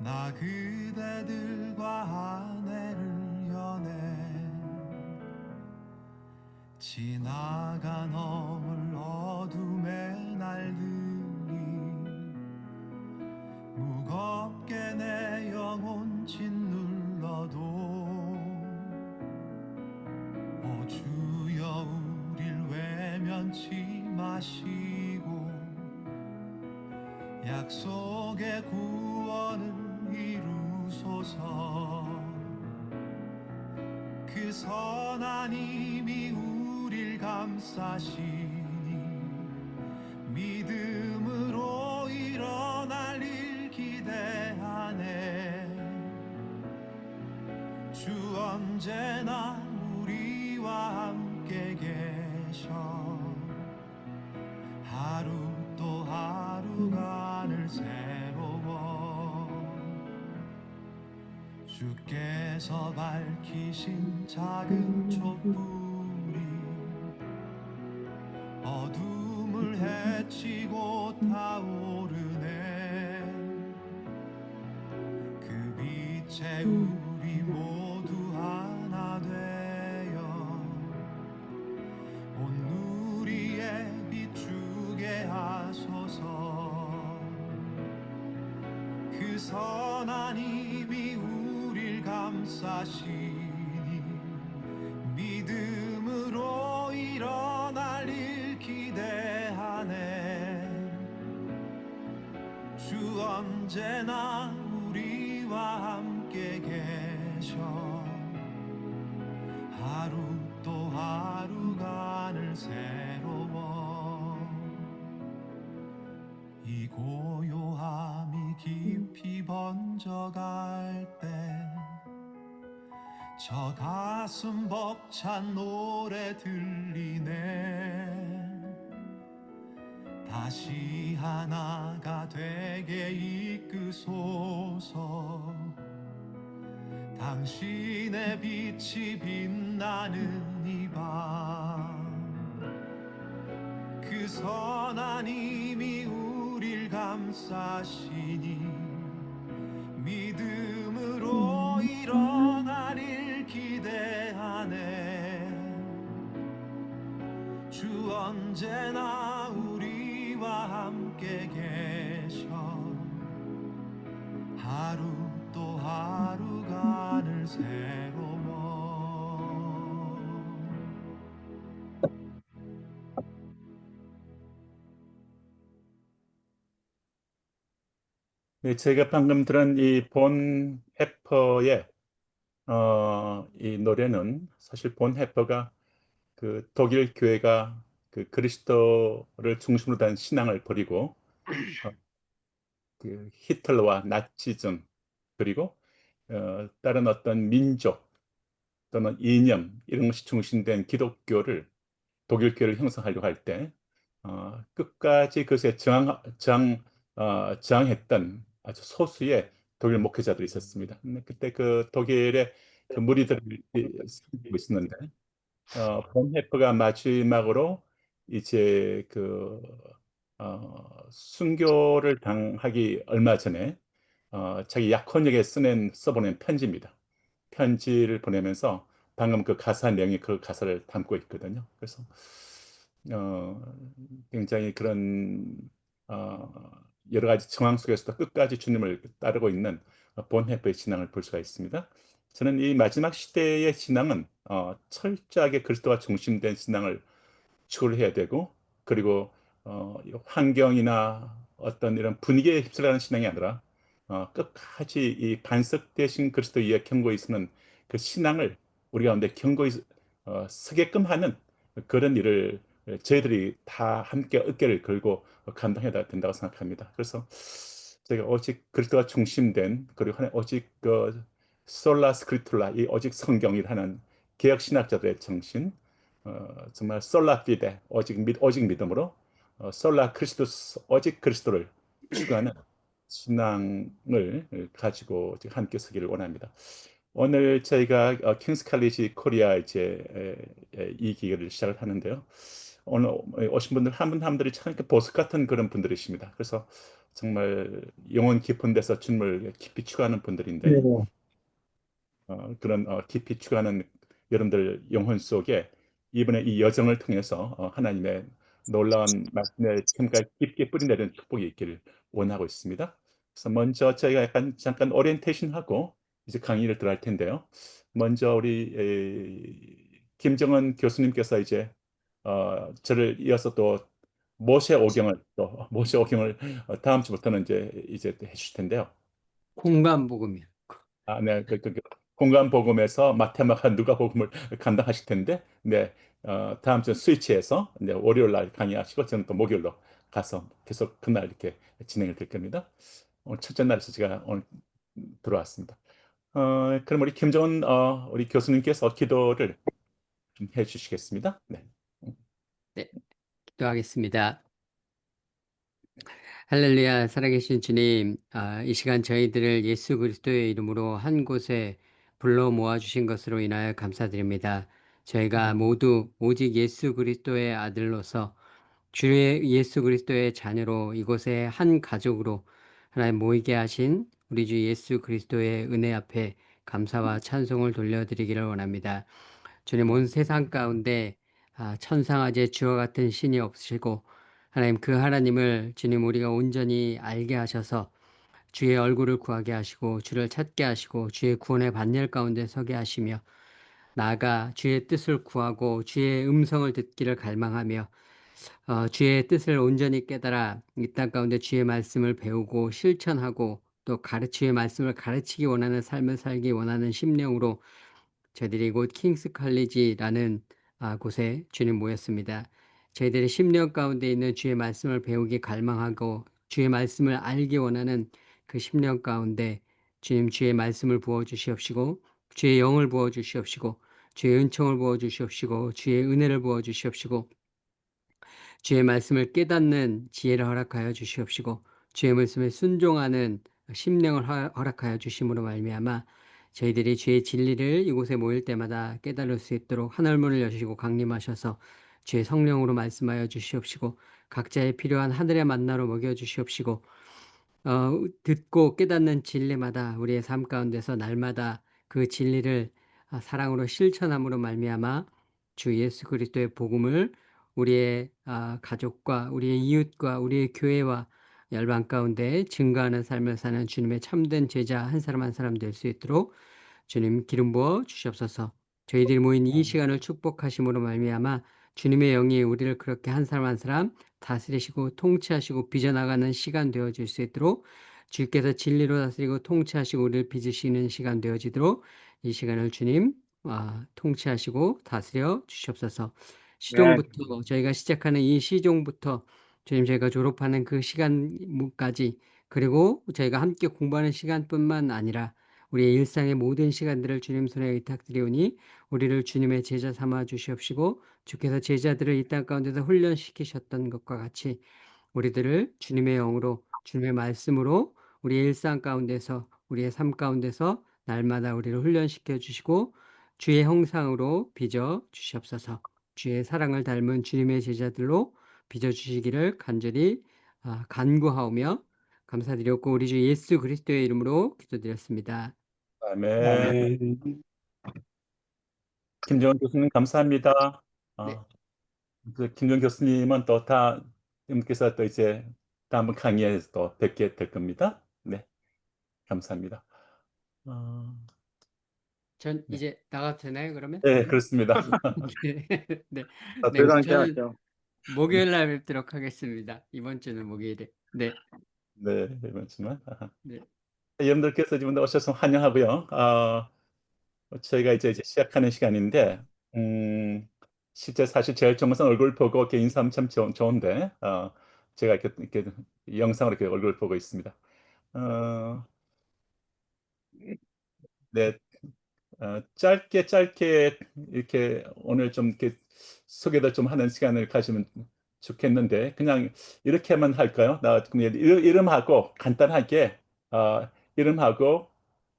나 그대들과 아내를 연애 지나가 넘을 어둠의 날들이 무겁게 내 영혼 짓눌러도 오 주여 우릴 외면치 마시고 약속의 구원을 이루소서. 그 선한 힘이 우릴 감싸시니 믿음으로 일어날 일 기대하네. 주 언제나 우리와 함께 계셔. 하루 또 하루가 늘 새로워. 주께서 밝히신 작은 촛불이 어둠을 헤치고 타오르네. 그 빛에 우리 모두 하나 되어 온 누리에 비추게 하소서. 그 선한 힘이 우릴 감싸시니 믿음으로 일어날 일 기대하네. 주 언제나 우리와 함께 계셔. 하루 또 하루가 늘 새로워. 이 고요함이 깊이 번져갈 때 저 가슴 벅찬 노래 들리네. 다시 하나가 되게 이끄소서. 당신의 빛이 빛나는 이 밤 그 선한 힘이 우릴 감싸시니 믿음으로 일어날 일 기대하네. 주 언제나 우리와 함께 계셔. 하루 또 하루가 늘 새로워. 네, 제가 방금 들은 이 본 해퍼의 이 노래는 사실 본 해퍼가 그 독일 교회가 그 그리스도를 중심으로 단 신앙을 버리고 어, 그 히틀러와 나치즘 그리고 다른 어떤 민족 또는 이념 이런 것이 중심된 기독교를 독일 교회를 형성하려고 할 때 끝까지 그것에 저항했던 아주 소수의 독일 목회자들이 있었습니다. 근데 그때 그 독일의 그 무리들이 섬기고 있었는데 본헤프가 마지막으로 이제 그 순교를 당하기 얼마 전에 자기 약혼에게 써보낸 편지입니다. 편지를 보내면서 방금 그 가사 내용이 그 가사를 담고 있거든요. 그래서 어, 굉장히 그런 어, 여러 가지 정황 속에서도 끝까지 주님을 따르고 있는 본헤프의 신앙을 볼 수가 있습니다. 저는 이 마지막 시대의 신앙은 철저하게 그리스도가 중심된 신앙을 추구를 해야 되고 그리고 이 환경이나 어떤 이런 분위기에 휩쓸려가는 신앙이 아니라 끝까지 이 반석되신 그리스도 위에 견고히 서는 그 신앙을 우리 가운데 견고히 서게끔 하는 그런 일을 저희들이 다 함께 어깨를 걸고 감당해야 된다고 생각합니다. 그래서 제가 오직 그리스도가 중심된 그리고 오직 그 솔라 스크립툴라 이 오직 성경이라는 개혁 신학자들의 정신 정말 솔라 피데 오직 믿음으로 솔라 크리스토스 오직 그리스도를 추구하는 신앙을 가지고 함께 서기를 원합니다. 오늘 저희가 킹스 칼리지 코리아 이제 이 기회를 시작을 하는데요. 오늘 오신 분들 한 분 한 분들이 참 이렇게 보석 같은 그런 분들이십니다. 그래서 정말 영혼 깊은 데서 주님을 깊이 추구하는 네. 분들인데 그런 깊이 추구하는 여러분들 영혼 속에 이번에 이 여정을 통해서 하나님의 놀라운 말씀의 тем가 깊게 뿌리내리는 축복이 있기를 원하고 있습니다. 그래서 먼저 저희가 약간 잠깐 오리엔테이션 하고 이제 강의를 들어갈 텐데요. 먼저 우리 김정은 교수님께서 이제 저를 이어서 또 모세 오경을 다음 주부터는 이제 해주실 텐데요. 공간복음이요. 네, 공간 복음에서 마테마가 누가복음을 감당하실 텐데, 네, 다음 주 스위치에서 네, 월요일 날 강의하시고 저는 또 목요일로 가서 계속 그날 이렇게 진행을 될 겁니다. 오늘 첫째 날에서 제가 오늘 들어왔습니다. 그럼 우리 김정은 우리 교수님께서 기도를 좀 해주시겠습니다. 네. 네, 기도하겠습니다. 할렐루야, 살아계신 주님, 이 시간 저희들을 예수 그리스도의 이름으로 한 곳에 불러 모아주신 것으로 인하여 감사드립니다. 저희가 모두 오직 예수 그리스도의 아들로서 주의 예수 그리스도의 자녀로 이곳에 한 가족으로 하나님 모이게 하신 우리 주 예수 그리스도의 은혜 앞에 감사와 찬송을 돌려드리기를 원합니다. 주님 온 세상 가운데 천상아재 주와 같은 신이 없으시고 하나님 그 하나님을 주님 우리가 온전히 알게 하셔서 주의 얼굴을 구하게 하시고 주를 찾게 하시고 주의 구원의 반열 가운데 서게 하시며 나아가 주의 뜻을 구하고 주의 음성을 듣기를 갈망하며 주의 뜻을 온전히 깨달아 이 땅 가운데 주의 말씀을 배우고 실천하고 또 주의 말씀을 가르치기 원하는 삶을 살기 원하는 심령으로 저희들이 곧 킹스 칼리지라는 곳에 주님 모였습니다. 저희들의 10년 가운데 있는 주의 말씀을 배우기 갈망하고 주의 말씀을 알기 원하는 그 10년 가운데 주님 주의 말씀을 부어 주시옵시고 주의 영을 부어 주시옵시고 주의 은총을 부어 주시옵시고 주의 은혜를 부어 주시옵시고 주의 말씀을 깨닫는 지혜를 허락하여 주시옵시고 주의 말씀에 순종하는 심령을 허락하여 주심으로 말미암아 저희들이 주의 진리를 이곳에 모일 때마다 깨달을 수 있도록 하늘문을 여시고 강림하셔서 주의 성령으로 말씀하여 주시옵시고 각자의 필요한 하늘의 만나로 먹여 주시옵시고 듣고 깨닫는 진리마다 우리의 삶 가운데서 날마다 그 진리를 사랑으로 실천함으로 말미암아 주 예수 그리스도의 복음을 우리의 가족과 우리의 이웃과 우리의 교회와 열방 가운데 증거하는 삶을 사는 주님의 참된 제자 한 사람 한 사람 될 수 있도록 주님 기름 부어 주시옵소서. 저희들이 모인 이 시간을 축복하심으로 말미암아 주님의 영이 우리를 그렇게 한 사람 한 사람 다스리시고 통치하시고 빚어나가는 시간 되어질 수 있도록 주께서 진리로 다스리고 통치하시고 우리를 빚으시는 시간 되어지도록 이 시간을 주님 통치하시고 다스려 주시옵소서. 시종부터 저희가 시작하는 이 시종부터 주님 저희가 졸업하는 그 시간까지 그리고 저희가 함께 공부하는 시간뿐만 아니라 우리의 일상의 모든 시간들을 주님 손에 의탁드리오니 우리를 주님의 제자 삼아 주시옵시고 주께서 제자들을 이 땅 가운데서 훈련시키셨던 것과 같이 우리들을 주님의 영으로 주님의 말씀으로 우리의 일상 가운데서 우리의 삶 가운데서 날마다 우리를 훈련시켜 주시고 주의 형상으로 빚어 주시옵소서. 주의 사랑을 닮은 주님의 제자들로 빚어 주시기를 간절히 간구하오며 감사드렸고 우리 주 예수 그리스도의 이름으로 기도드렸습니다. 아멘. 아멘. 김정은 교수님 감사합니다. 네. 김정은 교수님은 님께서 또 이제 다음 강의에서 또 뵙게 될 겁니다. 네, 감사합니다. 전 네. 이제 나가도 되나요, 그러면? 네, 그렇습니다. 네. 네. 네, 저희도 그럼 함께 저는 하죠. 목요일 날 뵙도록 하겠습니다. 이번 주는 목요일에. 네. 네, 이번 주만. 네. 여러분들께서 지금 오셔서 환영하고요. 저희가 이제 시작하는 시간인데, 실제 사실 제일 좋은 것은 얼굴 보고 이렇게 인사하면 참 좋은데, 제가 이렇게 영상으로 이렇게 얼굴 보고 있습니다. 네, 짧게 이렇게 오늘 좀 이렇게 소개를 좀 하는 시간을 가지면 좋겠는데 그냥 이렇게만 할까요? 나 그냥 이름하고 간단하게 이름하고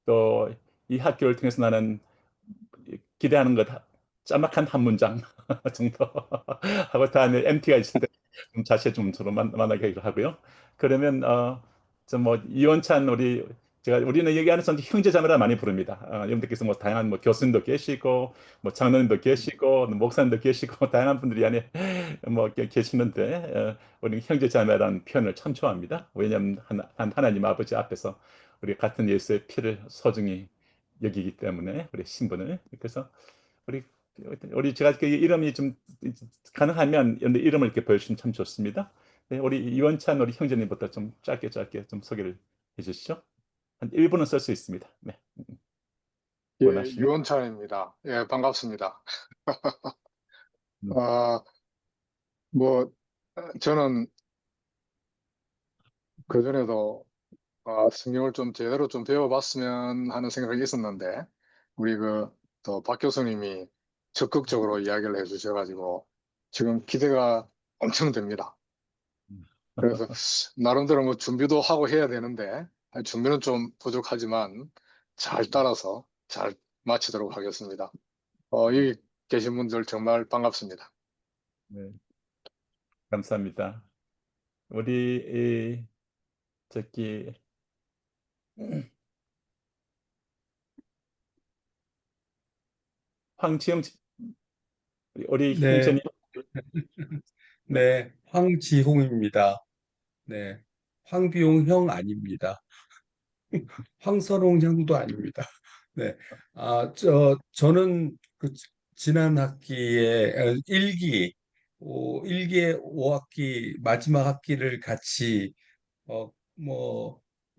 또 이 학교를 통해서 나는 기대하는 것 짤막한 한 문장 정도 하고 다음에 MT가 있을 때 자세 좀 서로 만나게 하고요. 그러면 뭐 이원찬 우리는 여기 안에서 형제자매라 많이 부릅니다. 여러분들께서 뭐 다양한 뭐 교수님도 계시고 뭐 장로님도 계시고 목사님도 계시고 다양한 분들이 안에 뭐 계시는데 우리는 형제자매라는 표현을 참 좋아합니다. 왜냐하면 하나님 아버지 앞에서 우리 같은 예수의 피를 소중히 여기기 때문에 우리 신분을. 그래서 우리 제가 그 이름이 좀 가능하면 이름을 이렇게 보여주시면 참 좋습니다. 네, 우리 이원찬 우리 형제님부터 좀 짧게 좀 소개를 해주시죠. 한 1분은 쓸 수 있습니다. 네, 예, 원하시면. 유원찬입니다. 예, 반갑습니다. 음, 아, 뭐, 저는 그전에도 성경을 좀 제대로 좀 배워봤으면 하는 생각이 있었는데, 우리 또 박 교수님이 적극적으로 이야기를 해주셔가지고, 지금 기대가 엄청 됩니다. 그래서 나름대로 뭐 준비도 하고 해야 되는데, 준비는 좀 부족하지만 잘 따라서 잘 마치도록 하겠습니다. 여기 계신 분들 정말 반갑습니다. 네, 감사합니다. 우리 저기 황지영 우리 네, 형제님. 네, 네, 황지홍입니다. 네, 황비용 형 아닙니다. 황선홍 형도 아닙니다. 네, 저는 지난 학기에 일기, 1기의 5학기 마지막 학기를 같이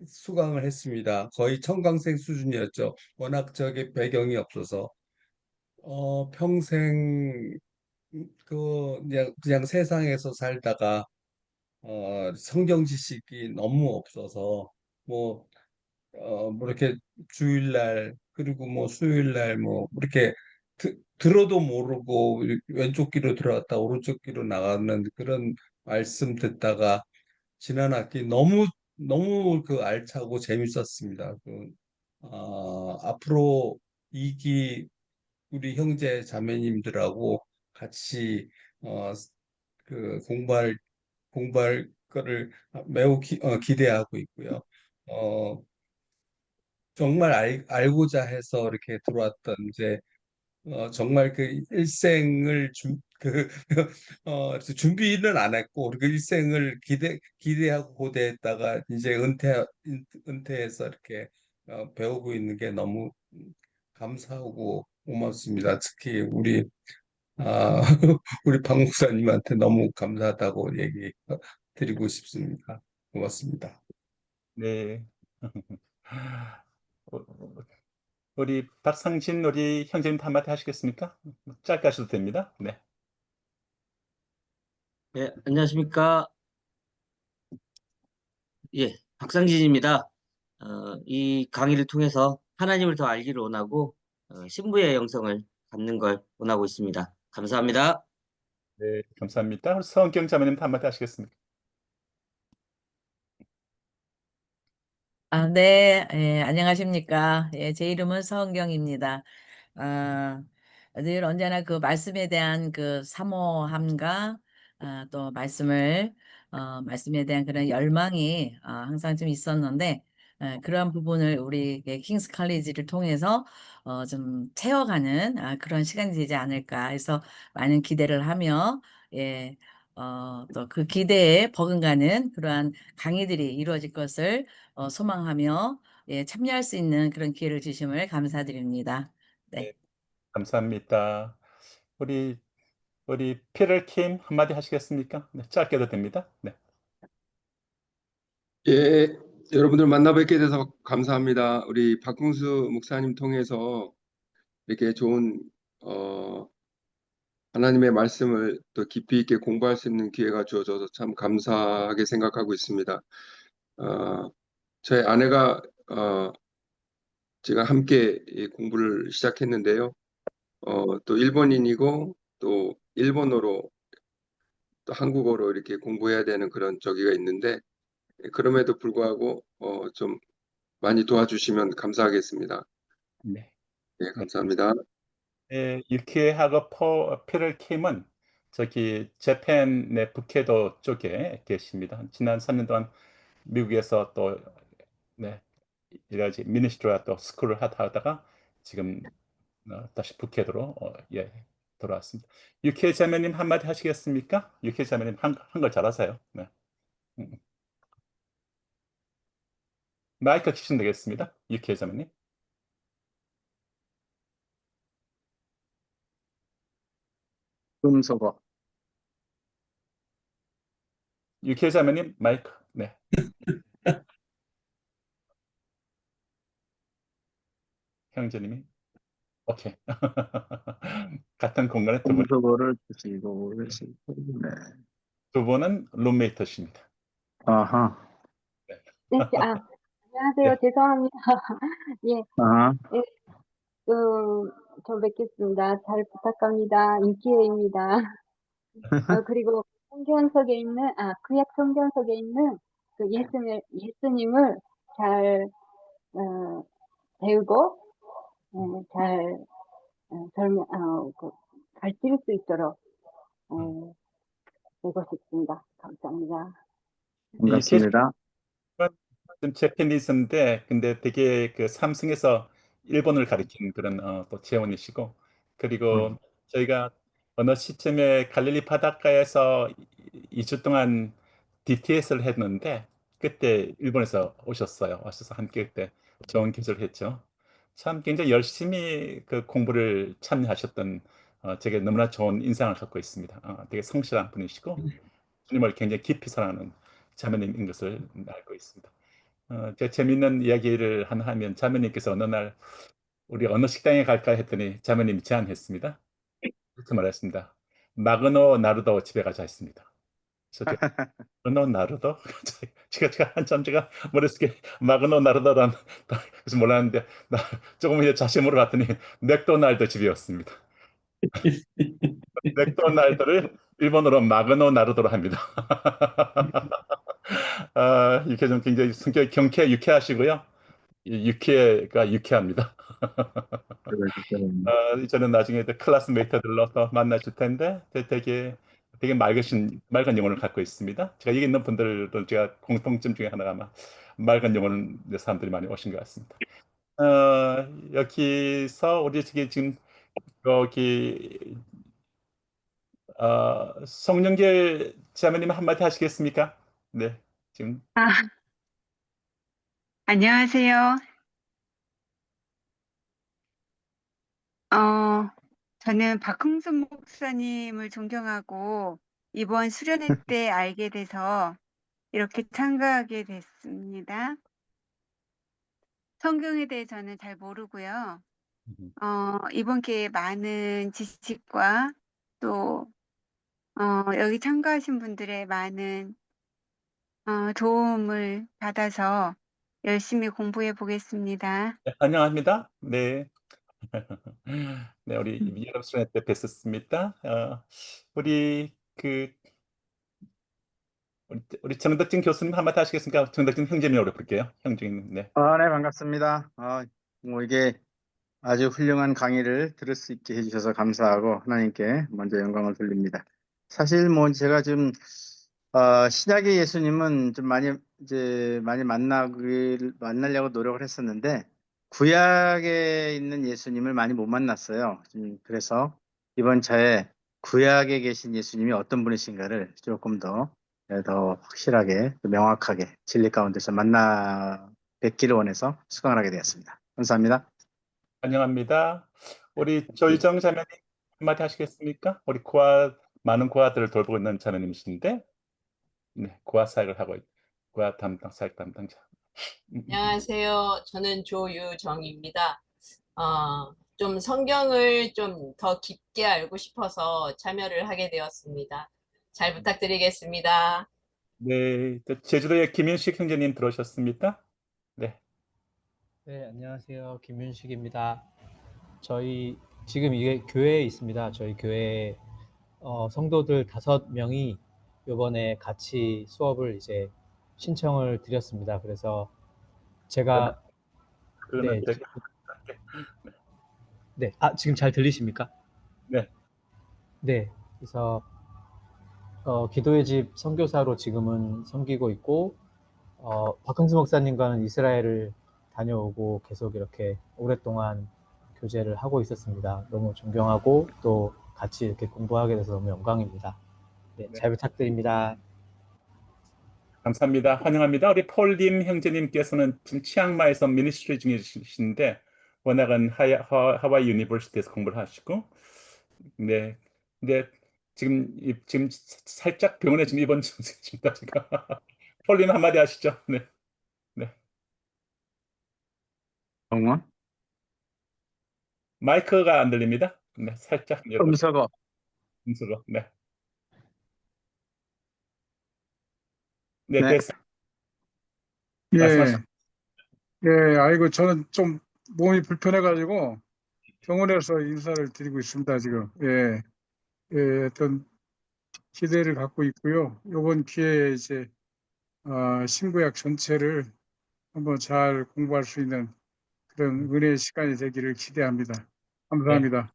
수강을 했습니다. 거의 청강생 수준이었죠. 워낙 저게 배경이 없어서 평생 그냥 세상에서 살다가 성경 지식이 너무 없어서 뭐, 뭐 이렇게 주일날 그리고 뭐 수요일날 뭐 이렇게 들어도 모르고 왼쪽 귀로 들어갔다 오른쪽 귀로 나가는 그런 말씀 듣다가 지난 학기 너무 알차고 재밌었습니다. 앞으로 이기 우리 형제 자매님들하고 같이 어, 공부할 거를 매우 기대하고 있고요. 어, 정말 알고자 해서 이렇게 들어왔던 이제 정말 그 일생을 준비는 안 했고 그 일생을 기대하고 고대했다가 이제 은퇴해서 이렇게 배우고 있는 게 너무 감사하고 고맙습니다. 특히 아, 우리 박 목사님한테 너무 감사하다고 얘기 드리고 싶습니다. 고맙습니다. 네. 우리 박상진 우리 형제님 한마디 하시겠습니까? 짧게 하셔도 됩니다. 네. 예, 안녕하십니까. 예, 박상진입니다. 이 강의를 통해서 하나님을 더 알기를 원하고, 신부의 영성을 갖는 걸 원하고 있습니다. 감사합니다. 네, 감사합니다. 성경 자매님 한마디 하시겠습니까? 네, 예, 안녕하십니까. 예, 제 이름은 서은경입니다. 아, 늘 언제나 그 말씀에 대한 그 사모함과 또 말씀에 대한 그런 열망이 항상 좀 있었는데, 그러한 부분을 우리 킹스 칼리지를 통해서 좀 채워가는 그런 시간이 되지 않을까 해서 많은 기대를 하며, 예, 또 그 기대에 버금가는 그러한 강의들이 이루어질 것을 소망하며 예, 참여할 수 있는 그런 기회를 주심을 감사드립니다. 네. 네, 감사합니다. 우리 피를 킴 한마디 하시겠습니까? 네, 짧게도 됩니다. 네. 예, 여러분들 만나 뵙게 돼서 감사합니다. 우리 박궁수 목사님 통해서 이렇게 좋은 하나님의 말씀을 더 깊이 있게 공부할 수 있는 기회가 주어져서 참 감사하게 생각하고 있습니다. 저희 아내가 제가 함께 이 공부를 시작했는데요. 또 일본인이고 또 일본어로 또 한국어로 이렇게 공부해야 되는 그런 저기가 있는데 그럼에도 불구하고 좀 많이 도와주시면 감사하겠습니다. 네. 네, 감사합니다. 네, 유키하고 피를 킴은 저기 재팬의 북해도 쪽에 계십니다. 지난 3년 동안 미국에서 또 네, 여러 가지 미니스트리와 또 스쿨을 하다가 지금 다시 북해도로 예, 돌아왔습니다. 유케 자매님 한마디 하시겠습니까? 유케 자매님 한글 잘하세요. 네. 음. 마이크 키시면 되겠습니다. 유케 자매님. 금서거. 유케 자매님 마이크. 네. 형제님이 오케이. 같은 공간에 금서거를 드시고 계시고. 네. 두 분은 룸메이트십니다. 아하. 네. 네, 안녕하세요. 예. 죄송합니다. 예, 아하. 예, 저 뵙겠습니다. 잘 부탁합니다. 이기혜입니다. 그리고 성경석에 있는, 구약 성경석에 있는 그 예수님을 잘, 배우고, 잘, 가르칠 수 있도록, 되고 싶습니다. 감사합니다. 유케 반갑습니다. 좀 재패니스인데 근데 되게 그 삼성에서 일본을 가리키는 그런 또 재원이시고 그리고 저희가 어느 시점에 갈릴리 바닷가에서 2주 동안 DTS를 했는데 그때 일본에서 오셨어요. 와셔서 함께 그때 좋은 교제를 했죠. 참 굉장히 열심히 그 공부를 참여하셨던 제게 너무나 좋은 인상을 갖고 있습니다. 되게 성실한 분이시고 주님을 굉장히 깊이 사랑하는 자매님인 것을 알고 있습니다. 제가 재밌는 이야기를 하나 하면 자매님께서 어느 날 우리 어느 식당에 갈까 했더니 자매님이 제안했습니다. 이렇게 말했습니다. 마그노 나루도 집에 가자 했습니다. 그래서 제가 마그노 나루도? 제가 한참 제가 머릿속에 마그노 나루도란 그래서 몰랐는데 조금 이제 자세히 물어봤더니 맥도날드 집이었습니다. 맥도날드를 일본어로 마그노 나루도로 합니다. 이렇게 좀 굉장히 성격이 유쾌하시고요. 유쾌가 유쾌합니다. 저는 나중에 클래스메이트들로 또 만나실 텐데 되게 맑은 영혼을 갖고 있습니다. 제가 여기 있는 분들도 제가 공통점 중에 하나가 아마 맑은 영혼을 사람들이 많이 오신 것 같습니다. 여기서 우리 지금 여기 송영길 자매님 한마디 하시겠습니까? 네, 지금 안녕하세요. 저는 박흥순 목사님을 존경하고 이번 수련회 때 알게 돼서 이렇게 참가하게 됐습니다. 성경에 대해서는 잘 모르고요. 이번 기회에 많은 지식과 또 여기 참가하신 분들의 많은 도움을 받아서 열심히 공부해 보겠습니다. 네, 환영합니다. 네. 네, 우리 여름 수련회 때 뵀었습니다. 우리 우리 정덕진 교수님 한마디 하시겠습니까? 정덕진 형제님으로 부를게요. 형제님. 네. 네, 반갑습니다. 이게 아주 훌륭한 강의를 들을 수 있게 해주셔서 감사하고 하나님께 먼저 영광을 돌립니다. 사실 제가 좀 신약의 예수님은 좀 많이 만나려고 노력을 했었는데 구약에 있는 예수님을 많이 못 만났어요. 그래서 이번 차에 구약에 계신 예수님이 어떤 분이신가를 조금 더 확실하게 명확하게 진리 가운데서 만나 뵙기를 원해서 수강을 하게 되었습니다. 감사합니다. 환영합니다. 우리 조희정 자매님 한마디 하시겠습니까? 우리 많은 고아들을 돌보고 있는 자매님이신데 네, 고아 사역을 하고 고아 사역 담당자. 안녕하세요. 저는 조유정입니다. 좀 성경을 좀 더 깊게 알고 싶어서 참여를 하게 되었습니다. 잘 부탁드리겠습니다. 네, 제주도의 김윤식 형제님 들어오셨습니까? 네. 네, 안녕하세요. 김윤식입니다. 저희 지금 이게 교회에 있습니다. 저희 교회 성도들 5명이 이번에 같이 수업을 이제 신청을 드렸습니다. 그래서 제가 네, 지금 잘 들리십니까? 네. 네, 그래서 기도의 집 선교사로 지금은 섬기고 있고 박흥수 목사님과는 이스라엘을 다녀오고 계속 이렇게 오랫동안 교제를 하고 있었습니다. 너무 존경하고 또 같이 이렇게 공부하게 돼서 너무 영광입니다. 네, 잘 부탁드립니다. 감사합니다. 환영합니다. 우리 폴림 형제님께서는 지금 치앙마이에서 미니스트리 중이신데 워낙은 하와이 유니버시티에서 공부를 하시고 네, 근데 지금 살짝 병원에 지금 입원 중이십니다. 지금 폴림 한마디 하시죠. 네, 네. 병원? 마이크가 안 들립니다. 네, 살짝 열어보세요. 음서가. 음소거. 네. 네, 네. 됐어요. 예, 말씀하시죠. 예, 아이고, 저는 좀 몸이 불편해가지고 병원에서 인사를 드리고 있습니다, 지금. 예, 예, 어떤 기대를 갖고 있고요. 이번 기회에 이제, 신구약 전체를 한번 잘 공부할 수 있는 그런 은혜의 시간이 되기를 기대합니다. 감사합니다.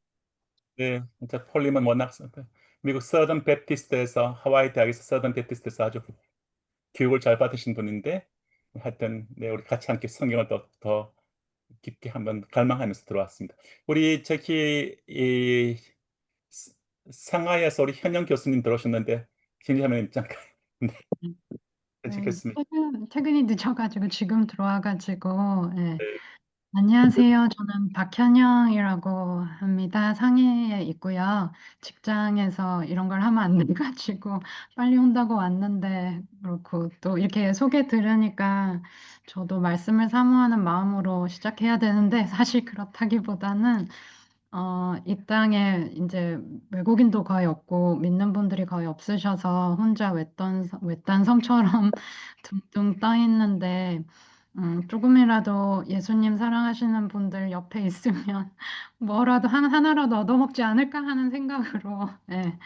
네, 진짜 폴림은 워낙 미국 서던 베프티스트에서 하와이 대학에서 서던 베프티스트에서 아주 교육을 잘 받으신 분인데 하여튼 네, 우리 같이 함께 성경을 더 깊게 한번 갈망하면서 들어왔습니다. 우리 이 상하이에서 우리 현영 교수님 들어오셨는데 김자매님 잠깐 네, 괜찮겠습니다. 퇴근이 늦어가지고 지금 들어와가지고 예. 네. 안녕하세요. 저는 박현영이라고 합니다. 상해에 있고요. 직장에서 이런 걸 하면 안 돼가지고 빨리 온다고 왔는데 그렇고 또 이렇게 소개 들으니까 저도 말씀을 사모하는 마음으로 시작해야 되는데 사실 그렇다기보다는 이 땅에 이제 외국인도 거의 없고 믿는 분들이 거의 없으셔서 혼자 외딴 섬처럼 둥둥 떠 있는데 조금이라도 예수님 사랑하시는 분들 옆에 있으면 뭐라도 하나라도 얻어먹지 않을까 하는 생각으로 예,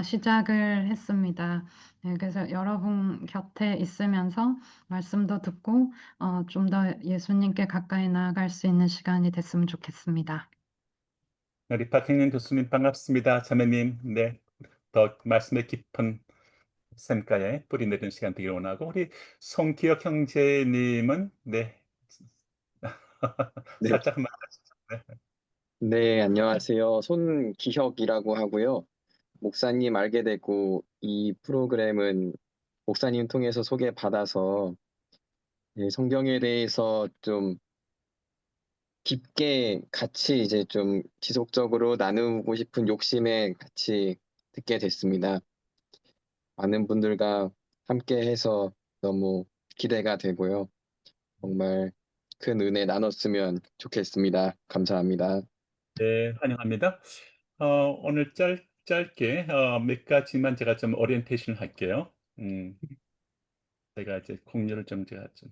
시작을 했습니다. 네, 그래서 여러분 곁에 있으면서 말씀도 듣고 좀 더 예수님께 가까이 나아갈 수 있는 시간이 됐으면 좋겠습니다. 우리 박현영 교수님 반갑습니다. 자매님, 네, 더 말씀의 깊은 샘가에 뿌리 내리는 시간 되길 원하고 우리 송기혁 형제님은 네, 네, 살짝 한번 하시죠. 네. 네, 안녕하세요. 손기혁이라고 하고요. 목사님 알게 되고 이 프로그램은 목사님 통해서 소개받아서 성경에 대해서 좀 깊게 같이 이제 좀 지속적으로 나누고 싶은 욕심에 같이 듣게 됐습니다. 많은 분들과 함께 해서 너무 기대가 되고요. 정말 큰 은혜 나눴으면 좋겠습니다. 감사합니다. 네, 환영합니다. 오늘 짧게 몇 가지만 제가 좀 오리엔테이션을 할게요. 제가 이제 공유를 좀 제가 좀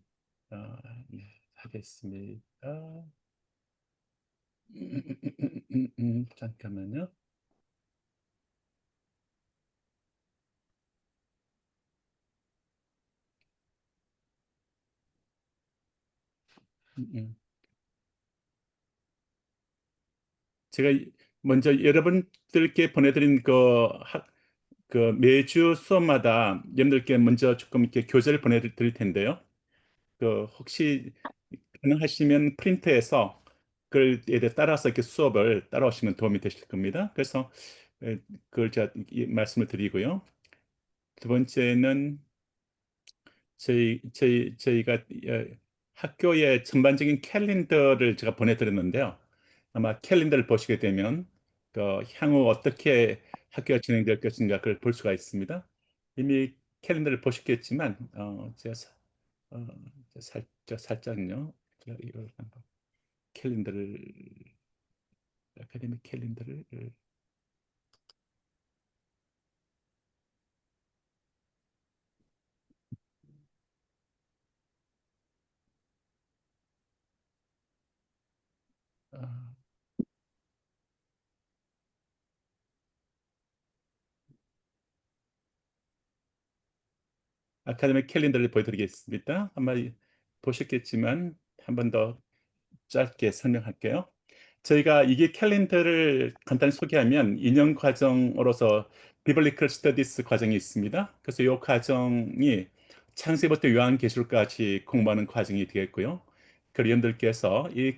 예, 하겠습니다. 잠깐만요. 제가 먼저 여러분들께 보내드린 그 매주 수업마다 여러분들께 먼저 조금 이렇게 교재를 보내드릴 텐데요. 그 혹시 가능하시면 프린트해서 그걸 따라서 이렇게 수업을 따라오시면 도움이 되실 겁니다. 그래서 그걸 제가 말씀을 드리고요. 두 번째는 저희가 학교의 전반적인 캘린더를 제가 보내드렸는데요. 아마 캘린더를 보시게 되면 그 향후 어떻게 학교가 진행될 것인가 그걸 볼 수가 있습니다. 이미 캘린더를 보셨겠지만 제가 어, 살짝요. 제가 이걸 한번 아카데믹 캘린더를 어, 아카데믹 캘린더를 보여드리겠습니다. 아마 보셨겠지만 한 번 더 짧게 설명할게요. 저희가 이게 캘린더를 간단히 소개하면 2년 과정으로서 비블리컬 스터디스 과정이 있습니다. 그래서 이 과정이 창세기부터 요한계시록까지 공부하는 과정이 되겠고요. 그리고 여러분들께서 이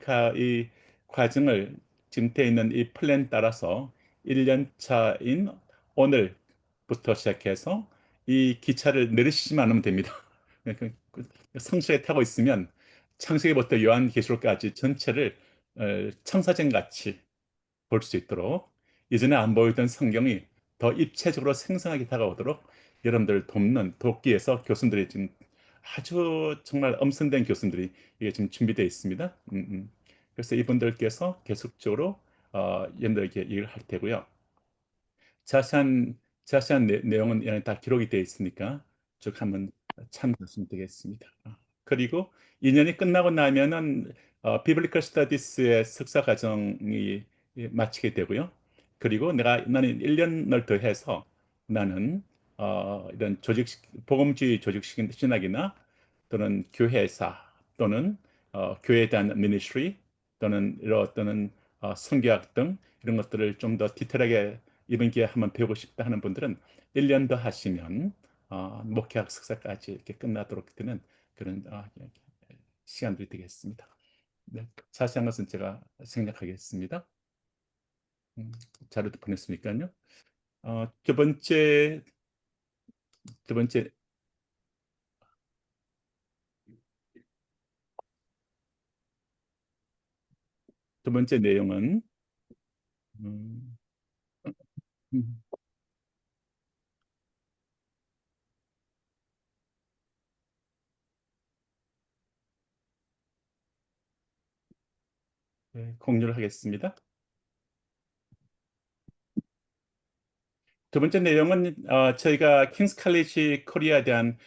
과정을 지금 되어 있는 이 플랜 따라서 1년 차인 오늘부터 시작해서 이 기차를 내리시지만 않으면 됩니다. 성수에 타고 있으면 창세기부터 요한계시록까지 전체를 청사진 같이 볼 수 있도록 이전에 안 보이던 성경이 더 입체적으로 생생하게 다가오도록 여러분들 돕기 위해서 교수님들이 지금 아주 정말 엄선된 교수님들이 이게 지금 준비되어 있습니다. 그래서 이분들께서 계속적으로 여러분들에게 일을 할 테고요. 자세한 내용은 여기 다 기록이 되어 있으니까 쭉 한번 참고하시면 되겠습니다. 그리고 2년이 끝나고 나면은 비블리컬 스터디스의 석사 과정이 마치게 되고요. 그리고 나는 1년을 더해서 나는 이런 복음주의 조직 신학이나 또는 교회사 또는 교회에 대한 미니스트리 또는 이런 어떤 성교학 등 이런 것들을 좀 더 디테일하게 이번 기회에 한번 배우고 싶다 하는 분들은 1년 더 하시면 목회학 석사까지 이렇게 끝나도록 되는 그런 시간들이 되겠습니다. 네, 자세한 것은 제가 생략하겠습니다. 자료도 보냈으니까요. 두 번째 내용은 음, 음, 네, 공유를 하겠습니다. 두 번째 내용은 저희가 킹스 칼리지 코리아에 대한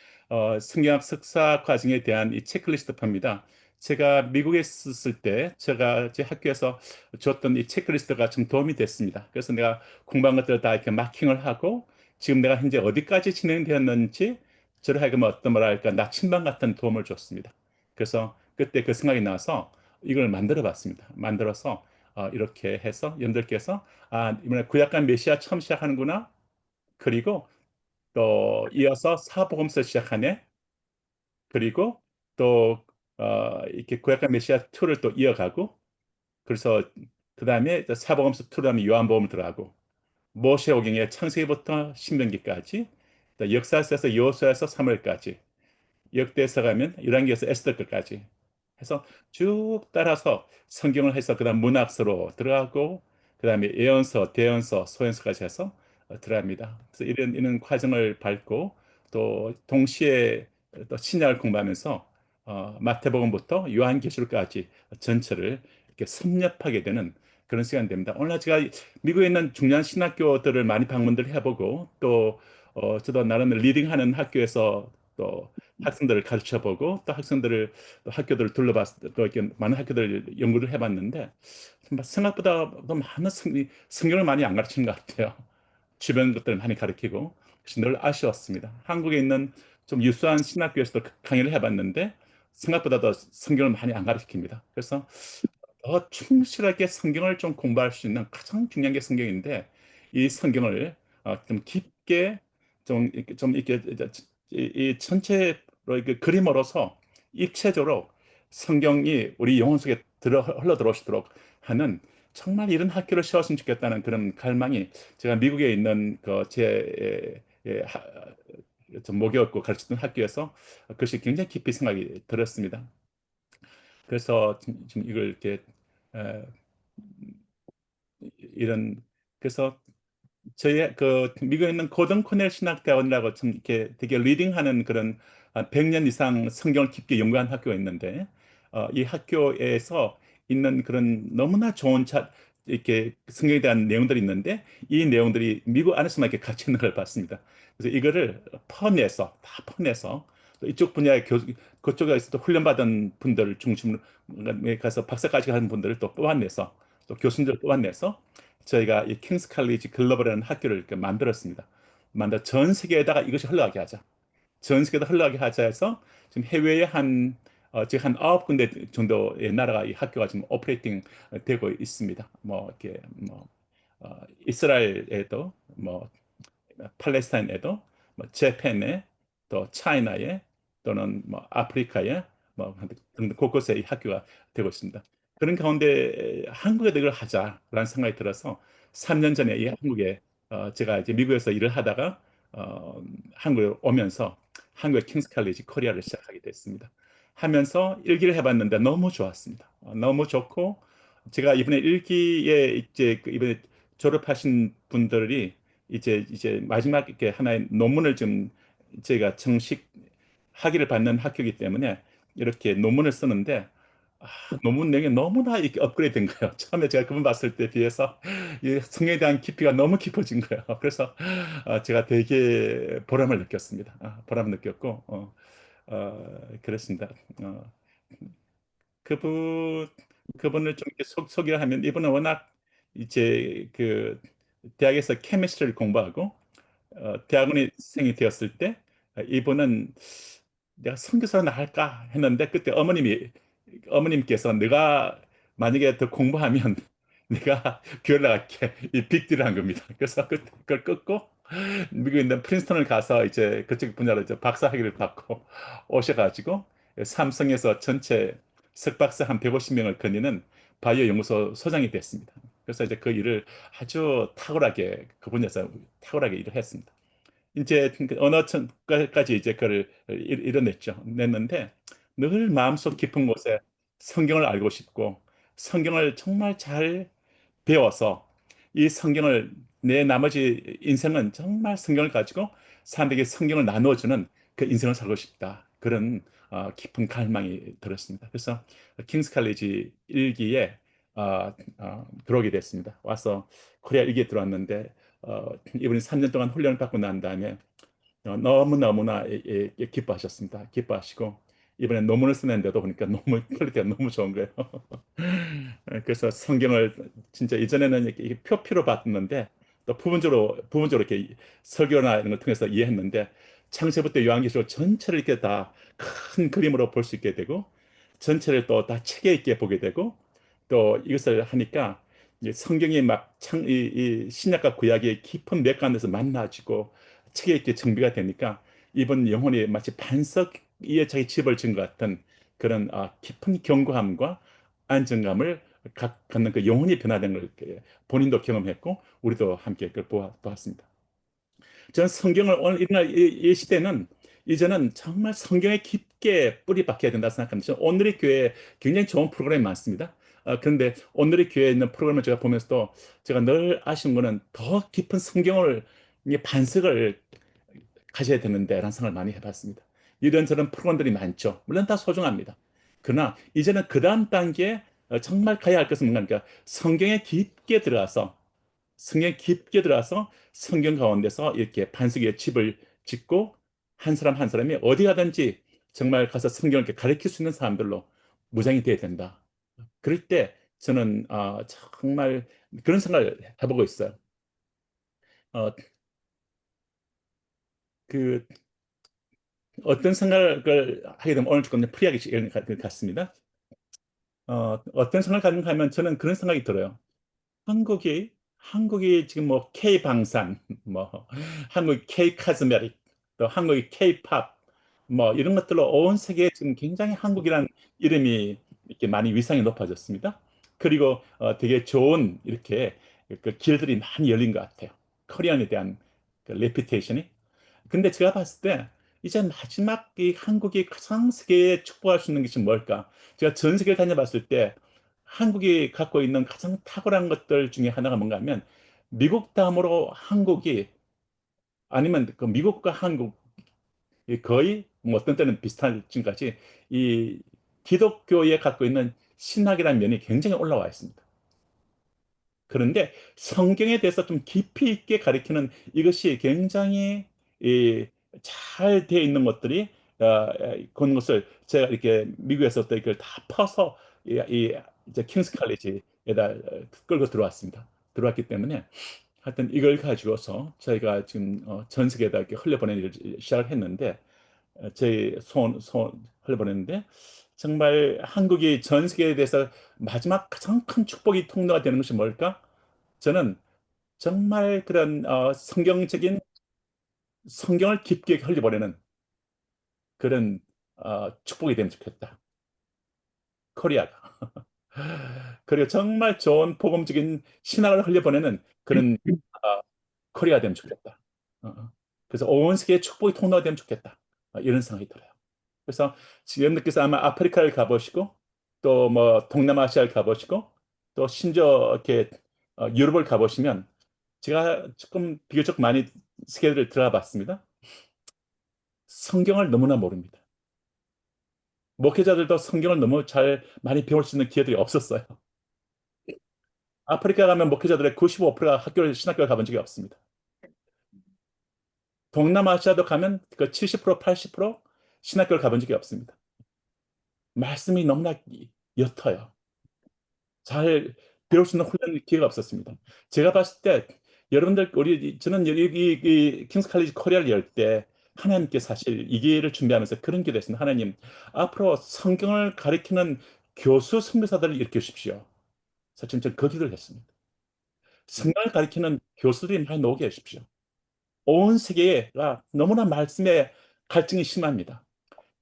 성경학 석사 과정에 대한 이 체크리스트표입니다. 제가 미국에 있었을 때 제가 제 학교에서 줬던 이 체크리스트가 좀 도움이 됐습니다. 그래서 내가 공부한 것들을 다 이렇게 마킹을 하고 지금 내가 현재 어디까지 진행되었는지 저를 하여금 어떤 뭐랄까 나침반 같은 도움을 줬습니다. 그래서 그때 그 생각이 나서 이걸 만들어 봤습니다. 만들어서 이렇게 해서 여러분들께서 이번에 구약과 메시아 처음 시작하는구나. 그리고 또 이어서 사복음서 시작하네. 그리고 또 이렇게 구약과 메시아 2를 또 이어가고 그래서 그 다음에 사복음서 2 다음에 요한복음을 들어가고 모세오경의 창세기부터 신명기까지 또 역사서에서 여호수아에서 사무엘까지 역대서 가면 열왕기에서 에스더까지 해서 쭉 따라서 성경을 해서 그다음 문학서로 들어가고 그다음에 예언서, 대언서, 소현서까지 해서 들어갑니다. 그래서 이런 과정을 밟고 또 동시에 또 신약을 공부하면서 마태복음부터 요한계시록까지 전체를 이렇게 섭렵하게 되는 그런 시간이 됩니다. 오늘 제가 미국에 있는 중요한 신학교들을 많이 방문을 해보고 또 저도 나름 리딩하는 학교에서 또 학생들을 가르쳐 보고 또 학생들을 또 학교들을 또 이렇게 많은 학교들 연구를 해봤는데 생각보다 더 많은 성경을 많이 안 가르치는 것 같아요. 주변 것들을 많이 가르치고 그래서 늘 아쉬웠습니다. 한국에 있는 좀 유수한 신학교에서도 강의를 해봤는데 생각보다 더 성경을 많이 안 가르칩니다. 그래서 더 충실하게 성경을 좀 공부할 수 있는 가장 중요한 게 성경인데 이 성경을 좀 깊게 좀 이렇게 이 전체로 이렇게 그림으로서 입체적으로 성경이 우리 영혼 속에 흘러 들어오시도록 하는 정말 이런 학교를 세웠으면 좋겠다는 그런 갈망이 제가 미국에 있는 좀 목욕고 가르치던 학교에서 그것이 굉장히 깊이 생각이 들었습니다. 그래서 지금 이걸 이렇게 에, 이런 그래서 저희 그 미국에 있는 고등 코넬 신학대원이라고 좀 이렇게 되게 리딩하는 그런 100년 이상 성경을 깊게 연구한 학교가 있는데 이 학교에서 있는 그런 너무나 좋은 이렇게 성경에 대한 내용들이 있는데 이 내용들이 미국 안에서만 이렇게 갇혀 있는 걸 봤습니다. 그래서 이거를 다 퍼내서 또 이쪽 분야의 그쪽에서 또 훈련받은 분들을 중심으로 가서 박사까지 하는 분들을 또 뽑아내서 또 교수님들 뽑아내서 저희가 이 킹스 칼리지 글로벌이라는 학교를 이렇게 만들었습니다. 전 세계에다가 이것이 흘러가게 하자. 전 세계에다 흘러가게 하자 해서 지금 해외에 지금 한 9군데 정도의 나라가 이 학교가 지금 오퍼레이팅 되고 있습니다. 뭐 이렇게 이스라엘에도 뭐 팔레스타인에도 뭐 재팬에 또 차이나에 또는 뭐 아프리카에 뭐 등등 곳곳에 이 학교가 되고 있습니다. 그런 가운데 한국에도 이걸 하자라는 생각이 들어서 3년 전에 이 한국에 제가 이제 미국에서 일을 하다가 한국에 오면서 한국의 킹스 칼리지 코리아를 시작하게 됐습니다. 하면서 일기를 해봤는데 너무 좋았습니다. 너무 좋고 제가 이번에 일기에 이제 이번에 졸업하신 분들이 이제 마지막 이렇게 하나의 논문을 좀 제가 정식 학위를 받는 학교이기 때문에 이렇게 논문을 쓰는데 논문 내용이 너무나 이렇게 업그레이드 된 거예요. 처음에 제가 그분 봤을 때 비해서 이 성에 대한 깊이가 너무 깊어진 거예요. 그래서 제가 되게 보람을 느꼈습니다. 보람을 느꼈고 그렇습니다. 그분 그분을 좀 이렇게 소개를 하면 이분은 워낙 이제 그 대학에서 케미스트리를 공부하고 대학원생이 되었을 때 이분은 내가 선교사나 할까 했는데 그때 어머님께서 내가 만약에 더 공부하면 내가 교회 나갈게 이 빅딜을 한 겁니다. 그래서 그걸 끊고 미국에 있는 프린스턴을 가서 이제 그쪽 분야로 이제 박사 학위를 받고 오셔가지고 삼성에서 전체 석박사 한 150명을 거니는 바이오 연구소 소장이 됐습니다. 그래서 이제 그 일을 아주 탁월하게 그 분야에서 탁월하게 일을 했습니다. 이제 그 언어까지 이제 그걸 이뤄냈죠. 냈는데 늘 마음속 깊은 곳에 성경을 알고 싶고 성경을 정말 잘 배워서 이 성경을 내 나머지 인생은 정말 성경을 가지고 사람들에게 성경을 나누어주는 그 인생을 살고 싶다. 그런 깊은 갈망이 들었습니다. 그래서 킹스 칼리지 일기에 들어오게 됐습니다. 와서 코리아 일기에 들어왔는데 이분이 3년 동안 훈련을 받고 난 다음에 너무너무나 기뻐하셨습니다. 기뻐하시고 이번에 논문을 쓰는데도 보니까 너무 퀄리티가 너무 좋은 거예요. 그래서 성경을 진짜 이전에는 이렇게 표피로 봤는데 또 부분적으로 이렇게 설교나 이런 걸 통해서 이해했는데 창세부터 요한계시록 전체를 이렇게 다 큰 그림으로 볼 수 있게 되고 전체를 또 다 체계 있게 보게 되고 또 이것을 하니까 이제 성경이 이 신약과 구약의 깊은 맥간에서 만나지고 체계 있게 정비가 되니까 이번 영혼이 마치 반석 위에 자기 집을 지은 것 같은 그런 깊은 견고함과 안정감을 갖는 그 영혼이 변화된 걸 본인도 경험했고 우리도 함께 그걸 보았습니다. 저는 성경을 오늘 이날 이 시대는 이제는 정말 성경에 깊게 뿌리 박혀야 된다 생각합니다. 저는 오늘의 교회에 굉장히 좋은 프로그램이 많습니다. 그런데 오늘의 교회에 있는 프로그램을 제가 보면서도 제가 늘 아쉬운 거는 더 깊은 성경을 반석을 가져야 되는데라는 생각을 많이 해봤습니다. 이런저런 프로그램들이 많죠. 물론 다 소중합니다. 그러나 이제는 그 다음 단계에 정말 가야 할 것은 뭔가 그러니까 성경에 깊게 들어가서 성경 가운데서 이렇게 반석 위에 집을 짓고 한 사람 한 사람이 어디 가든지 정말 가서 성경을 이렇게 가르칠 수 있는 사람들로 무장이 돼야 된다. 그럴 때 저는 정말 그런 생각을 해보고 있어요. 어, 그 어떤 생각을 하게 되면 오늘 조금 프리하게 시간이 같습니다. 어떤 생각을 가는가 하면 저는 그런 생각이 들어요. 한국이 지금 뭐 K 방산, 뭐 한국 K 카즈메릭, 또 한국이 K 팝, 뭐 이런 것들로 온 세계에 지금 굉장히 한국이라는 이름이 이렇게 많이 위상이 높아졌습니다. 그리고 되게 좋은 이렇게 그 길들이 많이 열린 것 같아요. 코리안에 대한 그 레피테이션이. 근데 제가 봤을 때 이제 마지막 이 한국이 가장 세계에 축복할 수 있는 것이 뭘까? 제가 전 세계를 다녀봤을 때 한국이 갖고 있는 가장 탁월한 것들 중에 하나가 뭔가 하면 미국 다음으로 한국이 아니면 그 미국과 한국이 거의 뭐 어떤 때는 비슷한 지금까지 이 기독교에 갖고 있는 신학이라는 면이 굉장히 올라와 있습니다. 그런데 성경에 대해서 좀 깊이 있게 가리키는 이것이 굉장히 잘 되어 있는 것들이 그런 것을 제가 이렇게 미국에서 또 이걸 다 퍼서 이제 킹스 칼리지에다 끌고 들어왔습니다. 들어왔기 때문에 하여튼 이걸 가지고서 저희가 지금 전 세계에다 이렇게 흘려보내는 일을 시작을 했는데 저희 손 흘려보냈는데 정말 한국이 전 세계에 대해서 마지막 가장 큰 축복이 통로가 되는 것이 뭘까? 저는 정말 그런 성경적인 성경을 깊게 흘려보내는 그런 축복이 되면 좋겠다. 코리아가. 그리고 정말 좋은 복음적인 신학을 흘려보내는 그런 코리아가 되면 좋겠다. 그래서 온 세계의 축복의 통로가 되면 좋겠다. 이런 생각이 들어요. 그래서 여러분들께서 아마 아프리카를 가보시고 또 뭐 동남아시아를 가보시고 또 심지어 이렇게 유럽을 가보시면 제가 조금 비교적 많이 세계를 들어가 봤습니다. 성경을 너무나 모릅니다. 목회자들도 성경을 너무 잘 많이 배울 수 있는 기회들이 없었어요. 아프리카 가면 목회자들의 95%가 신학교를 가본 적이 없습니다. 동남아시아도 가면 그 70%, 80% 신학교를 가본 적이 없습니다. 말씀이 너무나 옅어요. 잘 배울 수 있는 훈련 기회가 없었습니다. 제가 봤을 때 여러분들 저는 이 킹스 칼리지 코리아를 열 때 하나님께 사실 이 기회를 준비하면서 그런 기도했습니다. 하나님, 앞으로 성경을 가리키는 교수 선교사들을 일으켜 주십시오. 사실 저는 그 기도를 했습니다. 성경을 가리키는 교수들이 많이 나오게 하십시오. 온 세계가 너무나 말씀에 갈증이 심합니다.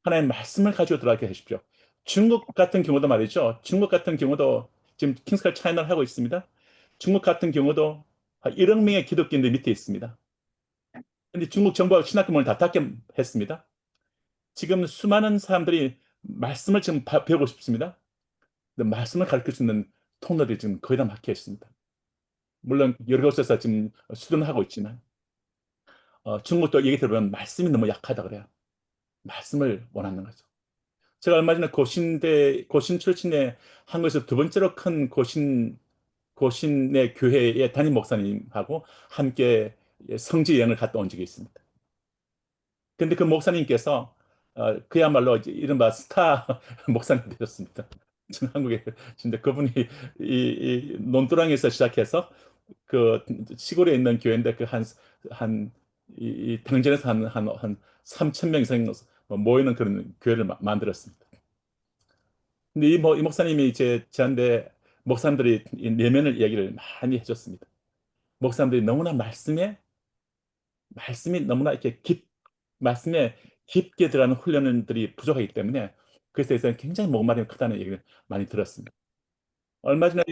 하나님 말씀을 가지고 들어가게 하십시오. 중국 같은 경우도 말이죠. 중국 같은 경우도 지금 킹스칼 차이나를 하고 있습니다. 중국 같은 경우도 1억 명의 기독교인들 밑에 있습니다. 근데 중국 정부가 신학교 문을 다 닫게 했습니다. 지금 수많은 사람들이 말씀을 지금 배우고 싶습니다. 근데 말씀을 가르칠 수 있는 통로들이 지금 거의 다 막혀 있습니다. 물론 여러 곳에서 지금 수련하고 있지만 중국도 얘기 들어보면 말씀이 너무 약하다 그래요. 말씀을 원하는 거죠. 제가 얼마 전에 고신 출신의 한국에서 두 번째로 큰 고신의 교회의 담임 목사님하고 함께 성지 여행을 갔다 온 적이 있습니다. 근데 그 목사님께서 그야말로 이제 이른바 스타 목사님 되셨습니다. 저는 한국에 진짜 그분이 이 논두렁에서 시작해서 그 시골에 있는 교회인데 이 당진에서 한 3천 명 이상 모이는 그런 교회를 만들었습니다. 근데 이 목사님이 이제 저한테 목사님들이 이 내면을 이야기를 많이 해줬습니다. 목사님들이 너무나 말씀이 너무나 이렇게 말씀에 깊게 들어가는 훈련들이 부족하기 때문에 그래서 굉장히 목마름이 크다는 얘기를 많이 들었습니다. 얼마 전에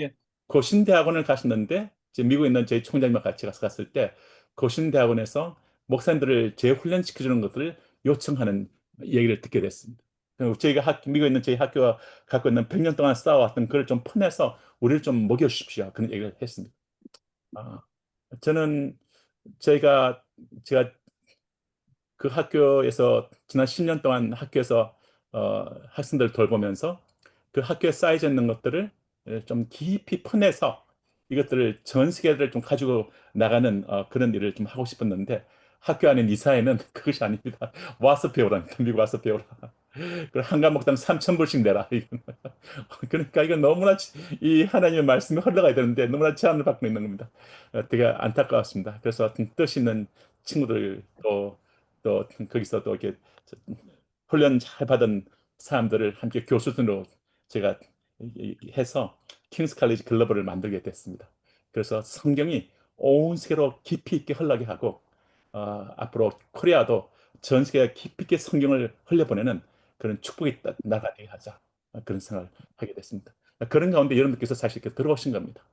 고신대학원을 가셨는데 이제 미국에 있는 저희 총장님과 같이 갔을 때 고신대학원에서 목사님들을 재훈련시켜주는 것들을 요청하는 얘기를 듣게 됐습니다. 그리고 저희가 미국에 있는 저희 학교가 갖고 있는 100년 동안 쌓아왔던 그걸 좀 퍼내서 우리를 좀 먹여주십시오. 그런 얘기를 했습니다. 저는 제가 그 학교에서 지난 10년 동안 학교에서 학생들 돌보면서 그 학교에 쌓여져 있는 것들을 좀 깊이 퍼내서 이것들을 전 세계를 좀 가지고 나가는 그런 일을 좀 하고 싶었는데 학교 안에 이사회는 그것이 아닙니다. 와서 배우라니까. 미국 와서 배우라. 그걸 한 과목당 3,000불씩 내라. 그러니까 이건 너무나 이 하나님의 말씀이 흘러가야 되는데 너무나 제한을 받고 있는 겁니다. 되게 안타까웠습니다. 그래서 뜻 있는 친구들 또 거기서 또 이렇게 훈련 잘 받은 사람들을 함께 교수들로 제가 해서 킹스 칼리지 글로벌을 만들게 됐습니다. 그래서 성경이 온 세계로 깊이 있게 흘러게 하고 앞으로 코리아도 전 세계에 깊이 있게 성경을 흘려보내는 그런 축복이 나가게 하자 그런 생각을 하게 됐습니다. 그런 가운데 여러분들께서 사실 이렇게 들어오신 겁니다.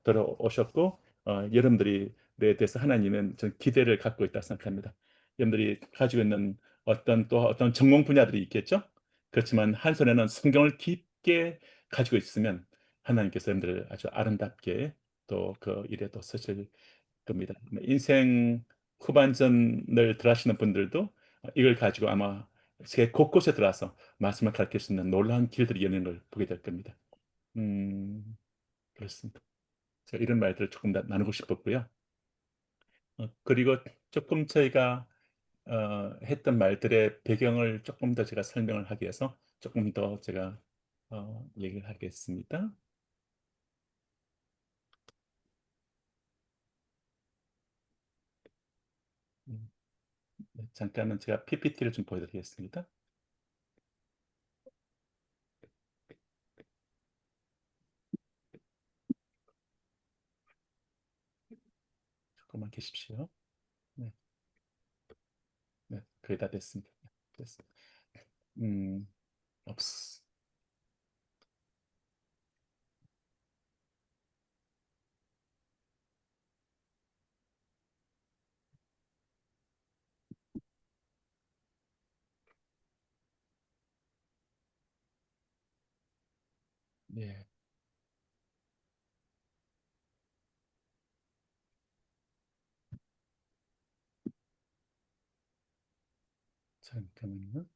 들어오셨고 여러분들에 대해서 하나님은 전 기대를 갖고 있다 생각합니다. 여러분들이 가지고 있는 어떤 전공 분야들이 있겠죠. 그렇지만 한 손에는 성경을 깊게 가지고 있으면 하나님께서 여러분들을 아주 아름답게 또 그 일에 또 쓰실 겁니다. 인생 후반전을 들어가시는 분들도 이걸 가지고 아마 세계 곳곳에 들어가서 말씀을 가르칠 수 있는 놀라운 길들이 열리는 걸 보게 될 겁니다. 그렇습니다. 제가 이런 말들을 조금 나누고 싶었고요. 그리고 조금 저희가 했던 말들의 배경을 조금 더 제가 설명을 하기 위해서 조금 더 제가 얘기를 하겠습니다. 잠깐은 제가 PPT를 좀 보여드리겠습니다. 조금만 계십시오. 네, 거의 다 됐습니다. 됐습니다. 없. 예. 잠깐만요.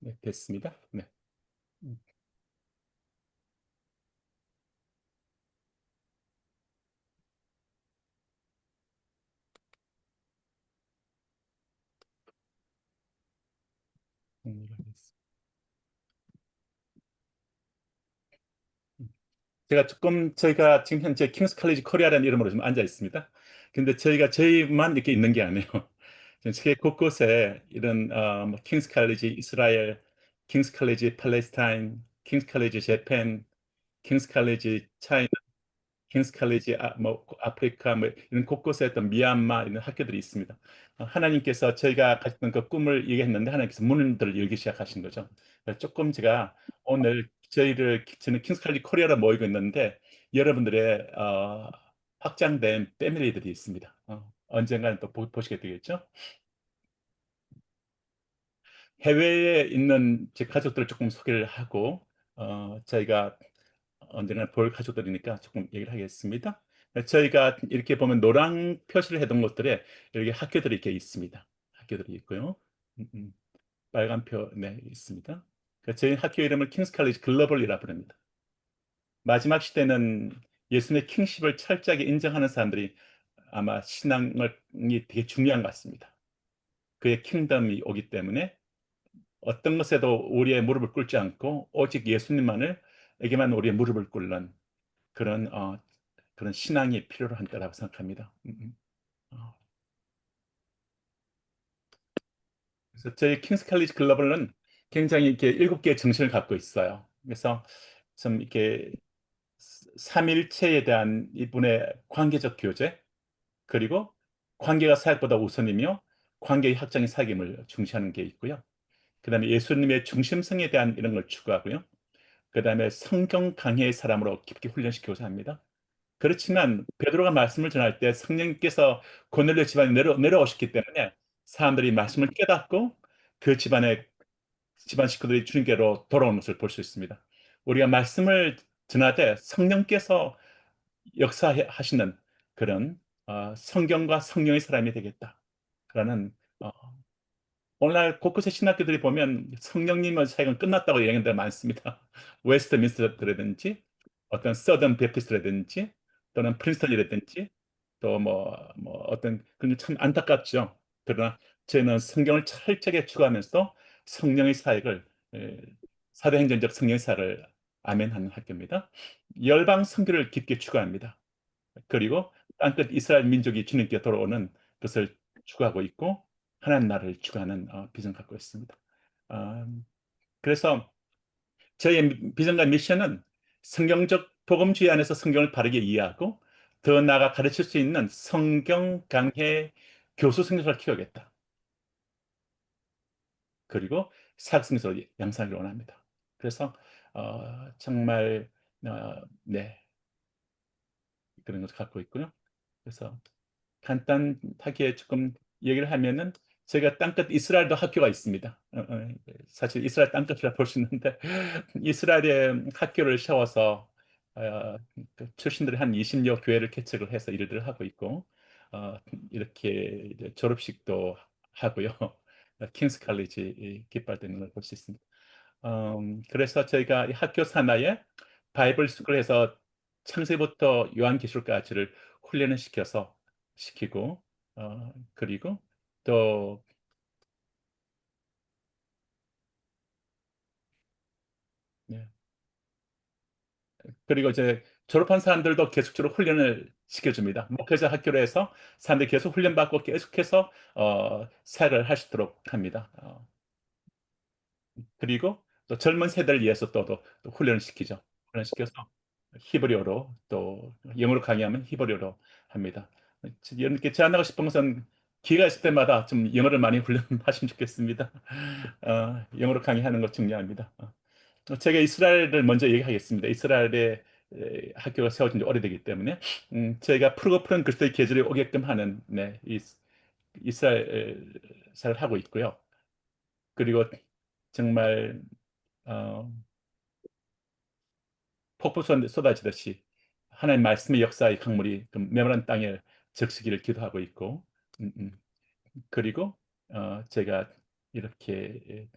네, 됐습니다. 네. 음, 정리하겠습니다. 제가 조금 저희가 지금 현재 킹스 칼리지 코리아라는 이름으로 좀 앉아 있습니다. 근데 저희만 이렇게 있는 게 아니에요. 지금 세계 곳곳에 이런 뭐 킹스 칼리지 이스라엘, 킹스 칼리지 팔레스타인, 킹스 칼리지 재팬, 킹스 칼리지 차이나, 킹스 칼리지 뭐 아프리카 뭐 이런 곳곳에 어떤 미얀마 이런 학교들이 있습니다. 하나님께서 저희가 가졌던 그 꿈을 얘기했는데 하나님께서 문들을 열기 시작하신 거죠. 그래서 조금 제가 오늘 저는 킹스 칼리지 코리아로 모이고 있는데 여러분들의 확장된 패밀리들이 있습니다. 언젠가는 또 보시게 되겠죠. 해외에 있는 제 가족들을 조금 소개를 하고 저희가 언제나 볼 가족들이니까 조금 얘기를 하겠습니다. 저희가 이렇게 보면 노랑 표시를 해둔 곳들에 여기 학교들이 이렇게 있습니다. 학교들이 있고요. 빨간 표 네, 있습니다. 저희 학교 이름을 킹스 칼리지 글로벌이라 부릅니다. 마지막 시대는 예수님의 킹십을 철저하게 인정하는 사람들이 아마 신앙이 되게 중요한 것 같습니다. 그의 킹덤이 오기 때문에 어떤 것에도 우리의 무릎을 꿇지 않고 오직 예수님만을에게만 우리의 무릎을 꿇는 그런 그런 신앙이 필요로 한다라고 생각합니다. 어. 그래서 저희 킹스 칼리지 글로벌은 굉장히 이렇게 7개의 정신을 갖고 있어요. 그래서 좀 이렇게 삼일체에 대한 이분의 관계적 교제, 그리고 관계가 사역보다 우선이며 관계의 확장이 사귐을 중시하는 게 있고요. 그다음에 예수님의 중심성에 대한 이런 걸 추구하고요. 그다음에 성경 강해의 사람으로 깊게 훈련시키고자 합니다. 그렇지만 베드로가 말씀을 전할 때 성령님께서 고넬료 집안에 내려오셨기 때문에 사람들이 말씀을 깨닫고 그 집안 식구들이 주님께로 돌아오는 것을 볼 수 있습니다. 우리가 말씀을 전할 때 성령께서 역사하시는 그런 성경과 성령의 사람이 되겠다라는 오늘날 곳곳의 신학교들이 보면 성령님의 사역은 끝났다고 얘기하는 데가 많습니다. 웨스트민스터라든지 어떤 서던 베프티스트라든지 또는 프린스턴이라든지 또 뭐 어떤 그런 참 안타깝죠. 그러나 저희는 성경을 철저하게 추구하면서 성령의 사역을 사도행전적 성령의 사역을 아멘하는 학교입니다. 열방 선교를 깊게 추구합니다. 그리고 땅끝 이스라엘 민족이 주님께 돌아오는 것을 추구하고 있고 하나님 나라를 추구하는 비전을 갖고 있습니다. 그래서 저희의 비전과 미션은 성경적 복음주의 안에서 성경을 바르게 이해하고 더 나아가 가르칠 수 있는 성경 강해 교수 성교사를 키우겠다. 그리고 사학성에서 양성하기를 원합니다. 그래서 정말 네, 그런 것을 갖고 있고요. 그래서 간단하게 조금 얘기를 하면은 제가 땅끝 이스라엘도 학교가 있습니다. 사실 이스라엘 땅끝이라 볼 수 있는데 이스라엘의 학교를 세워서 그 출신들이 한 20여 교회를 개척을 해서 일들을 하고 있고 이렇게 이제 졸업식도 하고요. 킹스 칼리지 깃발되는 걸 볼 수 있습니다. 그래서 저희가 이 학교 산하에 바이블 스쿨에서 창세부터 요한계시록까지를 훈련을 시키고 그리고 또 네. 그리고 이제 졸업한 사람들도 계속적으로 훈련을 시켜줍니다. 목회자 학교로 해서 사람들이 계속 훈련받고 계속해서 사역을 할 수 있도록 합니다. 그리고 또 젊은 세대를 위해서 또 훈련을 시키죠. 훈련시켜서 히브리어로 또 영어로 강의하면 히브리어로 합니다. 이렇게 제안하고 싶은 것은 기회가 있을 때마다 좀 영어를 많이 훈련하시면 좋겠습니다. 영어로 강의하는 것 중요합니다. 제가 이스라엘을 먼저 얘기하겠습니다. 이스라엘에 학교가 세워진 지 오래되기 때문에 저희가 푸르고 푸른 글쎄의 계절이 오게끔 하는 이스라엘을 하고 있고요. 그리고 정말 폭포 쏟아지듯이 하나님 말씀의 역사의 강물이 그 메마른 땅에 적시기를 기도하고 있고, 그리고 제가 이렇게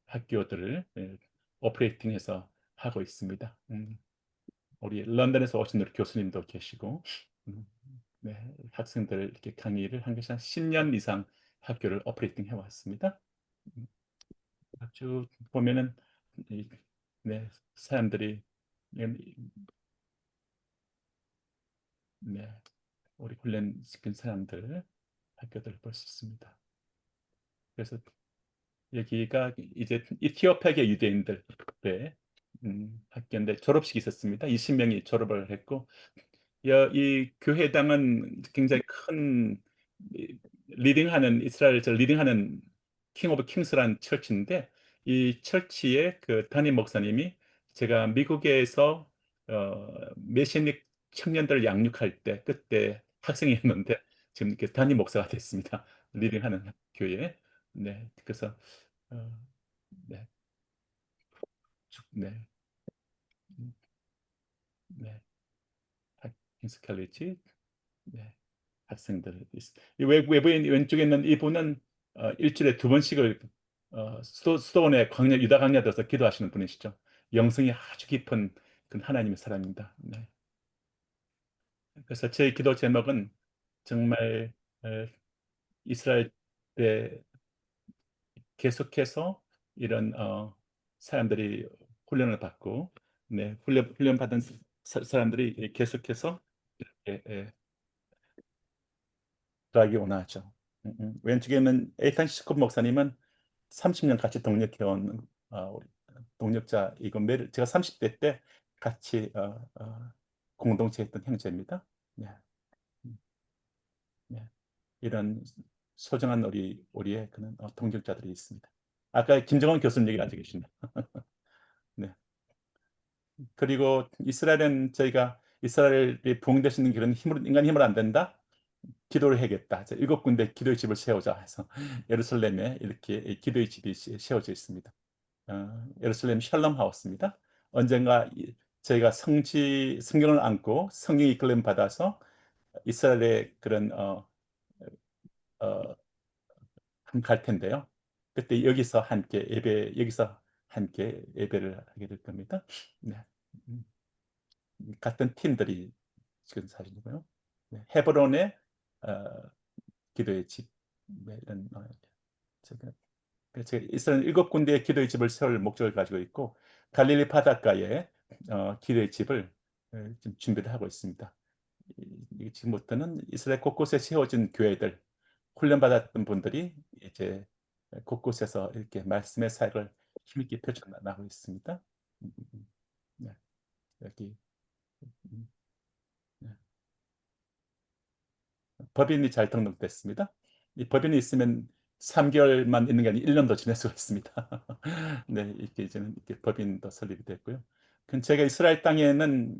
학교들을 오퍼레이팅해서 하고 있습니다. 우리 런던에서 오신 우리 교수님도 계시고, 네, 학생들 이렇게 강의를 한 것이 한 10년 이상 학교를 오퍼레이팅 해왔습니다. 쭉 보면은 네, 사람들이 네, 우리 훈련시킨 사람들 학교들을 볼 수 있습니다. 그래서 여기가 이제 이티오피아계 유대인들의 학교인데 졸업식이 있었습니다. 20명이 졸업을 했고, 이 교회당은 굉장히 큰 리딩하는 이스라엘 리딩하는 킹 오브 킹스라는 처치인데, 이 처치의 그 담임 목사님이 제가 미국에서 메시닉 청년들을 양육할 때 그때 학생이었는데 지금 이렇게 담임 목사가 됐습니다. 리딩하는 교회. 네, 그래서 네, 네, 네, 킹스 칼리지, 네, 학생들. 이 외부인 왼쪽에 있는 이분은 일주일에 2번씩을 수도원의 유다 광야에서 기도하시는 분이시죠. 영성이 아주 깊은 그 하나님의 사람입니다. 네. 그래서 제 기도 제목은 정말 이스라엘 때 계속해서 이런 사람들이 훈련을 받고, 네, 훈련 받은 사람들이 계속해서 이렇게 들어가기 원하죠. 왼쪽에는 에이탄 시컵 목사님은 30년 같이 동력해온 우리 동력자이고, 제가 30대 때 같이 공동체 했던 형제입니다. 네. 네. 이런 소중한 우리의 그런 동력자들이 있습니다. 아까 김정은 교수님 얘기를 하고 계십니다. 네. 그리고 이스라엘은 저희가 이스라엘이 부흥되시는 길은 인간 힘을 안 된다. 기도를 해야겠다. 7군데 기도의 집을 세우자 해서 예루살렘에 이렇게 기도의 집이 세워져 있습니다. 예루살렘 샬롬 하우스입니다. 언젠가 저희가 성경을 안고 성경 이끌림 받아서 이스라엘의 그런 갈 텐데요. 그때 여기서 함께 예배를 하게 될 겁니다. 네. 같은 팀들이 지금 사진이고요. 네. 헤브론의 기도의 집, 네, 이런 제가 이스라엘 7군데의 기도의 집을 세울 목적을 가지고 있고, 갈릴리 바닷가에 기도의 집을 지금 준비를 하고 있습니다. 지금부터는 이스라엘 곳곳에 세워진 교회들, 훈련받았던 분들이 이제 곳곳에서 이렇게 말씀의 사역을 힘있게 펼쳐나가고 있습니다. 네, 여기 네. 법인이 잘 등록됐습니다. 이 법인이 있으면 3개월만 있는 게 아니라 1년도 지낼 수가 있습니다. 네, 이렇게 이제는 이렇게 법인도 설립이 됐고요. 제가 이스라엘 땅에는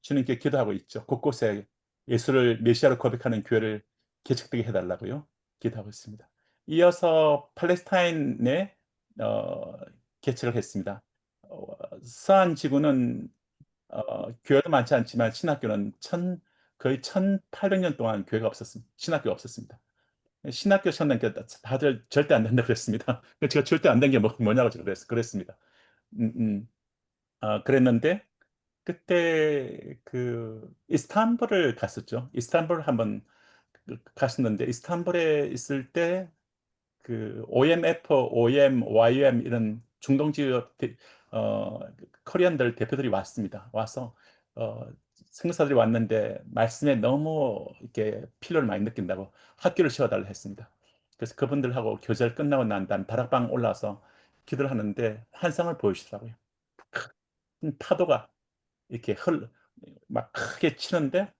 주님께 기도하고 있죠. 곳곳에 예수를 메시아로 고백하는 교회를 개척되게 해달라고요. 기도하고 있습니다. 이어서 팔레스타인에 개척을 했습니다. 서한 지구는 교회도 많지 않지만 신학교는 거의 1800년 동안 교회가 없었습니다. 신학교가 없었습니다. 신학교 찾는 다들 절대 안 된다 그랬습니다. 제가 절대 안 된 게 뭐냐고 그랬습니다. 그랬는데 그때 이스탄불을 갔었죠. 이스탄불 한번 갔었는데, 이스탄불에 있을 때 OMF, OM, YM 이런 중동 지역 코리안들 대표들이 왔습니다. 와서 선교사들이 왔는데 말씀에 너무 이렇게 필요를 많이 느낀다고 학교를 세워달라 했습니다. 그래서 그분들하고 교제를 끝나고 난 다음 다락방 올라와서 기도를 하는데 환상을 보이시더라고요. 큰 파도가 이렇게 막 크게 치는데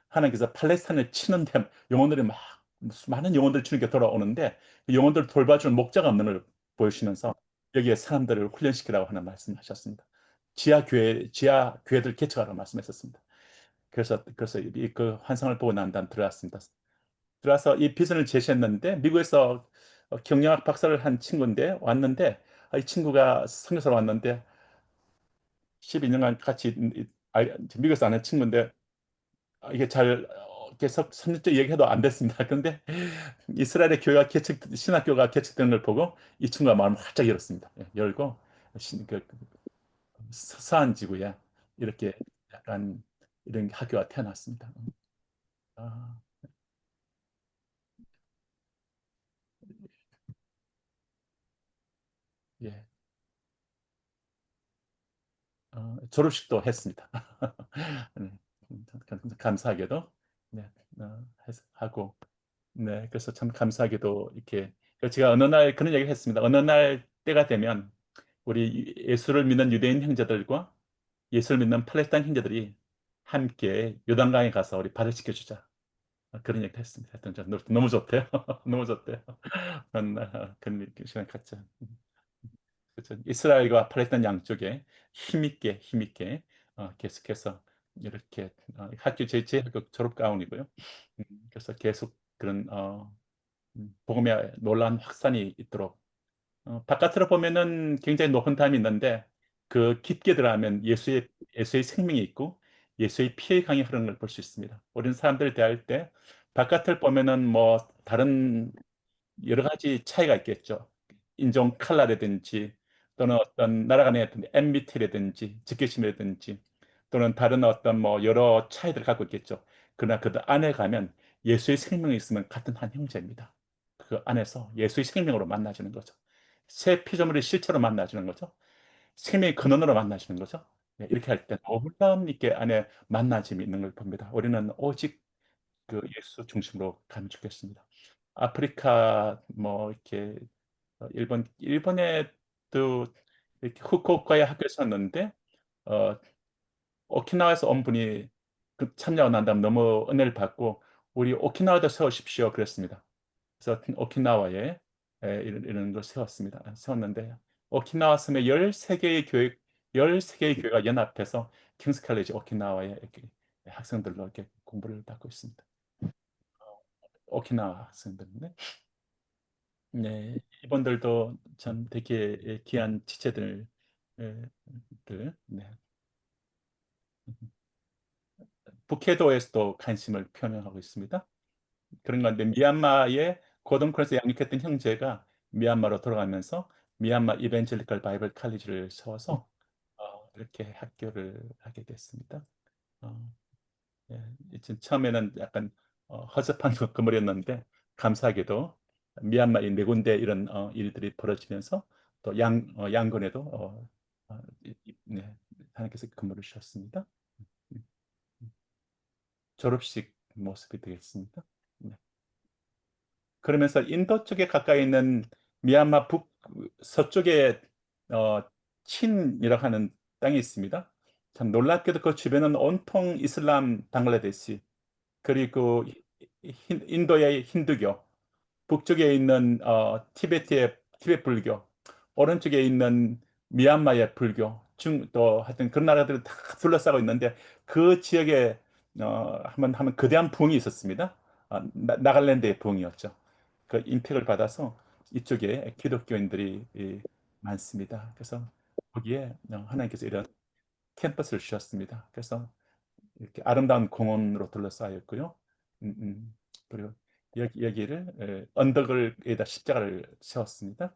하나님께서 팔레스타인을 치는데 영혼들이 막 많은 영혼들 치는 게 돌아오는데 그 영혼들을 돌봐주는 목자가 없는 걸 보여주시면서 여기에 사람들을 훈련시키라고 하는 말씀하셨습니다. 지하 교회들 개척하라고 말씀했었습니다. 그래서 그 환상을 보고 난 다음 들어왔습니다. 들어와서 이 비전을 제시했는데 미국에서 경영학 박사를 한 친구인데 왔는데 이 친구가 선교사로 왔는데 12년간 같이 미국에서 아는 친구인데 이게 잘 계속 선교적 얘기해도 안 됐습니다. 그런데 이스라엘의 교회가 신학교가 개척되는 걸 보고 이 친구가 마음을 활짝 열었습니다. 열고 서한 지구에 이렇게 약간 이런 학교가 태어났습니다. 아, 예. 졸업식도 했습니다. 네, 감사하게도 네, 하고 네, 그래서 참 감사하게도 이렇게 제가 어느 날 그런 얘기를 했습니다. 어느 날 때가 되면 우리 예수를 믿는 유대인 형제들과 예수를 믿는 팔레스타인 형제들이 함께 요단강에 가서 우리 발을 씻겨주자. 그런 얘기를 했습니다. 하여튼 너무 좋대요. 너무 좋대요. 그런 시간 갖자. 그렇죠. 이스라엘과 팔레스타인 양쪽에 힘있게 계속해서 이렇게 학교 제 학교 졸업 가운이고요. 그래서 계속 그런 복음의 놀라운 확산이 있도록 바깥으로 보면은 굉장히 높은 담이 있는데 그 깊게 들어가면 예수의 생명이 있고 예수의 피의 강이 흐르는 걸 볼 수 있습니다. 우리는 사람들을 대할 때 바깥을 보면은 뭐 다른 여러 가지 차이가 있겠죠. 인종 컬러라든지 또는 어떤 나라 간의 어떤 enmity라든지 직결심이라든지 또는 다른 어떤 뭐 여러 차이들을 갖고 있겠죠. 그러나 그 안에 가면 예수의 생명이 있으면 같은 한 형제입니다. 그 안에서 예수의 생명으로 만나주는 거죠. 새 피조물의 실체로 만나주는 거죠. 생명의 근원으로 만나주는 거죠. 네, 이렇게 할 때 놀라운 있게 안에 만나짐이 있는 걸 봅니다. 우리는 오직 그 예수 중심으로 가면 좋겠습니다. 아프리카 뭐 이렇게 일본에도 이렇게 후쿠오카에 학교에 있었는데 어, 오키나와에서 온 분이 참여가 난 다음 너무 은혜를 받고 우리 오키나와도 세우십시오 그랬습니다. 그래서 오키나와에 이런 걸 세웠는데 오키나와 섬에 13개의 교회가 연합해서 킹스 칼리지 오키나와에 이렇게 학생들로 이렇게 공부를 받고 있습니다. 오키나와 학생들인데 네, 이분들도 참 되게 귀한 지체들 네. 북해도에서도 관심을 표명하고 있습니다. 그런 건데 미얀마의 고등학교에서 양육했던 형제가 미얀마로 돌아가면서 미얀마 이벤젤리컬 바이블 칼리지를 세워서 이렇게 학교를 하게 됐습니다. 예, 지금 처음에는 약간 허접한 건물이었는데 감사하게도 미얀마 이 네 군데 이런 일들이 벌어지면서 또 양곤에도 네, 하나님께서 건물을 주셨습니다. 졸업식 모습이 되겠습니다. 네. 그러면서 인도 쪽에 가까이 있는 미얀마 서쪽에 친이라고 하는 땅이 있습니다. 참 놀랍게도 그 주변은 온통 이슬람 방글라데시 그리고 인도의 힌두교, 북쪽에 있는 티베트 불교, 오른쪽에 있는 미얀마의 불교, 또 하여튼 그런 나라들을 다 둘러싸고 있는데 그 지역에 한번 거대한 부흥이 있었습니다. 나갈랜드의 부흥이었죠. 그 임팩을 받아서 이쪽에 기독교인들이 많습니다. 그래서 거기에 하나님께서 이런 캠퍼스를 주셨습니다. 그래서 이렇게 아름다운 공원으로 둘러싸여 있고요. 그리고 여기를 언덕을에다 십자가를 세웠습니다.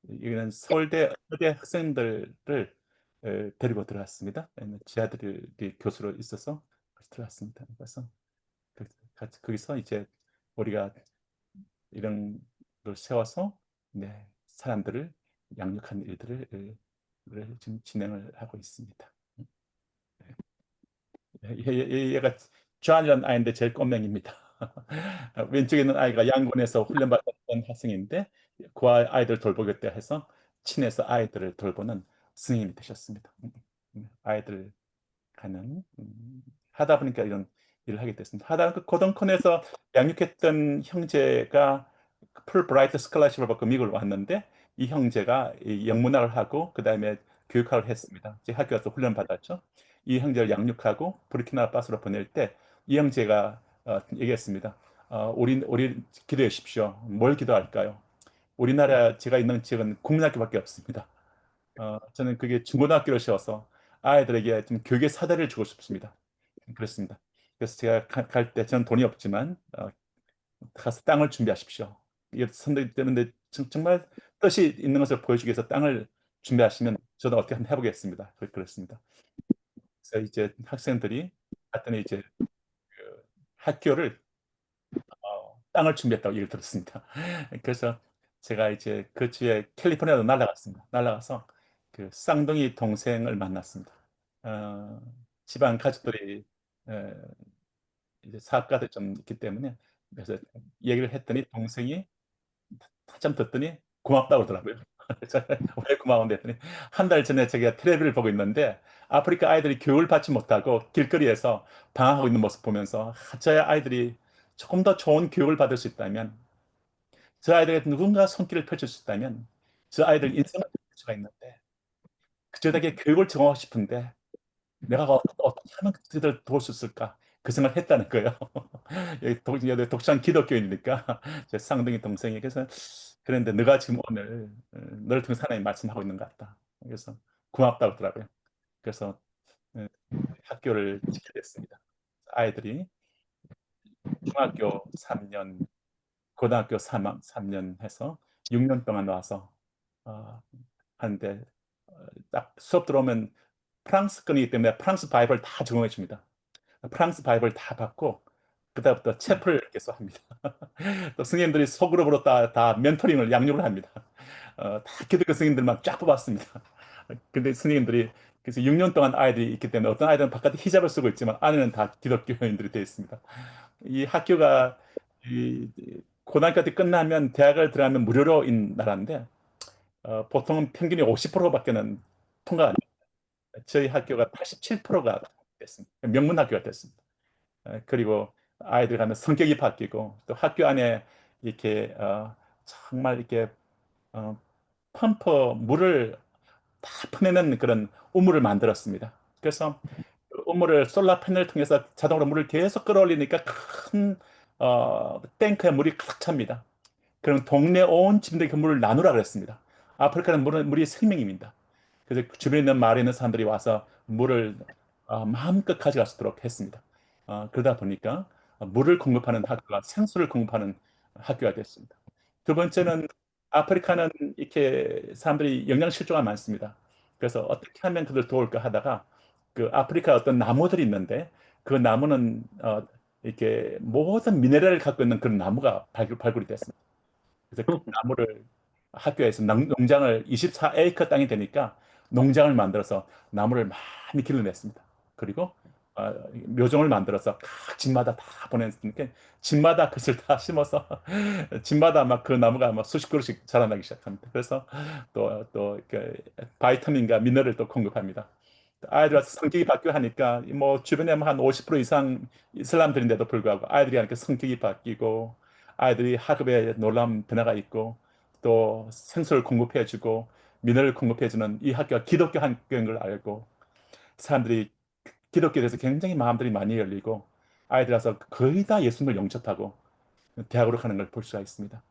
여기는 서울대 학생들을 데리고 들어왔습니다. 지하들이 교수로 있어서 같이 들어왔습니다. 그래서 거기서 이제 우리가 이런 걸 세워서 네, 사람들을 양육하는 일들을 지금 진행을 하고 있습니다. 얘가 존이라는 아이인데 제일 껌맹입니다. 왼쪽에 있는 아이가 양곤에서 훈련받았던 학생인데 그 아이들 돌보겠다 해서 친해서 아이들을 돌보는 선생님이 되셨습니다. 아이들 가는 하다 보니까 이런 일을 하게 됐습니다. 하다가 그 고등콘에서 양육했던 형제가 풀브라이트 스칼라십을 받고 미국을 왔는데 이 형제가 이 영문학을 하고 그다음에 교육학을 했습니다. 제 학교 가서 훈련 받았죠. 이 형제를 양육하고 부르키나파소로 보낼 때 이 형제가 얘기했습니다. 우리 기도해 주십시오. 뭘 기도할까요? 우리나라 제가 있는 지역은 국민학교밖에 없습니다. 저는 그게 중고등학교를 세워서 아이들에게 좀 교육의 사다리를 주고 싶습니다. 그렇습니다. 그래서 제가 갈 때 저는 돈이 없지만 가서 땅을 준비하십시오. 이게 선생님 때문에 정말 뜻이 있는 것을 보여주기 위해서 땅을 준비하시면 저도 어떻게 한번 해보겠습니다. 그렇습니다. 그래서 이제 학생들이 갔더니 이제 그 학교를 땅을 준비했다고 얘기를 들었습니다. 그래서 제가 이제 그 주에 캘리포니아로 날아갔습니다. 날아가서 그 쌍둥이 동생을 만났습니다. 집안 가족들이 에, 이제 사업가들 좀 있기 때문에 그래서 얘기를 했더니 동생이 한참 듣더니 고맙다고 그러더라고요. 그래서 왜 고마운데 했더니 한 달 전에 제가 텔레비를 보고 있는데 아프리카 아이들이 교육을 받지 못하고 길거리에서 방황하고 있는 모습 보면서 저희 아이들이 조금 더 좋은 교육을 받을 수 있다면 저 아이들에게 누군가 손길을 펼칠 수 있다면 저 아이들 인생을 바꿀 수가 있는데 그저에게 교육을 제공하고 싶은데 내가 어떻게 하면 그들을 도울 수 있을까? 그 생각을 했다는 거예요. 여기 독실한 기독교인이니까 제 쌍둥이 동생이 그래서 그런데 너가 지금 오늘 너를 통해서 하나님 말씀하고 있는 것 같다. 그래서 고맙다고 하더라고요. 그래서 어, 학교를 지게 됐습니다. 아이들이 중학교 3년, 고등학교 3년 해서 6년 동안 와서 하는데 딱 수업 들어오면 프랑스권이기 때문에 프랑스 바이블 다 적용해 줍니다. 프랑스 바이블 다 받고 그다음부터 채플을 계속 합니다. 또 스님들이 소그룹으로 다 멘토링을 양육을 합니다. 다 기독교 스님들만 쫙 뽑았습니다. 근데 스님들이 그래서 6년 동안 아이들이 있기 때문에 어떤 아이들은 바깥에 히잡을 쓰고 있지만 안에는 다 기독교인들이 되어 있습니다. 이 학교가 이 고등학교 때 끝나면 대학을 들어가면 무료로인 나라인데 보통은 평균이 50%밖에는 통과 안 돼요. 저희 학교가 87%가 됐습니다. 명문 학교가 됐습니다. 그리고 아이들 가면 성격이 바뀌고 또 학교 안에 이렇게 정말 이렇게 펌프 물을 다 퍼내는 그런 우물을 만들었습니다. 그래서 그 우물을 솔라 패널을 통해서 자동으로 물을 계속 끌어올리니까 큰 탱크에 물이 가득 찹니다. 그럼 동네 온 집들이 그 물을 나누라 그랬습니다. 아프리카는 물이 생명입니다. 그래서 주변에 있는 마을에 있는 사람들이 와서 물을 마음껏 가져갈 수 있도록 했습니다. 그러다 보니까 물을 공급하는 학교가 생수를 공급하는 학교가 됐습니다. 두 번째는 아프리카는 이렇게 사람들이 영양 실조가 많습니다. 그래서 어떻게 하면 그들 도울까 하다가 그 아프리카 어떤 나무들이 있는데 그 나무는 이렇게 모든 미네랄을 갖고 있는 그런 나무가 발굴이 됐습니다. 그래서 그 나무를 학교에서 농장을 24에이커 땅이 되니까 농장을 만들어서 나무를 많이 길러냈습니다. 그리고 묘종을 만들어서 각 집마다 다 보냈으니까 집마다 그것을 다 심어서 집마다 막 그 나무가 막 수십 그루씩 자라나기 시작합니다. 그래서 또 바이타민과 미네랄을 또 공급합니다. 아이들 와서 성격이 바뀌고 하니까 뭐 주변에 한 50% 이상 이슬람들인데도 불구하고 아이들이 하니까 성격이 바뀌고 아이들이 학업에 놀라운 변화가 있고 또 생수를 공급해주고 미네랄을 공급해주는 이 학교가 기독교 학교인 걸 알고 사람들이 기독교에 대해서 굉장히 마음들이 많이 열리고 아이들 와서 거의 다 예수님을 영접하고 대학으로 가는 걸 볼 수가 있습니다.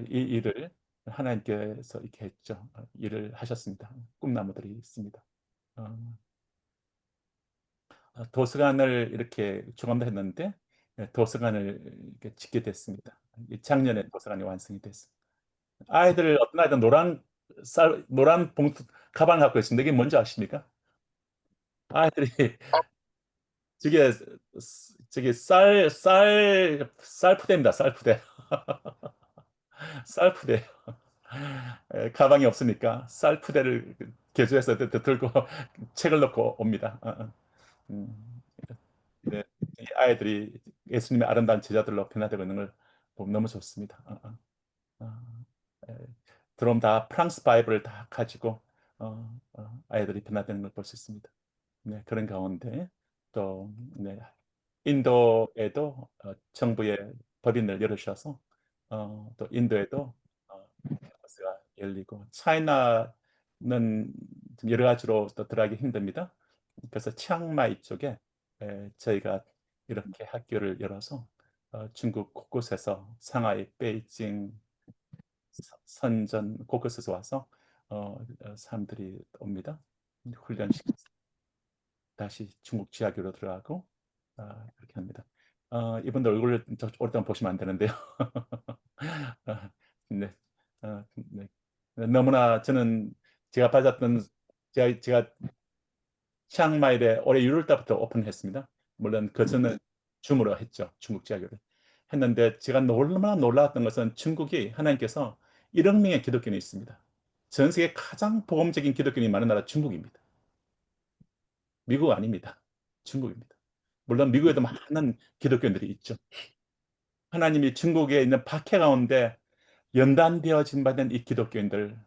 이 일을 하나님께서 이렇게 했죠. 일을 하셨습니다. 꿈나무들이 있습니다. 도서관을 이렇게 조금 더 했는데 도서관을 이렇게 짓게 됐습니다. 작년에 도서관이 완성이 됐습니다. 어떤 아이들 노란 봉투 가방을 갖고 있습니다. 이게 뭔지 아십니까? 아이들이 저게 쌀푸대입니다. 쌀푸대. 쌀푸대. 가방이 없으니까 쌀푸대를 개조해서 들고 책을 넣고 옵니다. 음, 네, 이 아이들이 예수님의 아름다운 제자들로 변화되고 있는 걸 보면 너무 좋습니다. 들어오면 다 프랑스 바이블을 다 가지고 아이들이 변화되는 걸 볼 수 있습니다. 네, 그런 가운데 또 네, 인도에도 정부의 법인을 열으셔서 또 인도에도 캠퍼스가 열리고 차이나는 좀 여러 가지로 또 들어가기 힘듭니다. 그래서 치앙마이 쪽에 저희가 이렇게 학교를 열어서 중국 곳곳에서 상하이, 베이징, 선전 곳곳에서 와서 사람들이 옵니다. 훈련시켜서 다시 중국 지하교로 들어가고 그렇게 합니다. 이분들 얼굴을 오랫동안 보시면 안 되는데요. 네. 네. 너무나 저는 제가 받았던 제가 치앙마이에 올해 6월 달부터 오픈했습니다. 물론 그 전에 줌으로 했죠. 중국 지하교를 했는데 제가 얼마나 놀라웠던 것은 중국이 하나님께서 1억 명의 기독교인이 있습니다. 전 세계 가장 복음적인 기독교인이 많은 나라 중국입니다. 미국 아닙니다. 중국입니다. 물론 미국에도 많은 기독교인들이 있죠. 하나님이 중국에 있는 박해 가운데 연단되어진 받은 이 기독교인들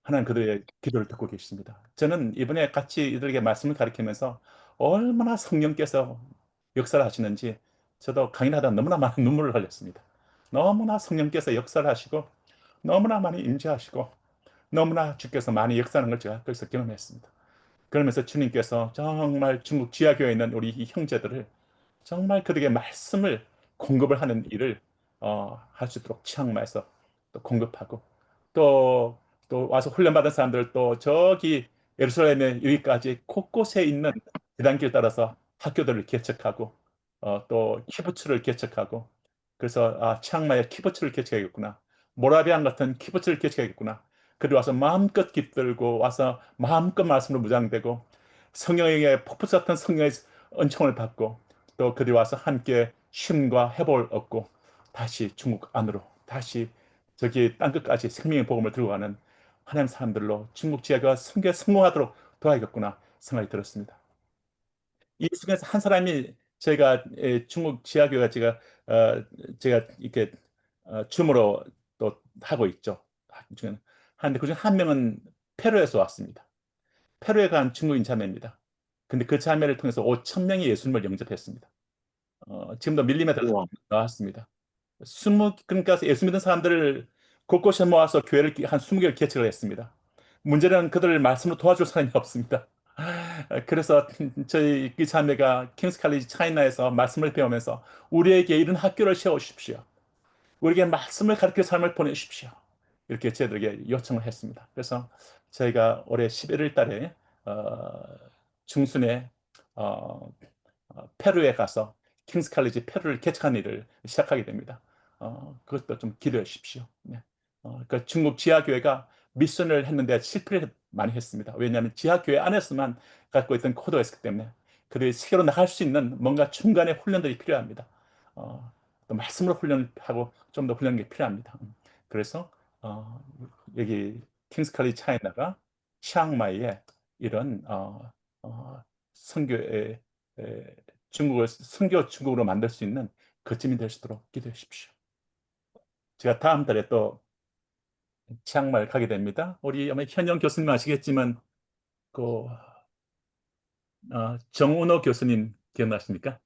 하나님 그들의 기도를 듣고 계십니다. 저는 이번에 같이 이들에게 말씀을 가르치면서 얼마나 성령께서 역사를 하시는지 저도 강의하다 너무나 많은 눈물을 흘렸습니다. 너무나 성령께서 역사를 하시고 너무나 많이 임재하시고 너무나 주께서 많이 역사하는 걸 제가 거기서 경험했습니다. 그러면서 주님께서 정말 중국 지하교회에 있는 우리 이 형제들을 정말 그들에게 말씀을 공급을 하는 일을 할 수 있도록 치앙마이에서 또 공급하고 또 와서 훈련받은 사람들 또 저기 예루살렘에 여기까지 곳곳에 있는 지단길 따라서 학교들을 개척하고 또 키부츠를 개척하고 그래서 치앙마이에 키부츠를 개척해야겠구나. 모라비안 같은 키부츠를 개척해야겠구나. 그리고 와서 마음껏 깃들고 와서 마음껏 말씀으로 무장되고 성령에게 폭포수 같은 성령의 은총을 받고 또 그들이 와서 함께 쉼과 회복을 얻고 다시 중국 안으로 다시 저기 땅끝까지 생명의 복음을 들고 가는 하나님 사람들로 중국 지하교가 선교에 성공하도록 도와야겠구나 생각이 들었습니다. 이 중에서 한 사람이 저희가 중국 지하교가 제가 이렇게 줌으로 또 하고 있죠. 하는데 그중 한 명은 페루에서 왔습니다. 페루에 간 중국인 자매입니다. 근데 그 자매를 통해서 5,000명이 예수님을 영접했습니다. 지금도 밀리메터를 나왔습니다. 그러니까 예수 믿는 사람들을 곳곳에 모아서 교회를 한 20개를 개척을 했습니다. 문제는 그들을 말씀으로 도와줄 사람이 없습니다. 그래서 저희 그 자매가 킹스 칼리지 차이나에서 말씀을 배우면서 우리에게 이런 학교를 세워주십시오. 우리에게 말씀을 가르칠 사람을 보내주십시오. 이렇게 저희들에게 요청을 했습니다. 그래서 저희가 올해 11월 달에 중순에 페루에 가서 킹스 칼리지 페루를 개척한 일을 시작하게 됩니다. 그것도 좀 기도해 주십시오. 네. 그 중국 지하교회가 미션을 했는데 실패를 많이 했습니다. 왜냐하면 지하교회 안에서만 갖고 있던 코드가 있었기 때문에 그들이 세계로 나갈 수 있는 뭔가 중간에 훈련들이 필요합니다. 또 말씀으로 훈련하고 좀 더 훈련이 필요합니다. 그래서 여기 킹스 칼리지 차이나가 치앙마이에 이런 선교의 중국을 선교 중국으로 만들 수 있는 거점이 될 수 있도록 기도해 주십시오. 제가 다음 달에 또 치앙마이를 가게 됩니다. 우리 아마 현영 교수님 아시겠지만 그 정은호 교수님 기억나십니까?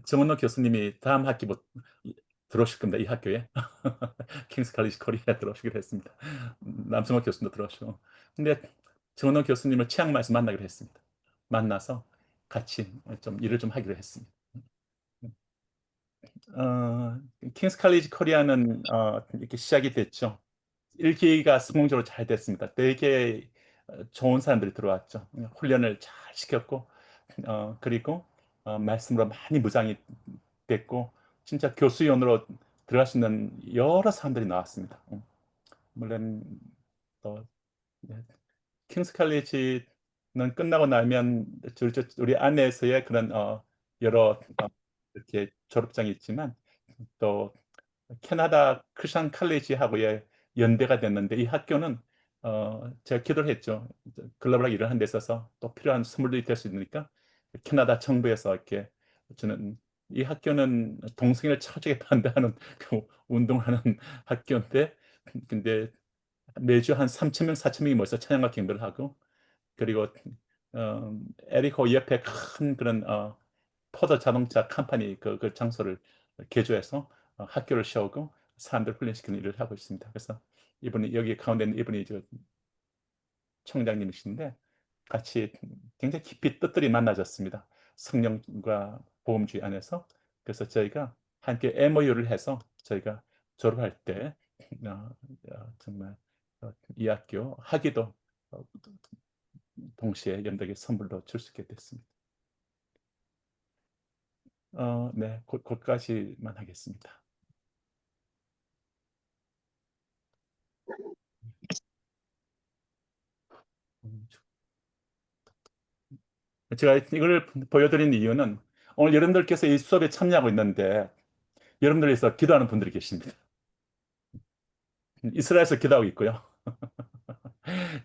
정은호 교수님이 다음 학기부터 들어오실 겁니다. 이 학교에 킹스 칼리지 코리아에 들어오시기로 했습니다. 남성호 교수님도 들어오시고 근데 정은호 교수님을 치앙마이에서 만나기로 했습니다. 만나서 같이 좀 일을 좀 하기로 했습니다. 킹스 칼리지 코리아는 이렇게 시작이 됐죠. 1기가 성공적으로 잘 됐습니다. 되게 좋은 사람들이 들어왔죠. 훈련을 잘 시켰고 그리고 말씀으로 많이 무장이 됐고 진짜 교수연으로 들어갈 수 있는 여러 사람들이 나왔습니다. 물론 네. 킹스 칼리지는 끝나고 나면 우리 안에서의 그런 여러 이렇게 졸업장이 있지만 또 캐나다 크리스천 칼리지하고의 연대가 됐는데 이 학교는 제가 기도를 했죠. 글로벌하게 일을 하는 데 있어서 또 필요한 선물들이 될 수 있으니까 캐나다 정부에서 이렇게 저는 이 학교는 동성애를 철저하게 반대하는 그 운동하는 학교인데 근데 매주 한 3,000명, 4,000명이 모여서 찬양과 경배를 하고 그리고 에리호 옆에 큰 그런 포드 자동차 컴퍼니 그 장소를 개조해서 학교를 세우고 사람들 훈련시키는 일을 하고 있습니다. 그래서 이분이 여기 가운데 있는 이분이 저 총장님이신데 같이 굉장히 깊이 뜻들이 만나졌습니다. 성령과 보험주의 안에서. 그래서 저희가 함께 MOU를 해서 저희가 졸업할 때 정말 이 학교 학위도 동시에 연덕에 선물로 줄 수 있게 됐습니다. 네, 곧까지만 하겠습니다. 제가 이걸 보여드린 이유는 오늘 여러분들께서 이 수업에 참여하고 있는데 여러분들에서 기도하는 분들이 계십니다. 이스라엘에서 기도하고 있고요.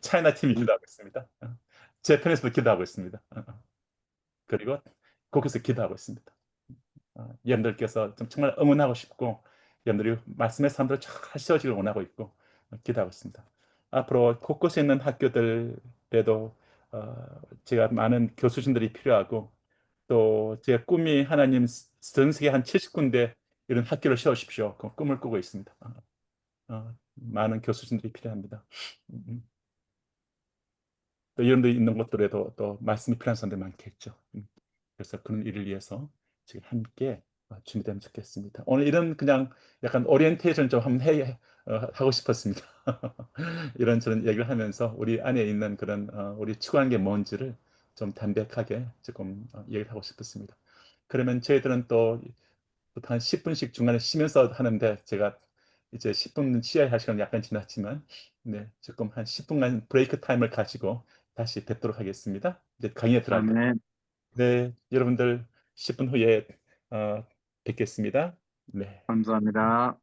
차이나 팀이 기도하고 있습니다. 제 편에서도 기도하고 있습니다. 그리고 거기서 기도하고 있습니다. 여러분들께서 정말 응원하고 싶고 여러분들이 말씀의 삶들을 잘 세워지길 원하고 있고 기도하고 있습니다. 앞으로 곳곳에 있는 학교들에도 제가 많은 교수진들이 필요하고 또 제 꿈이 하나님 전 세계 한 70군데 이런 학교를 세우십시오. 그 꿈을 꾸고 있습니다. 많은 교수진들이 필요합니다. 또 이런 데 있는 곳들에도 또 말씀이 필요한 사람들 많겠죠. 그래서 그런 일을 위해서 지금 함께 준비되면 좋겠습니다. 오늘 이런 그냥 약간 오리엔테이션 좀 한번 하고 싶었습니다. 이런저런 얘기를 하면서 우리 안에 있는 그런 우리 추구하는 게 뭔지를 좀 담백하게 조금 얘기를 하고 싶었습니다. 그러면 저희들은 또 한 10분씩 중간에 쉬면서 하는데 제가 이제 10분 쉬어야 할 시간 약간 지났지만 네, 조금 한 10분간 브레이크 타임을 가지고 다시 뵙도록 하겠습니다. 이제 강의에 들어갈게요. 아멘. 네, 여러분들 10분 후에 뵙겠습니다. 네. 감사합니다.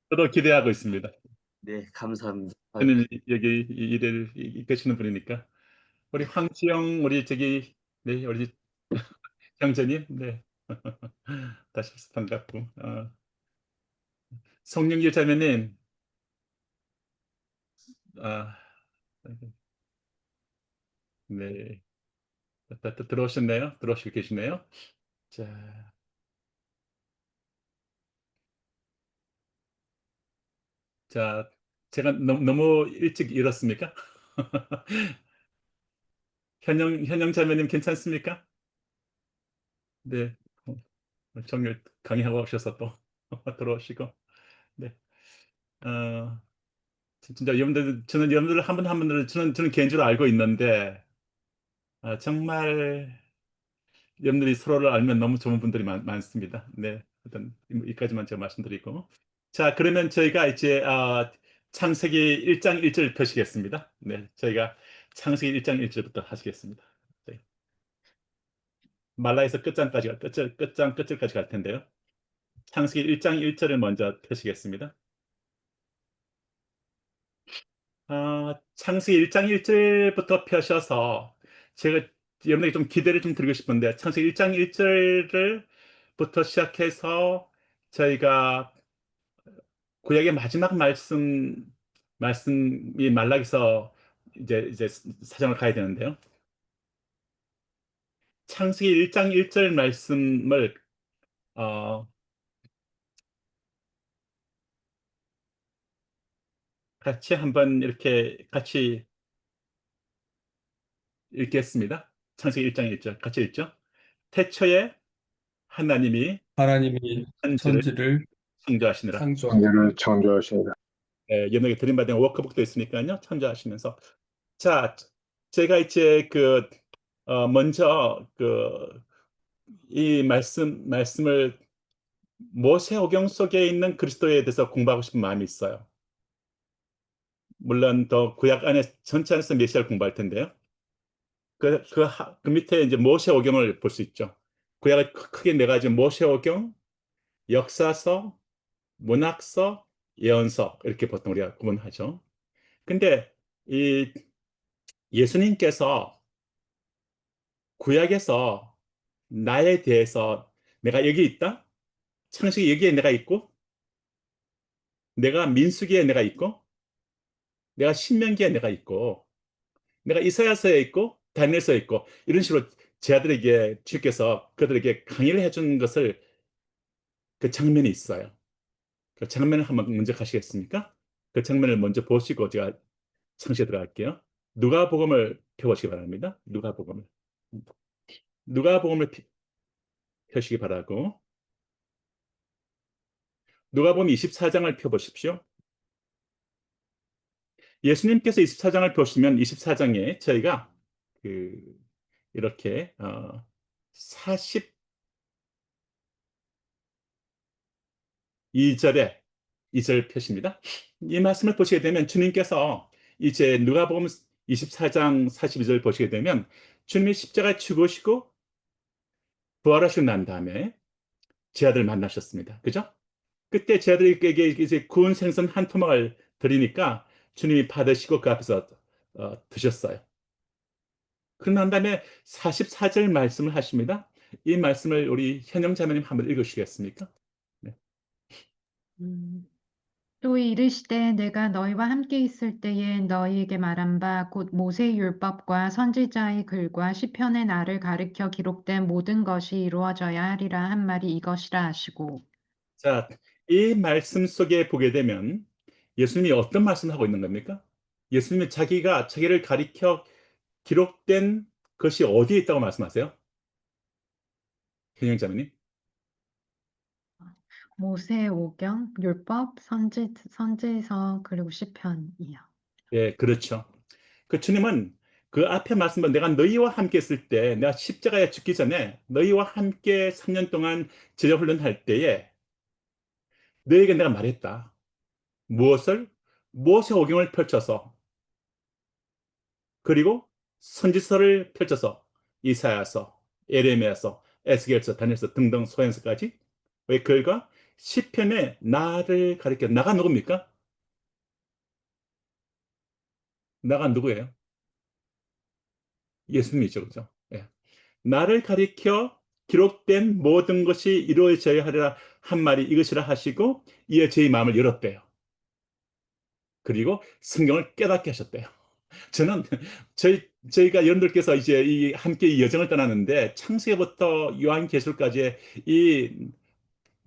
저도 기대하고 있습니다. 네, 감사합니다. 저는 여기 일을 이끄시는 분이니까 우리 황지영 우리 저기 네 우리 형제님 네 다시 반갑고 송영길 자매님 네 또 들어오셨네요. 들어오시고 계시네요. 자, 제가 너무 일찍 일었습니까? 현영 자매님 괜찮습니까? 네, 정말 강의하고 오셔서 또 들어오시고, 네, 진짜 여러분들 저는 여러분들 한 분 한 분을 저는 개인적으로 알고 있는데 정말 여러분들이 서로를 알면 너무 좋은 분들이 많습니다. 네, 일단 여기까지만 제가 말씀드리고, 자 그러면 저희가 이제 창세기 1장 1절 펴시겠습니다. 네, 저희가 창세기 1장 1절부터 하시겠습니다. 네. 말라에서 끝장까지 갈 텐데요. 창세기 1장 1절을 먼저 펴시겠습니다. 창세기 1장 1절부터 펴셔서 제가 여러분에게 좀 기대를 좀 드리고 싶은데 창세기 1장 1절부터 시작해서 저희가 구약의 마지막 말씀이 말라기서 이제 사정을 가야 되는데요. 창세기 1장 1절 말씀을 같이 한번 이렇게 같이 읽겠습니다. 창세기 1장 1절 같이 읽죠. 태초에 하나님이 하나님이 천지를 천지를 창조하시느라. 창조하시고 관계를 창조하십니다. 연예계 드림받은 워크북도 있으니까요. 참조하시면서. 자, 제가 이제 먼저 이 말씀을 모세오경 속에 있는 그리스도에 대해서 공부하고 싶은 마음이 있어요. 물론 더 구약 안에 전체 안에서 메시아를 공부할 텐데요. 그 밑에 이제 모세오경을 볼 수 있죠. 구약을 크게 네 가지: 모세오경, 역사서, 문학서, 예언서, 이렇게 보통 우리가 구분하죠. 근데 이 예수님께서 구약에서 나에 대해서 내가 여기 있다, 창세기 여기에 내가 있고, 내가 민수기에 내가 있고, 내가 신명기에 내가 있고, 내가 이사야서에 있고, 다니엘서에 있고, 이런 식으로 제 아들에게 주께서 그들에게 강의를 해준 것을 그 장면이 있어요. 그 장면을 한번 먼저 가시겠습니까? 그 장면을 먼저 보시고 제가 상시에 들어갈게요. 누가복음을 펴보시기 바랍니다. 누가복음을 펴시기 바라고, 누가복음 24장을 펴보십시오. 예수님께서 24장을 보시면 24장에 저희가 이렇게 42절에 2절 표시입니다. 이 말씀을 보시게 되면 주님께서 이제 누가복음 24장 42절 보시게 되면 주님이 십자가에 죽으시고 부활하시고 난 다음에 제 아들 만나셨습니다. 그죠? 그때 제 아들에게 이제 구운 생선 한 토막을 드리니까 주님이 받으시고 그 앞에서 드셨어요. 그런 다음에 44절 말씀을 하십니다. 이 말씀을 우리 현영 자매님 한번 읽으시겠습니까? 네. 또 이르시되 내가 너희와 함께 있을 때에 너희에게 말한 바 곧 모세의 율법과 선지자의 글과 시편의 나를 가르쳐 기록된 모든 것이 이루어져야 하리라 한 말이 이것이라 하시고. 자, 이 말씀 속에 보게 되면 예수님이 어떤 말씀을 하고 있는 겁니까? 예수님이 자기를 가리켜 기록된 것이 어디에 있다고 말씀하세요? 현영 자매님. 모세오경, 율법, 선지서 그리고 시편이요. 예, 그렇죠. 그 주님은 그 앞에 말씀은 내가 너희와 함께 있을 때, 내가 십자가에 죽기 전에 너희와 함께 3년 동안 제자 훈련할 때에 너희에게 내가 말했다. 무엇을? 모세오경을 펼쳐서, 그리고 선지서를 펼쳐서 이사야서, 에레미야서, 에스겔서, 다니엘서 등등 소현서까지, 왜 글과 시편에 나를 가리켜. 나가 누굽니까? 나가 누구예요? 예수님이죠, 그죠? 예. 나를 가리켜 기록된 모든 것이 이루어져야 하리라 한 말이 이것이라 하시고, 이에 제 마음을 열었대요. 그리고 성경을 깨닫게 하셨대요. 저는 저희가 여러분들께서 이제 함께 이 여정을 떠나는데 창세기부터 요한계시록까지의 이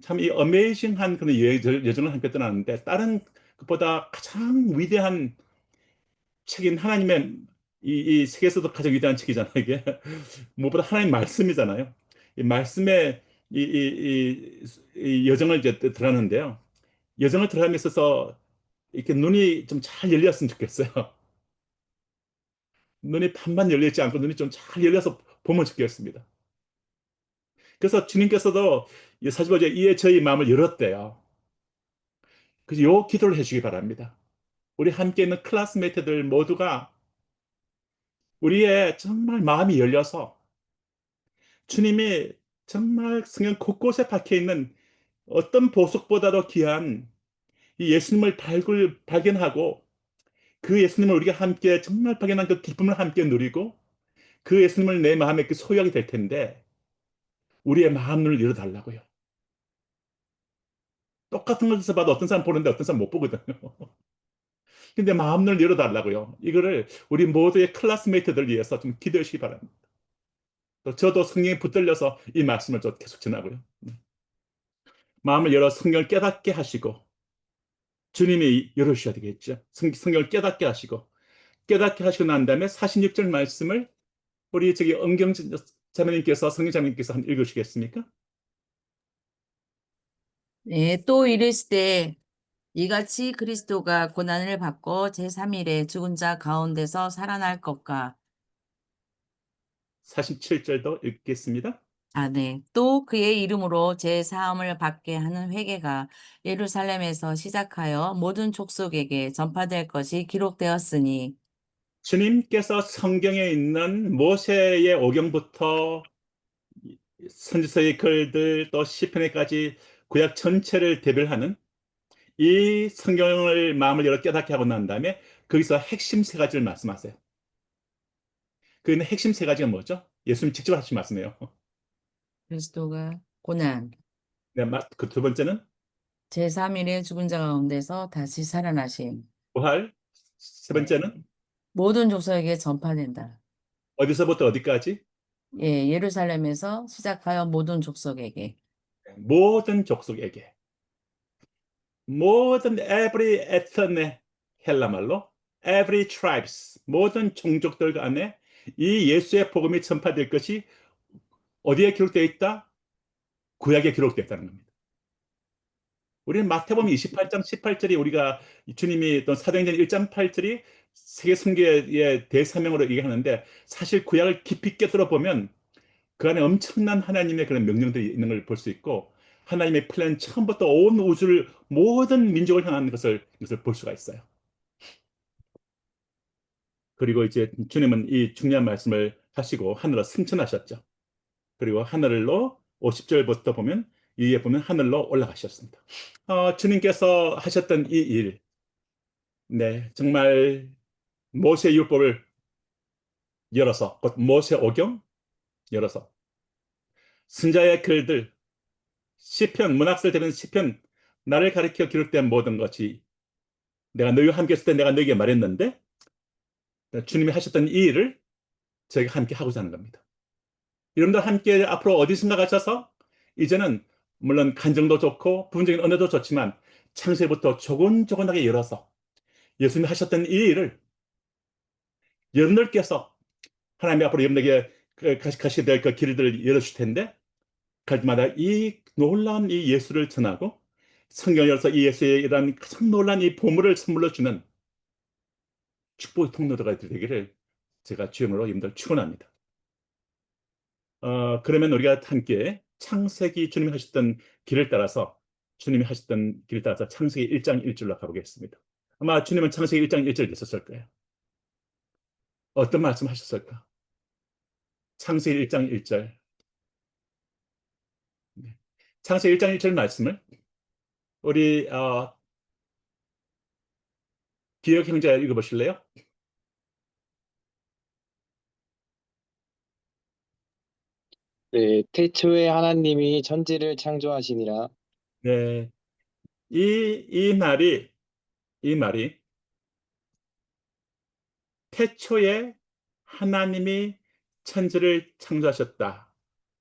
어메이징한 그런 여정을 함께 떠나는데, 다른 것보다 가장 위대한 책인 하나님의 이 세계에서도 가장 위대한 책이잖아요. 이게 무엇보다 하나님 말씀이잖아요. 이 말씀의 이 여정을 이제 들어가는데요. 여정을 들어감에 있어서 이렇게 눈이 좀 잘 열렸으면 좋겠어요. 눈이 반만 열리지 않고 눈이 좀 잘 열려서 보면 좋겠습니다. 그래서 주님께서도 45절 이에 저희 마음을 열었대요. 그래서 요 기도를 해주기 바랍니다. 우리 함께 있는 클래스메이트들 모두가 우리의 정말 마음이 열려서 주님이 정말 성경 곳곳에 박혀 있는 어떤 보석보다도 귀한 이 예수님을 발견하고, 그 예수님을 우리가 함께 정말 발견한 그 기쁨을 함께 누리고, 그 예수님을 내 마음에 소유하게 될 텐데 우리의 마음을 열어달라고요. 똑같은 것에서 봐도 어떤 사람 보는데 어떤 사람 못 보거든요. 근데 마음을 열어달라고요. 이거를 우리 모두의 클래스메이트들 위해서 좀 기도해 주시기 바랍니다. 또 저도 성경에 붙들려서 이 말씀을 좀 계속 전하고요. 마음을 열어 성경을 깨닫게 하시고, 주님이 열어주셔야 되겠죠. 성경을 깨닫게 하시고, 깨닫게 하시고 난 다음에 46절 말씀을 우리 자매님께서 성령 자매님께서 한번 읽으시겠습니까? 예, 또 이르시되 이같이 그리스도가 고난을 받고 제3일에 죽은 자 가운데서 살아날 것과 47절도 읽겠습니다. 네. 또 그의 이름으로 제4함을 받게 하는 회개가 예루살렘에서 시작하여 모든 족속에게 전파될 것이 기록되었으니 주님께서 성경에 있는 모세의 오경부터 선지서의 글들 또 시편에까지 구약 전체를 대별하는 이 성경을 마음을 열어 깨닫게 하고 난 다음에 거기서 핵심 세 가지를 말씀하세요. 그 핵심 세 가지가 뭐죠? 예수님 직접 하신 말씀이에요. 그리스도가 고난, 네, 그 두 번째는 제3일에 죽은 자 가운데서 다시 살아나심, 부활, 세 번째는 모든 족속에게 전파된다. 어디서부터 어디까지? 예, 예루살렘에서 시작하여 모든 족속에게. 모든 족속에게. 모든 every ethne 헬라말로 every tribes 모든 종족들 간에 이 예수의 복음이 전파될 것이 어디에 기록되어 있다? 구약에 기록되어 있다는 겁니다. 우리는 마태복음 28장 18절이 우리가 주님이 또 사도행전 1장 8절이 세계 선교의 대사명으로 얘기하는데 사실 구약을 깊이 있게 들어보면 그 안에 엄청난 하나님의 그런 명령들이 있는 걸 볼 수 있고 하나님의 플랜 처음부터 온 우주를 모든 민족을 향한 것을 볼 수가 있어요. 그리고 이제 주님은 이 중요한 말씀을 하시고 하늘로 승천하셨죠. 그리고 하늘로 50절부터 보면 위에 보면 하늘로 올라가셨습니다. 주님께서 하셨던 이 일, 네, 정말 모세 율법을 열어서, 곧 모세 오경 열어서 선자의 글들, 시편, 문학설 대변 시편, 나를 가리켜 기록된 모든 것이 내가 너희와 함께 있을 때 내가 너희에게 말했는데 주님이 하셨던 이 일을 저희가 함께 하고자 하는 겁니다. 여러분들 함께 앞으로 어디선가 가셔서 이제는 물론 간정도 좋고 부분적인 언어도 좋지만 창세부터 조곤조곤하게 열어서 예수님이 하셨던 이 일을 여러분들께서 하나님이 앞으로 여러분에게 가시게 될 그 길들을 열어주실 텐데 갈 때마다 이 놀라운 이 예수를 전하고 성경을 열어서 이 예수의 이런 가장 놀라운 이 보물을 선물로 주는 축복의 통로가 되기를 제가 주님으로 여러분들 축원합니다. 그러면 우리가 함께 창세기 주님이 하셨던 길을 따라서 창세기 1장 1절로 가보겠습니다. 아마 주님은 창세기 1장 1절에 있었을 거예요. 어떤 말씀 하셨을까? 창세기 1장 1절. 창세기 1장 1절 말씀을 우리 기억 형제 읽어보실래요? 네, 태초에 하나님이 천지를 창조하시니라. 네. 이 말이 태초에 하나님이 천지를 창조하셨다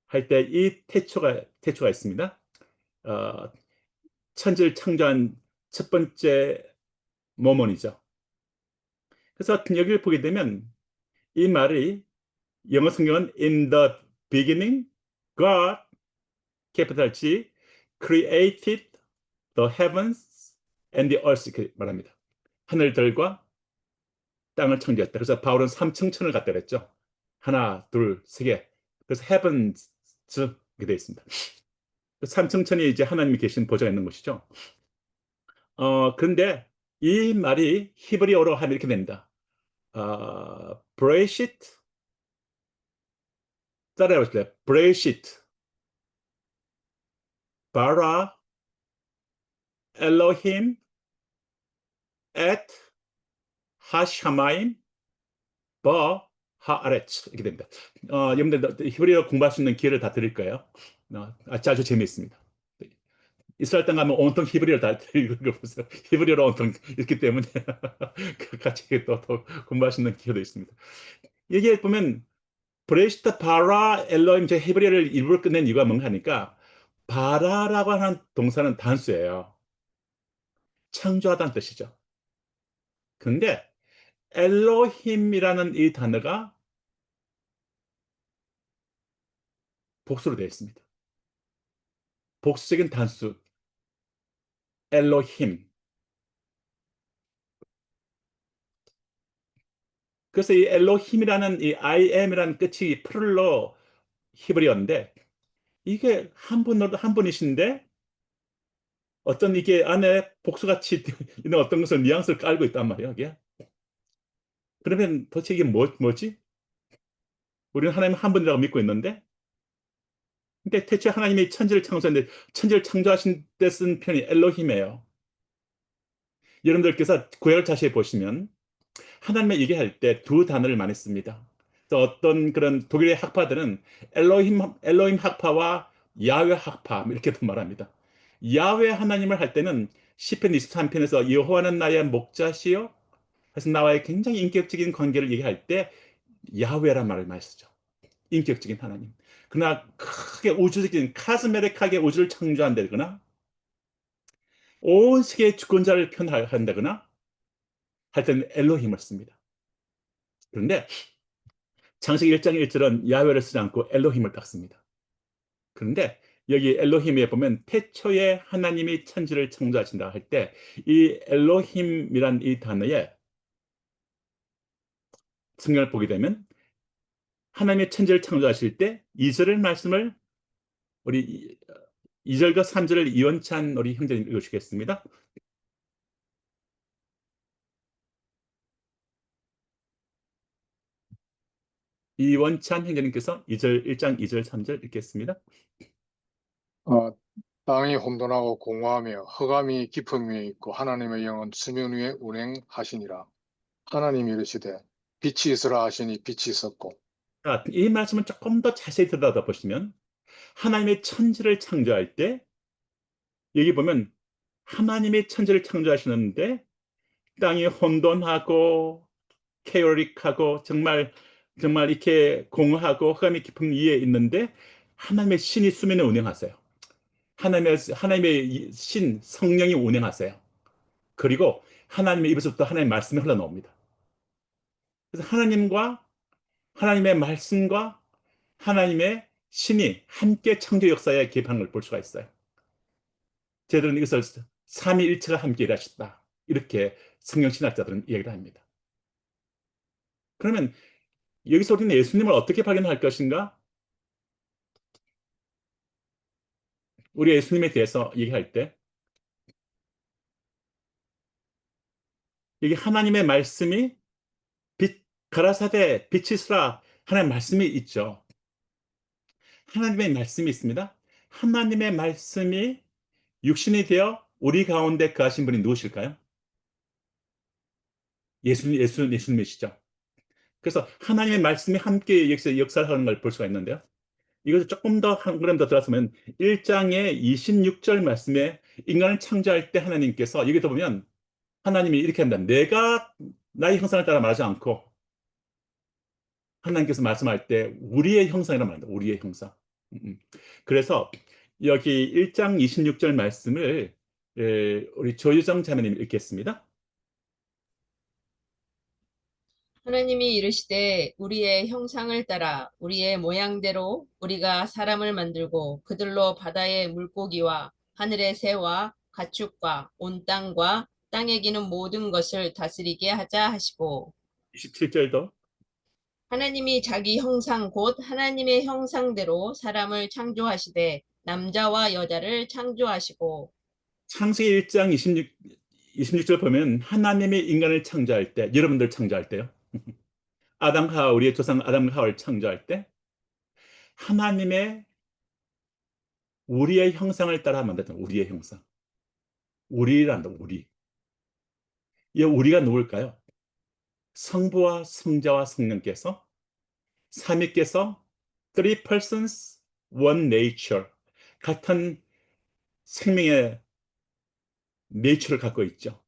할 때 이 태초가 있습니다. 천지를 창조한 첫 번째 모먼이죠. 그래서 여기를 보게 되면 이 말이 영어 성경은 in the beginning God capital G created the heavens and the earth 이렇게 말합니다. 하늘들과 땅을 창조했다. 그래서 바울은 삼층천을 갖다 그랬죠. 하나, 둘, 세 개. 그래서 heavens 이렇게 되어 있습니다. 삼층천이 이제 하나님이 계신 보좌가 있는 곳이죠. 그런데 이 말이 히브리어로 하면 이렇게 됩니다. 브레이시트 따라해보실래요? 브레이시트 바라 엘로힘 앳 하샤마임 버 하아레츠 이렇게 됩니다. 여러분들 히브리어 공부할 수 있는 기회를 다 드릴 거예요. 아주 재미있습니다. 이스라엘 땅 가면 온통 히브리어를 다 읽어보세요. 히브리어로 온통 읽기 때문에 같이 또 공부할 수 있는 기회도 있습니다. 여기에 보면 브레시트 바라 엘로임 제 히브리어를 일부러 끝낸 이유가 뭔가 하니까 바라라고 하는 동사는 단수예요. 창조하다는 뜻이죠. 근데 엘로힘이라는 이 단어가 복수로 되어 있습니다. 복수적인 단수 엘로힘. 그래서 이 엘로힘이라는 이 I am이라는 끝이 플룰로 히브리어인데 이게 한 분이신데 어떤 이게 안에 복수같이 있는 어떤 것을 뉘앙스를 깔고 있단 말이에요. 이게. 그러면 도대체 이게 뭐지? 우리는 하나님 한 분이라고 믿고 있는데 근데 대체 하나님이 천지를 창조했는데 천지를 창조하신 때 쓴 편이 엘로힘이에요. 여러분들께서 구약을 자세히 보시면 하나님의 얘기할 때 두 단어를 많이 씁니다. 또 어떤 그런 독일의 학파들은 엘로힘 학파와 야훼 학파 이렇게도 말합니다. 야훼 하나님을 할 때는 시편 23편에서 여호와는 나의 목자시요. 그래서 나와의 굉장히 인격적인 관계를 얘기할 때 야훼란 말을 많이 쓰죠. 인격적인 하나님. 그러나 크게 우주적인 카스메릭하게 우주를 창조한다거나 온 세계의 주권자를 표현한다거나 할 때는 엘로힘을 씁니다. 그런데 창세기 1장 1절은 야훼를 쓰지 않고 엘로힘을 딱 씁니다. 그런데 여기 엘로힘에 보면 태초에 하나님이 천지를 창조하신다 할 때 이 엘로힘이란 이 단어에 성경을 보게 되면 하나님의 천지를 창조하실 때 2절의 말씀을 우리 2절과 3절을 이원찬 우리 형제님 읽어주시겠습니다. 이원찬 형제님께서 1장 2절 3절 읽겠습니다. 땅이 혼돈하고 공허하며 흑암이 깊음이 있고 하나님의 영은 수면 위에 운행하시니라. 하나님이 이르시되 빛이 있으라 하시니 빛이 있었고. 자, 이 말씀을 조금 더 자세히 들여다보시면 하나님의 천지를 창조할 때 여기 보면 하나님의 천지를 창조하시는데 땅이 혼돈하고 케오릭하고 정말 이렇게 공허하고 흑암이 깊은 위에 있는데 하나님의 신이 수면에 운행하세요. 하나님의 신 성령이 운행하세요. 그리고 하나님의 입에서부터 하나님의 말씀이 흘러나옵니다. 그래서 하나님의 말씀과 하나님의 신이 함께 창조 역사에 개입하는 걸 볼 수가 있어요. 저희들은 이것을 삼위일체가 함께 일하셨다. 이렇게 성경 신학자들은 이야기를 합니다. 그러면 여기서 우리는 예수님을 어떻게 발견할 것인가? 우리 예수님에 대해서 얘기할 때 여기 하나님의 말씀이 가라사대 빛이스라 하나님의 말씀이 있죠. 하나님의 말씀이 있습니다. 하나님의 말씀이 육신이 되어 우리 가운데 거하신 분이 누구실까요? 예수님이시죠. 그래서 하나님의 말씀이 함께 역사를 하는 걸 볼 수가 있는데요. 이것을 조금 더 한 걸음 더 들어서면 1장의 26절 말씀에 인간을 창조할 때 하나님께서 여기서 보면 하나님이 이렇게 합니다. 내가 나의 형상을 따라 말하지 않고 하나님께서 말씀할 때 우리의 형상이라 말합니다. 우리의 형상. 그래서 여기 1장 26절 말씀을 우리 조유정 자매님이 읽겠습니다. 하나님이 이르시되 우리의 형상을 따라 우리의 모양대로 우리가 사람을 만들고 그들로 바다의 물고기와 하늘의 새와 가축과 온 땅과 땅에 기는 모든 것을 다스리게 하자 하시고 27절도 하나님이 자기 형상 곧 하나님의 형상대로 사람을 창조하시되 남자와 여자를 창조하시고 창세기 1장 26절 보면 하나님이 인간을 창조할 때 여러분들 창조할 때요. 우리의 조상 아담과 하와를 창조할 때 하나님의 우리의 형상을 따라 만들었다. 우리의 형상. 우리란다. 우리. 이 우리가 누굴까요? 성부와 성자와 성령께서 삼위께서 three persons, one nature 같은 생명의 네이처를 갖고 있죠.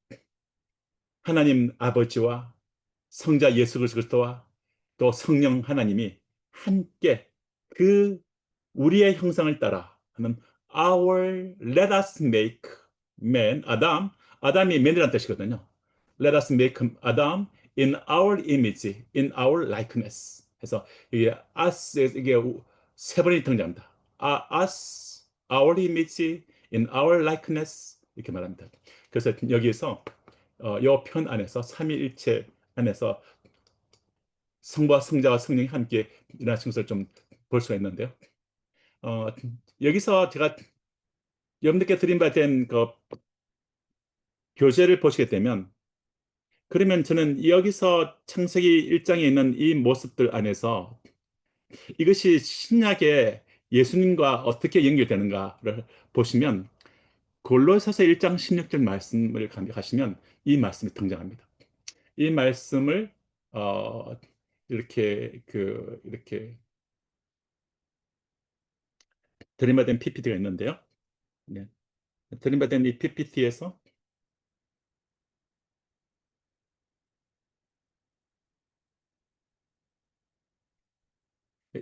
하나님 아버지와 성자 예수 그리스도와 또 성령 하나님이 함께 그 우리의 형상을 따라 하는 let us make man, 아담이 man이라는 뜻이거든요. Let us make Adam in our image, in our likeness. 해서 이게 us, 이게 세 번이 등장합니다. Us, our image, in our likeness 이렇게 말합니다. 그래서 여기에서 이 편 안에서 삼위일체 안에서 성부와 성자와 성령이 함께 일어나신 것을 좀 볼 수가 있는데요. 여기서 제가 여러분들께 드린 바된 그 교재를 보시게 되면 그러면 저는 여기서 창세기 1장에 있는 이 모습들 안에서 이것이 신약의 예수님과 어떻게 연결되는가를 보시면 골로새서 1장 16절 말씀을 가시면 이 말씀이 등장합니다. 이 말씀을 이렇게 드림받은 PPT가 있는데요. 네. 드림받은 이 PPT에서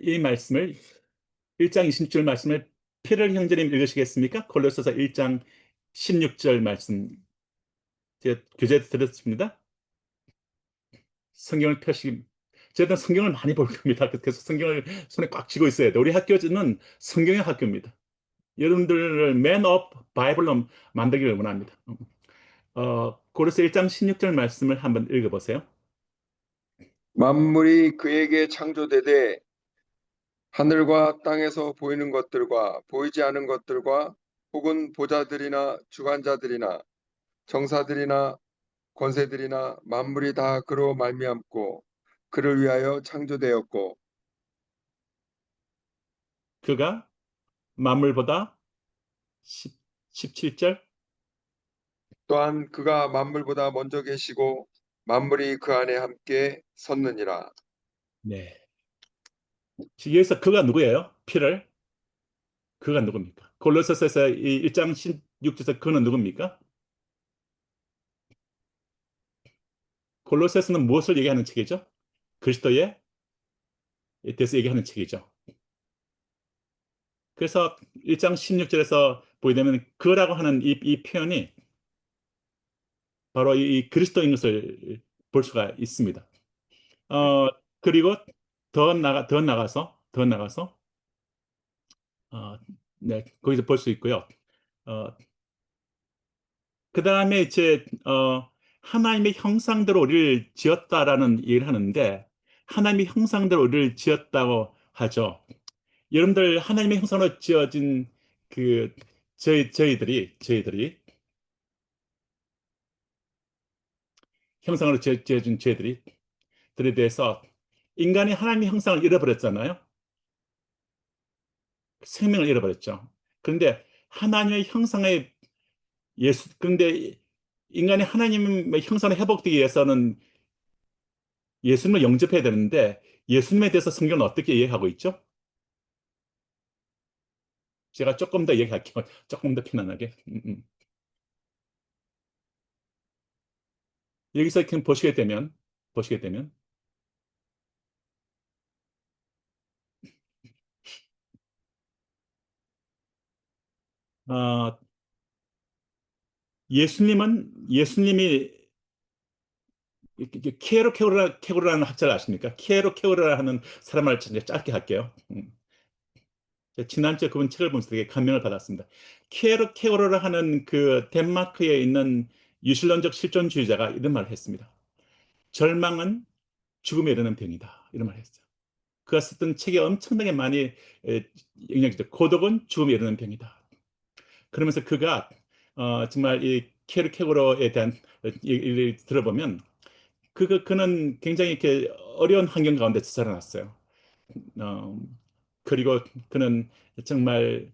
이 말씀을 1장 26절 말씀을 피를 형제님 읽으시겠습니까? 골로새서 1장 16절 말씀 제 교재 드렸습니다. 성경을 펴시 저는 성경을 많이 볼 겁니다. 그래서 성경을 손에 꽉 쥐고 있어야 돼. 우리 학교는 성경의 학교입니다. 여러분들을 맨 업 바이블로 만들기를 원합니다. 고린도서 1장 16절 말씀을 한번 읽어보세요. 만물이 그에게 창조되되 하늘과 땅에서 보이는 것들과 보이지 않은 것들과 혹은 보좌들이나 주관자들이나 정사들이나 권세들이나 만물이 다 그로 말미암고 그를 위하여 창조되었고 그가 만물보다 17절 또한 그가 만물보다 먼저 계시고 만물이 그 안에 함께 섰느니라. 네. 여기서 그가 누구예요? 피를 그가 누굽니까? 골로새서 1장 16절에서 그는 누굽니까? 골로새서는 무엇을 얘기하는 책이죠? 그리스도에 대해서 얘기하는 책이죠. 그래서 1장 16절에서 보게 되면 그라고 하는 이 표현이 바로 이 그리스도인 것을 볼 수가 있습니다. 그리고 더 나가서 네, 거기서 볼 수 있고요. 그 다음에 이제 하나님의 형상대로 우리를 지었다라는 얘기를 하는데 하나님의 형상대로 우리를 지었다고 하죠. 여러분들 하나님의 형상으로 지어진 그 저희들이 형상으로 지어진 저희들에 대해서 인간이 하나님의 형상을 잃어버렸잖아요. 생명을 잃어버렸죠. 그런데 하나님의 형상의 그런데 인간이 하나님의 형상을 회복되기 위해서는 예수님을 영접해야 되는데 예수님에 대해서 성경은 어떻게 이해하고 있죠? 제가 조금 더 얘기할게요. 조금 더 편안하게. 여기서 이렇게 보시게 되면 예수님이 케오르라는 학자를 아십니까? 케오르라는 사람을 짧게 할게요. 지난주에 그분 책을 보면서 되게 감명을 받았습니다. 케오르라 하는 그 덴마크에 있는 유실론적 실존주의자가 이런 말을 했습니다. 절망은 죽음에 이르는 병이다. 이런 말을 했어요. 그가 썼던 책에 엄청나게 많이 영향이 있죠. 고독은 죽음에 이르는 병이다. 그러면서 그가 정말 이 케르케고로에 대한 얘기를 들어보면 그는 굉장히 이렇게 어려운 환경 가운데 자라났어요. 그리고 그는 정말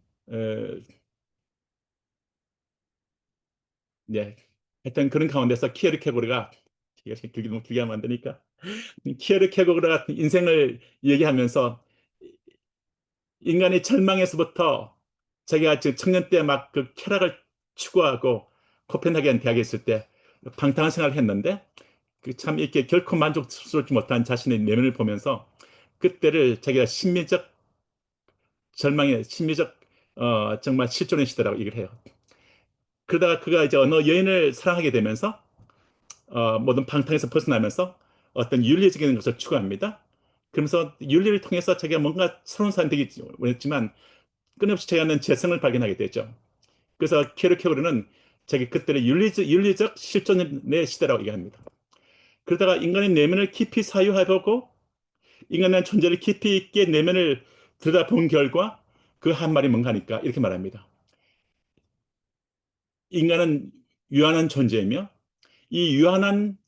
네, 하여튼 그런 가운데서 키에르케고르가 이렇게 너무 길게 하면 안 되니까 키에르케고르가 인생을 얘기하면서 인간의 절망에서부터 자기가 청년 때 막 그 쾌락을 추구하고 코펜하겐 대학에 있을 때 방탕한 생활을 했는데 그 참 이렇게 결코 만족스럽지 못한 자신의 내면을 보면서 그때를 자기가 심미적 절망의 심미적 정말 실존의 시대라고 얘기를 해요. 그러다가 그가 이제 어느 여인을 사랑하게 되면서 모든 방탕에서 벗어나면서 어떤 윤리적인 것을 추구합니다. 그러면서 윤리를 통해서 자기가 뭔가 새로운 사람이 되기 원했지만 끊임없이 자기는 재성을 발견하게 되죠. 그래서 케르케고르는 자기 그때의 윤리적 실존의 시대라고 얘기합니다. 그러다가 인간의 내면을 깊이 사유해보고 인간의 존재를 깊이 있게 내면을 들여다본 결과 그 한 말이 뭔가 하니까 이렇게 말합니다. 인간은 유한한 존재이며 이 유한한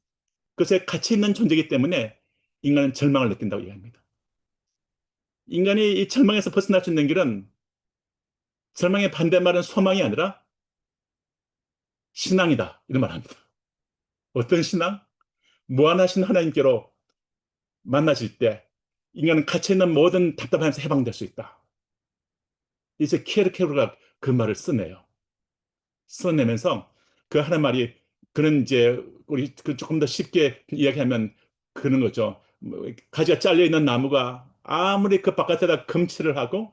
것에 가치 있는 존재이기 때문에 인간은 절망을 느낀다고 얘기합니다. 인간이 이 절망에서 벗어날 수 있는 길은 절망의 반대말은 소망이 아니라 신앙이다. 이런 말 합니다. 어떤 신앙? 무한하신 하나님께로 만나실 때 인간은 갇혀 있는 모든 답답함에서 해방될 수 있다. 이제 키에르케고르가 그 말을 써내면서 그 하는 말이 그는 이제 우리 조금 더 쉽게 이야기하면 그런 거죠. 가지가 잘려 있는 나무가 아무리 그 바깥에다 금칠을 하고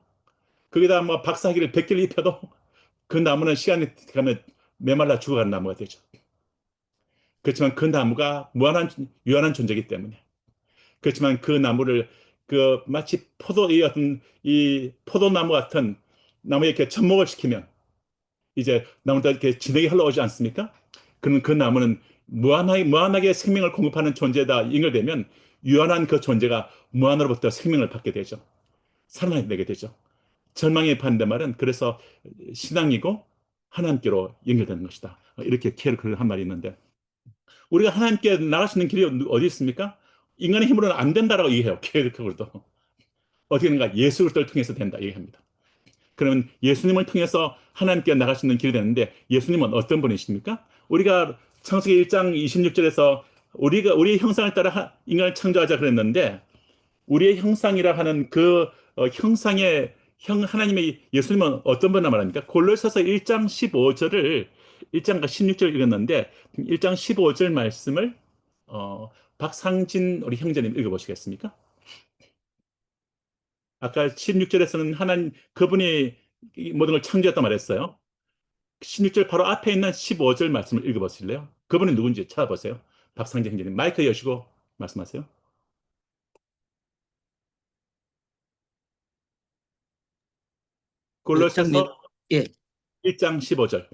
거기다 뭐 박사기를 100개를 입혀도 그 나무는 시간이 가면 메말라 죽어가는 나무가 되죠. 그렇지만 그 나무가 유한한 존재이기 때문에. 그렇지만 그 나무를 그 마치 포도의 어떤 이 포도나무 같은 나무에 이렇게 접목을 시키면 이제 나무가 이렇게 진액이 흘러오지 않습니까? 그러면 그 나무는 무한하게 생명을 공급하는 존재다 연결되면 유한한 그 존재가 무한으로부터 생명을 받게 되죠. 살아나게 되게 되죠. 절망의 반대말은 그래서 신앙이고 하나님께로 연결되는 것이다. 이렇게 케르케고르가 한 말이 있는데 우리가 하나님께 나갈 수 있는 길이 어디 있습니까? 인간의 힘으로는 안 된다라고 얘기해요. 케르케고르도. 어떻게 되는가? 예수 그리스도를 통해서 된다 얘기합니다. 그러면 예수님을 통해서 하나님께 나갈 수 있는 길이 되는데 예수님은 어떤 분이십니까? 우리가 창세기 1장 26절에서 우리의 형상을 따라 인간을 창조하자 그랬는데 우리의 형상이라 하는 그 형상의 하나님의 예수님은 어떤 분이라 말합니까? 골로새서 1장 15절을 1장과 16절 읽었는데 1장 15절 말씀을 박상진 우리 형제님 읽어보시겠습니까? 아까 16절에서는 하나님 그분이 이 모든 걸 창조했단 말했어요. 16절 바로 앞에 있는 15절 말씀을 읽어보실래요? 그분이 누군지 찾아보세요. 박상진 형제님 마이크 여시고 말씀하세요. 골로새서 예. 1장 15절.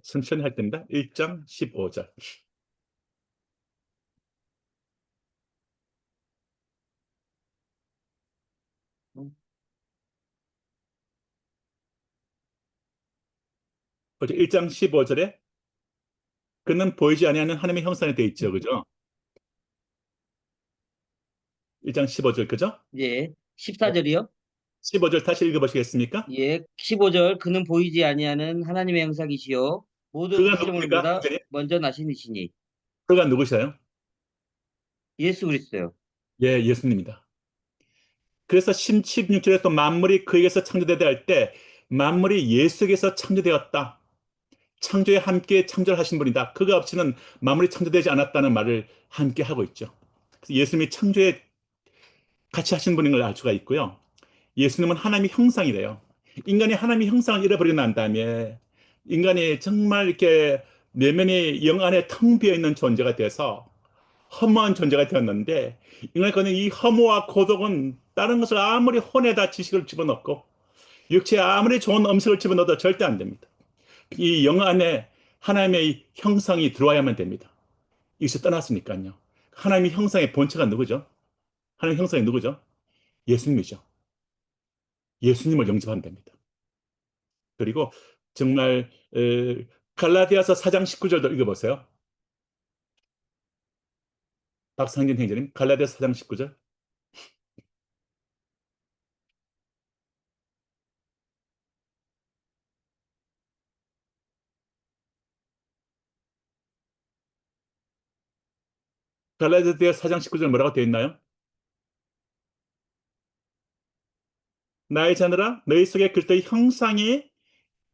천천히 할 때입니다. 1장 15절. 어제 1장 15절에 그는 보이지 아니하는 하나님의 형상이 되어 있죠. 그죠? 1장 15절 그죠? 예. 14절이요? 15절 다시 읽어보시겠습니까? 예. 15절 그는 보이지 아니하는 하나님의 형상이시요 모든 그가 피조물보다 누굽니까? 형제님? 먼저 나신 이시니 그가 누구셔요? 예수 그리스도요. 예, 예수님입니다. 그래서 16절에서 또 만물이 그에게서 창조되다 할 때 만물이 예수에게서 창조되었다. 창조에 함께 창조를 하신 분이다. 그가 없이는 만물이 창조되지 않았다는 말을 함께 하고 있죠. 그래서 예수님이 창조에 같이 하신 분인 걸 알 수가 있고요. 예수님은 하나님의 형상이래요. 인간이 하나님의 형상을 잃어버리고 난 다음에 인간이 정말 이렇게 내면이 영 안에 텅 비어 있는 존재가 돼서 허무한 존재가 되었는데 인간의 이 허무와 고독은 다른 것을 아무리 혼에다 지식을 집어넣고 육체에 아무리 좋은 음식을 집어넣어도 절대 안 됩니다. 이 영 안에 하나님의 형상이 들어와야만 됩니다. 이것이 떠났으니까요. 하나님의 형상의 본체가 누구죠? 하나님의 형상이 누구죠? 예수님이죠. 예수님을 영접하면 됩니다. 그리고 정말 갈라디아서 4장 19절도 읽어보세요. 박상진 형제님, 갈라디아서 4장 19절. 갈라디아서 4장 19절 뭐라고 되어 있나요? 나의 자녀라 너희 속에 그리스도의 형상이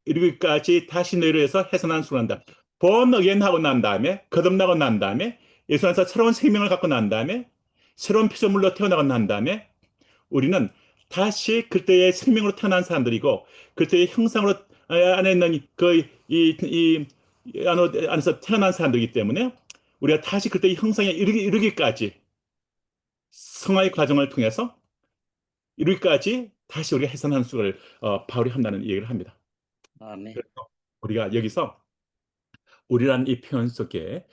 이르기까지 다시 너희를 위해서 해산한 수고한다. born again 하고 난 다음에 거듭나고 난 다음에 예수 안에서 새로운 생명을 갖고 난 다음에 새로운 피조물로 태어나고 난 다음에 우리는 다시 그때의 생명으로 태어난 사람들이고 그때의 형상으로 안에 있는 그 안에서 태어난 사람들이기 때문에 우리가 다시 그때 형상에 이르기까지 성화의 과정을 통해서 이르기까지 다시 우리가 해산하는 수를 바울이 한다는 얘기를 합니다. 아멘. 그래서 우리가 여기서 우리란 이 표현 속에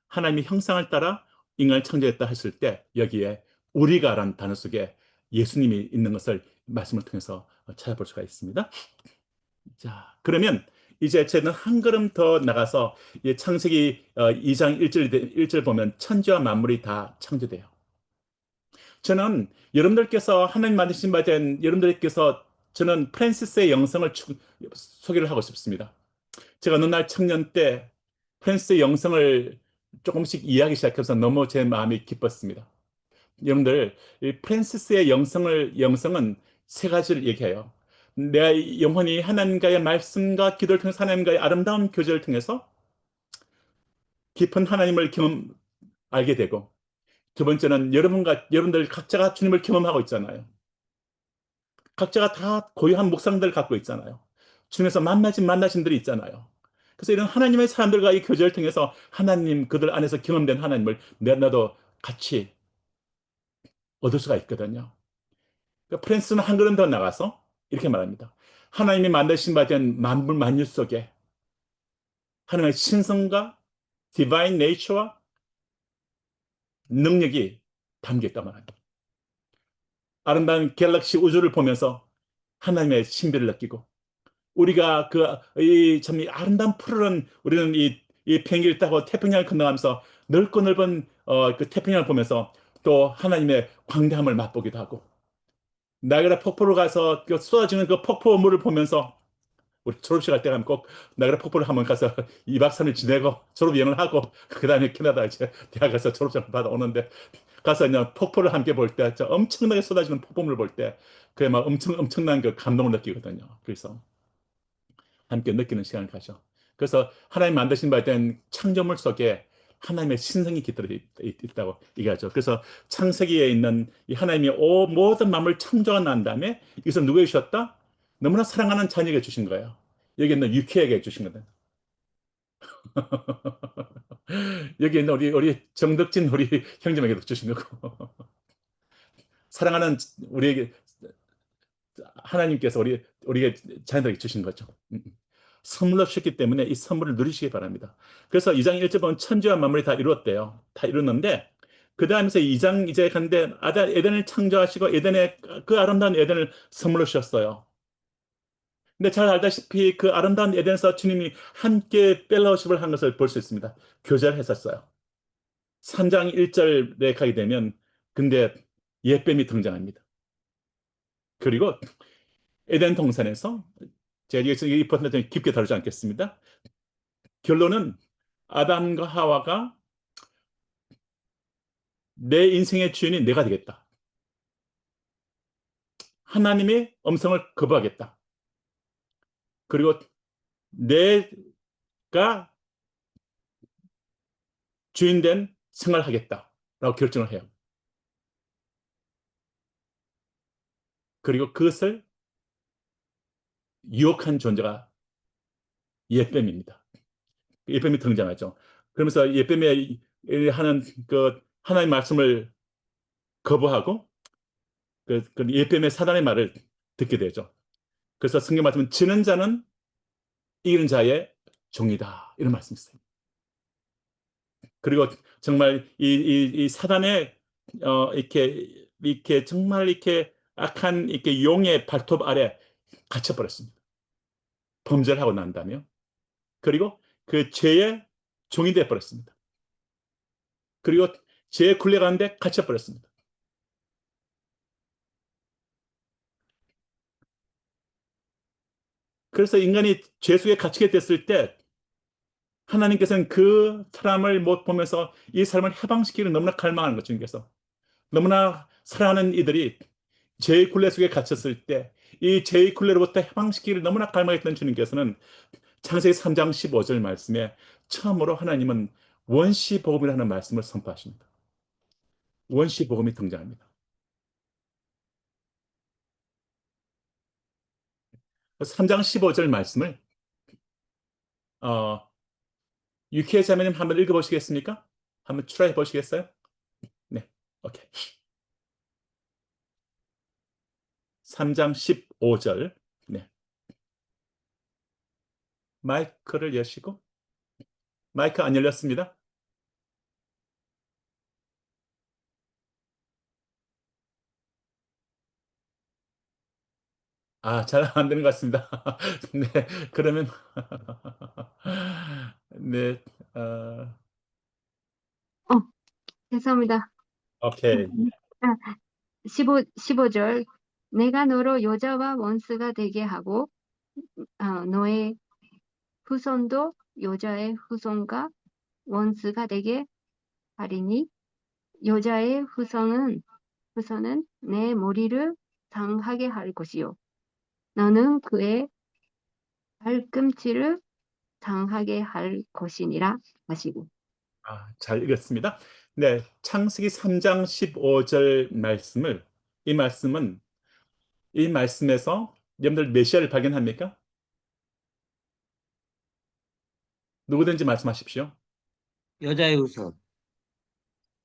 하나님의 형상을 따라 인간을 창조했다 했을 때 여기에 우리가란 단어 속에 예수님이 있는 것을 말씀을 통해서 찾아볼 수가 있습니다. 자, 그러면 이제 저는 한 걸음 더 나가서 이 창세기 2장 1절 보면 천지와 만물이 다 창조돼요. 저는 여러분들께서 하나님 만드신 바 된 여러분들께서 저는 프랜시스의 영성을 소개를 하고 싶습니다. 제가 어느 날 청년 때 프랜시스의 영성을 조금씩 이해하기 시작해서 너무 제 마음이 기뻤습니다. 여러분들, 이 프랜시스의 영성은 세 가지를 얘기해요. 내 영혼이 하나님과의 말씀과 기도를 통해서 하나님과의 아름다운 교제를 통해서 깊은 하나님을 알게 되고, 두 번째는 여러분들 각자가 주님을 경험하고 있잖아요. 각자가 다 고유한 묵상들을 갖고 있잖아요. 주님에서 만나신 분들이 있잖아요. 그래서 이런 하나님의 사람들과의 교제를 통해서 하나님, 그들 안에서 경험된 하나님을 나도 같이 얻을 수가 있거든요. 그러니까 프랜스는 한 걸음 더 나가서 이렇게 말합니다. 하나님이 만드신 바 된 만물 만유 속에 하나님의 신성과 디바인 네이처와 능력이 담겨 있단 말입니다. 아름다운 갤럭시 우주를 보면서 하나님의 신비를 느끼고 우리가 참 아름다운 푸르른 우리는 이 비행기를 타고 태평양을 건너가면서 넓고 넓은 그 태평양을 보면서 또 하나님의 광대함을 맛보기도 하고 나이아가라 폭포를 가서 그 쏟아지는 그 폭포물을 보면서 우리 졸업식 할 때 가면 꼭 나이아가라 폭포를 한번 가서 2박 3일 지내고 졸업 여행을 하고 그 다음에 캐나다 이제 대학 가서 졸업장을 받아 오는데 가서 그냥 폭포를 함께 볼 때 엄청나게 쏟아지는 폭포물을 볼 때 그게 막 엄청난 그 감동을 느끼거든요. 그래서 함께 느끼는 시간을 가져. 그래서 하나님 만드신 바에 대한 창조물 속에 하나님의 신성이 깃들어 있다고 얘기하죠. 그래서 창세기에 있는 이 하나님이 모든 만물을 창조가 난 다음에 이것을 누구에게 주셨다? 너무나 사랑하는 자녀에게 주신 거예요. 여기 있는 유키에게 주신 거다. 여기 있는 우리 정덕진 우리 형제에게도 주신 거고 사랑하는 우리에게 하나님께서 우리에게 자녀들에게 주신 거죠. 선물로 주셨기 때문에 이 선물을 누리시기 바랍니다. 그래서 2장 1절 보면 천지와 만물이 다 이루었대요. 다 이루었는데 그 다음에서 2장 이제 간데 에덴을 창조하시고 에덴의 그 아름다운 에덴을 선물로 주셨어요. 근데 잘 알다시피 그 아름다운 에덴에서 주님이 함께 펠로우십을 한 것을 볼 수 있습니다. 교제를 했었어요. 3장 1절에 가게 되면 근데 옛뱀이 등장합니다. 그리고 에덴 동산에서 제가 여기서 이 포인트를 깊게 다루지 않겠습니다. 결론은 아담과 하와가 내 인생의 주인이 내가 되겠다. 하나님의 음성을 거부하겠다. 그리고 내가 주인된 생활을 하겠다라고 결정을 해요. 그리고 그것을 유혹한 존재가 옛뱀입니다. 옛뱀이 등장하죠. 그러면서 옛뱀이 하는 그 하나님의 말씀을 거부하고 그 옛뱀의 사단의 말을 듣게 되죠. 그래서 성경 말씀은 지는 자는 이기는 자의 종이다. 이런 말씀이 있어요. 그리고 정말 이 사단의 이렇게 정말 이렇게 악한 이렇게 용의 발톱 아래 갇혀버렸습니다. 범죄를 하고 난 다음에 그리고 그 죄의 종이 되어 버렸습니다. 그리고 죄의 굴레 가운데 갇혀버렸습니다. 그래서 인간이 죄 속에 갇히게 됐을 때 하나님께서는 그 사람을 못 보면서 이 사람을 해방시키기를 너무나 갈망하는 거죠. 주님께서 너무나 사랑하는 이들이 죄의 굴레 속에 갇혔을 때 이 죄의 굴레로부터 해방시키기를 너무나 갈망했던 주님께서는 창세기 3장 15절 말씀에 처음으로 하나님은 원시복음이라는 말씀을 선포하십니다. 원시복음이 등장합니다. 3장 15절 말씀을 유키의 자매님 한번 읽어보시겠습니까? 한번 출하해 보시겠어요? 네, 오케이. 3장 15절. 네. 마이크를 여시고. 마이크 안 열렸습니다. 아, 잘 안 되는 것 같습니다. 네, 그러면 네, 어, 죄송합니다. 오케이. 아, 15절. 내가 너로 여자와 원수가 되게 하고 너의 후손도 여자의 후손과 원수가 되게 하리니 여자의 후손은 내 머리를 상하게 할 것이요 너는 그의 발꿈치를 상하게 할 것이니라 하시고. 아, 잘 읽었습니다. 네, 창세기 3장 15절 말씀을, 이 말씀에서 여러분들 메시아를 발견합니까? 누구든지 말씀하십시오. 여자의 후손.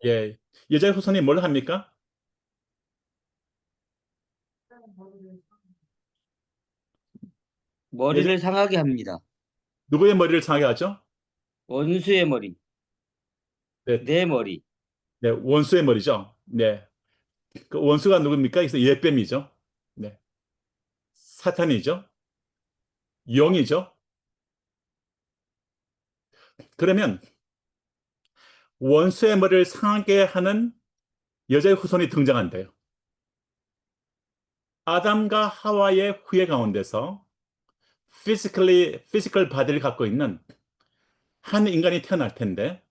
예, 여자의 후손이 뭘 합니까? 머리를 상하게 합니다. 누구의 머리를 상하게 하죠? 원수의 머리. 네, 내 머리. 네, 원수의 머리죠. 네, 그 원수가 누굽니까? 그래서 예뱀이죠. 네, 사탄이죠. 영이죠. 그러면 원수의 머리를 상하게 하는 여자의 후손이 등장한대요. 아담과 하와의 후예 가운데서 피지컬 바디를 갖고 있는 한 인간이 태어날 텐데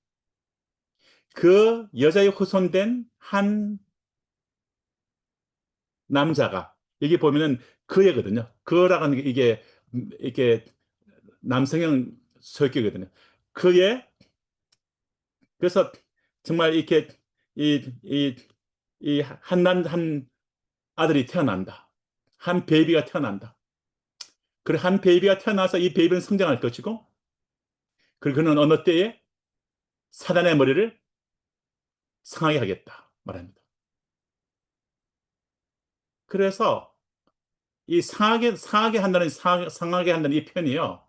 그 여자의 후손된 한 남자가 여기 보면은 그애거든요. 그라는 게 이게 남성형 소유격이거든요. 그애 그래서 정말 이렇게 한 아들이 태어난다. 한 베이비가 태어난다. 그리고 한 베이비가 태어나서 이 베이비는 성장할 것이고 그리고 그는 어느 때에 사단의 머리를 상하게 하겠다 말합니다. 그래서 이 상하게 한다는 이 표현이요.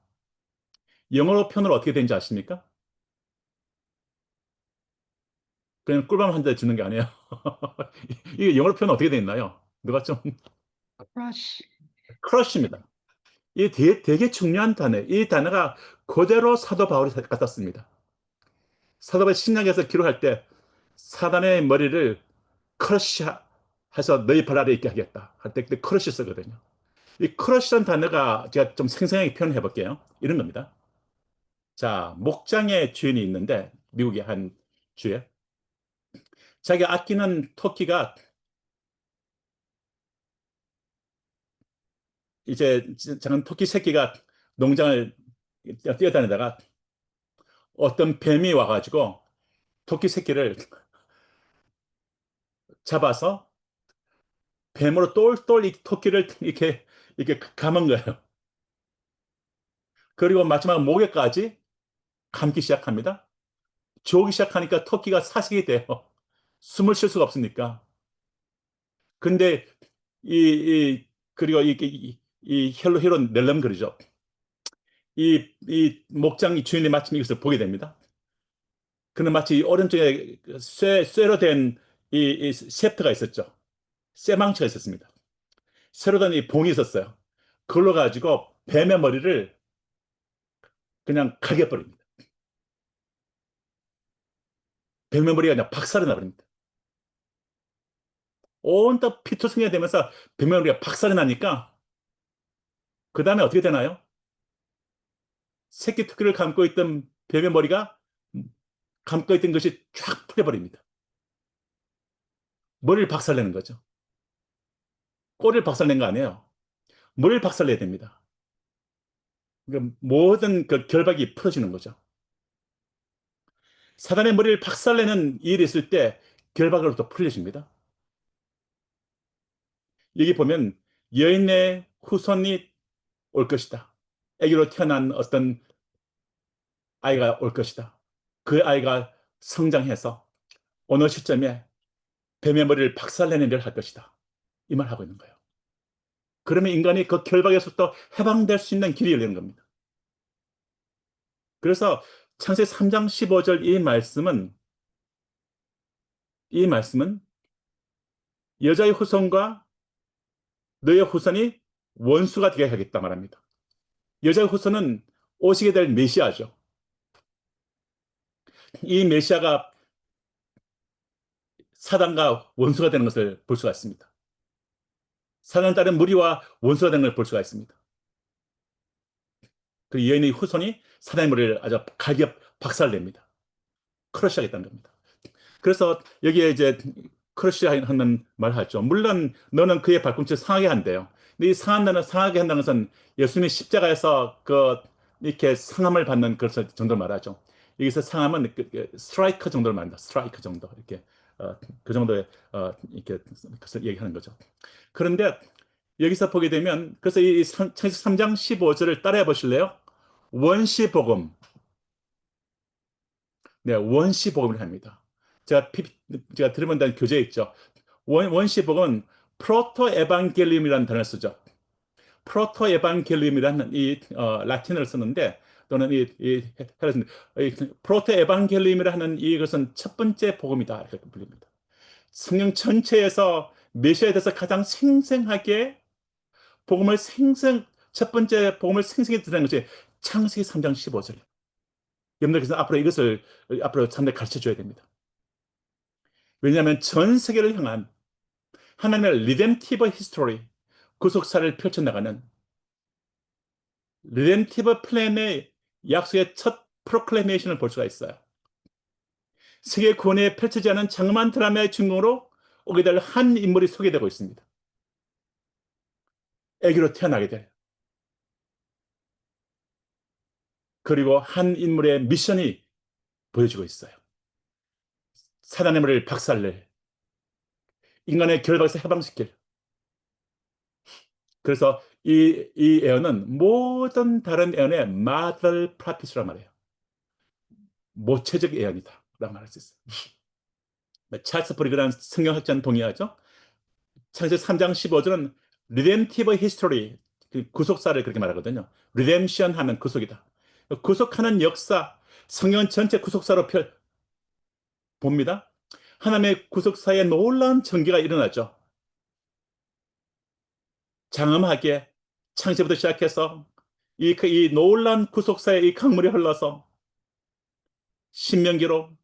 영어로 표현으로 어떻게 되는지 아십니까? 그냥 꿀밤 한 대 주는 게 아니에요. 이게 영어로 표현 어떻게 되나요? 누가 좀 crush. 크러쉬입니다. 이 되게 중요한 단어예요. 이 단어가 그대로 사도 바울이 갖다 씁니다. 사도 바울이 신약에서 기록할 때 사단의 머리를 크러쉬해서 너희 발 아래 있게 하겠다 할 때 그때 크러쉬 쓰거든요. 이 크러쉬라는 단어가 제가 좀 생생하게 표현해 볼게요. 이런 겁니다. 자, 목장의 주인이 있는데 미국의 한 주에 자기 아끼는 토끼가 이제 작은 토끼 새끼가 농장을 뛰어다니다가 어떤 뱀이 와가지고 토끼 새끼를 잡아서 뱀으로 똘똘 이 토끼를 이렇게 감은 거예요. 그리고 마지막 목에까지 감기 시작합니다. 죽기 시작하니까 토끼가 사색이 돼요. 숨을 쉴 수가 없으니까. 근데 그리고 이 헬로 낼름거리죠. 이 목장 주인이 마침 이것을 보게 됩니다. 그는 마치 오른쪽에 쇠로 된 이 셉트가 있었죠. 쇠망치가 있었습니다. 새로 된 이 봉이 있었어요. 그걸로 가지고 뱀의 머리를 그냥 갈겨버립니다. 뱀의 머리가 그냥 박살이 나버립니다. 온통 피투성이가 되면서 뱀의 머리가 박살이 나니까 그 다음에 어떻게 되나요? 새끼 토끼를 감고 있던 뱀의 머리가 감고 있던 것이 쫙 풀려버립니다. 머리를 박살내는 거죠. 꼬리를 박살낸 거 아니에요. 머리를 박살내야 됩니다. 그러니까 모든 그 결박이 풀어지는 거죠. 사단의 머리를 박살내는 일이 있을 때 결박으로부터 풀려집니다. 여기 보면 여인의 후손이 올 것이다. 아기로 태어난 어떤 아이가 올 것이다. 그 아이가 성장해서 어느 시점에 뱀의 머리를 박살내는 일을 할 것이다. 이 말 하고 있는 거예요. 그러면 인간이 그 결박에서부터 해방될 수 있는 길이 열리는 겁니다. 그래서 창세기 3장 15절 이 말씀은 여자의 후손과 너의 후손이 원수가 되게 하겠다 말합니다. 여자의 후손은 오시게 될 메시아죠. 이 메시아가 사단과 원수가 되는 것을 볼 수가 있습니다. 사단을 따른 무리와 원수가 되는 걸 볼 수가 있습니다. 그 여인의 후손이 사단의 머리를 아주 갈겨 박살냅니다. 크러쉬하겠다는 겁니다. 그래서 여기에 이제 크러쉬하는 말 하죠. 물론 너는 그의 발꿈치를 상하게 한대요. 근데 이 상하게 한다는 것은 예수님이 십자가에서 이렇게 상함을 받는 그런 정도를 말하죠. 여기서 상함은 스트라이커 정도를 말한다. 스트라이커 정도 이렇게 그 정도의 이렇게 그것을 얘기하는 거죠. 그런데 여기서 보게 되면 그래서 이 창세기 3장 15절을 따라해 보실래요? 원시복음. 네, 원시복음을 합니다. 제가 들어본 교재 있죠. 원시복음은 프로토 에반겔리움이라는 단어를 쓰죠. 프로토 에반겔리움이라는 이 라틴어를 쓰는데 또는 프로토 에반겔리움이라는 이것은 첫 번째 복음이다 이렇게 불립니다. 성경 전체에서 메시아에 대해서 가장 생생하게 첫 번째 복음을 생생히 드러낸 것이 창세기 3장 15절이에요. 여러분들께서 앞으로 이것을 앞으로 사람들 가르쳐 줘야 됩니다. 왜냐하면 전 세계를 향한 하나님의 리뎀티브 히스토리, 구속사를 펼쳐나가는 리뎀티브 플랜의 약속의 첫 프로클레이션을 볼 수가 있어요. 세계 구원에 펼치지 않은 장엄한 드라마의 주인공으로 오게 될 한 인물이 소개되고 있습니다. 아기로 태어나게 될. 그리고 한 인물의 미션이 보여지고 있어요. 사단의 머리를 박살낼, 인간의 결박에서 해방시킬. 그래서 이 예언은 모든 다른 예언의 마들 프라피스란 말이에요. 모체적 예언이다 라고 말할 수 있어요. 찰스 브리그라는 성경학자는 동의하죠. 창세기 3장 15절은 리뎀티브 히스토리, 구속사를 그렇게 말하거든요. 리뎀션 하면 구속이다. 구속하는 역사, 성경 전체 구속사로 봅니다. 하나님의 구속사에 놀라운 전개가 일어나죠. 장엄하게 창세부터 시작해서 이 놀라운 구속사의 이 강물이 흘러서 신명기로,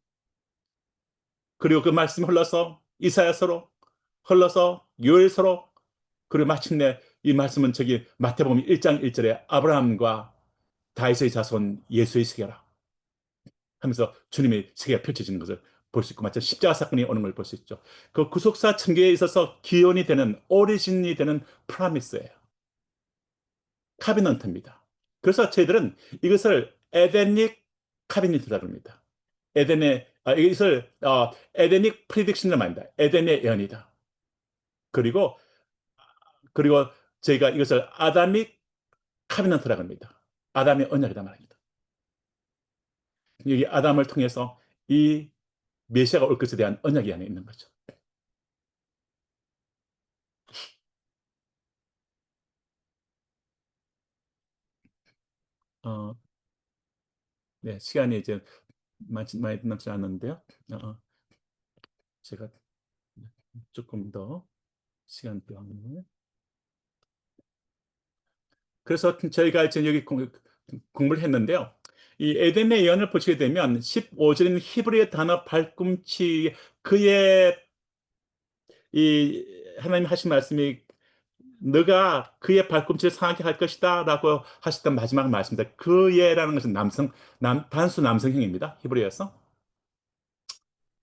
그리고 그 말씀이 흘러서 이사야서로, 흘러서 요엘서로, 그리고 마침내 이 말씀은 저기 마태복음 1장 1절에 아브라함과 다윗의 자손 예수의 세계라 하면서 주님의 세계가 펼쳐지는 것을 볼 수 있고, 마치 십자가 사건이 오는 걸 볼 수 있죠. 그 구속사 전개에 있어서 기원이 되는, 오리진이 되는 프라미스예요. 카비넌트입니다. 그래서 저희들은 이것을 에덴닉 카비넌트라고 합니다. 이것을 에덴닉 프리딕션이라고 합니다. 에덴의 예언이다. 그리고 저희가 이것을 아담믹 카비넌트라고 합니다. 아담의 언약이다 말입니다. 여기 아담을 통해서 이 메시아가 올 것에 대한 언약이 안에 있는 거죠. 네, 시간이 이제 많이 남지 않았는데요. 제가 조금 더 시간 때문에. 그래서 저희가 이제 여기 공부를 했는데요. 이 에덴의 예언을 보시게 되면 15절인 히브리의 단어 발꿈치, 그의 이 하나님 하신 말씀이 너가 그의 발꿈치를 상하게 할 것이다 라고 하셨던 마지막 말씀입니다. 그의라는 것은 단수 남성형입니다. 히브리어에서.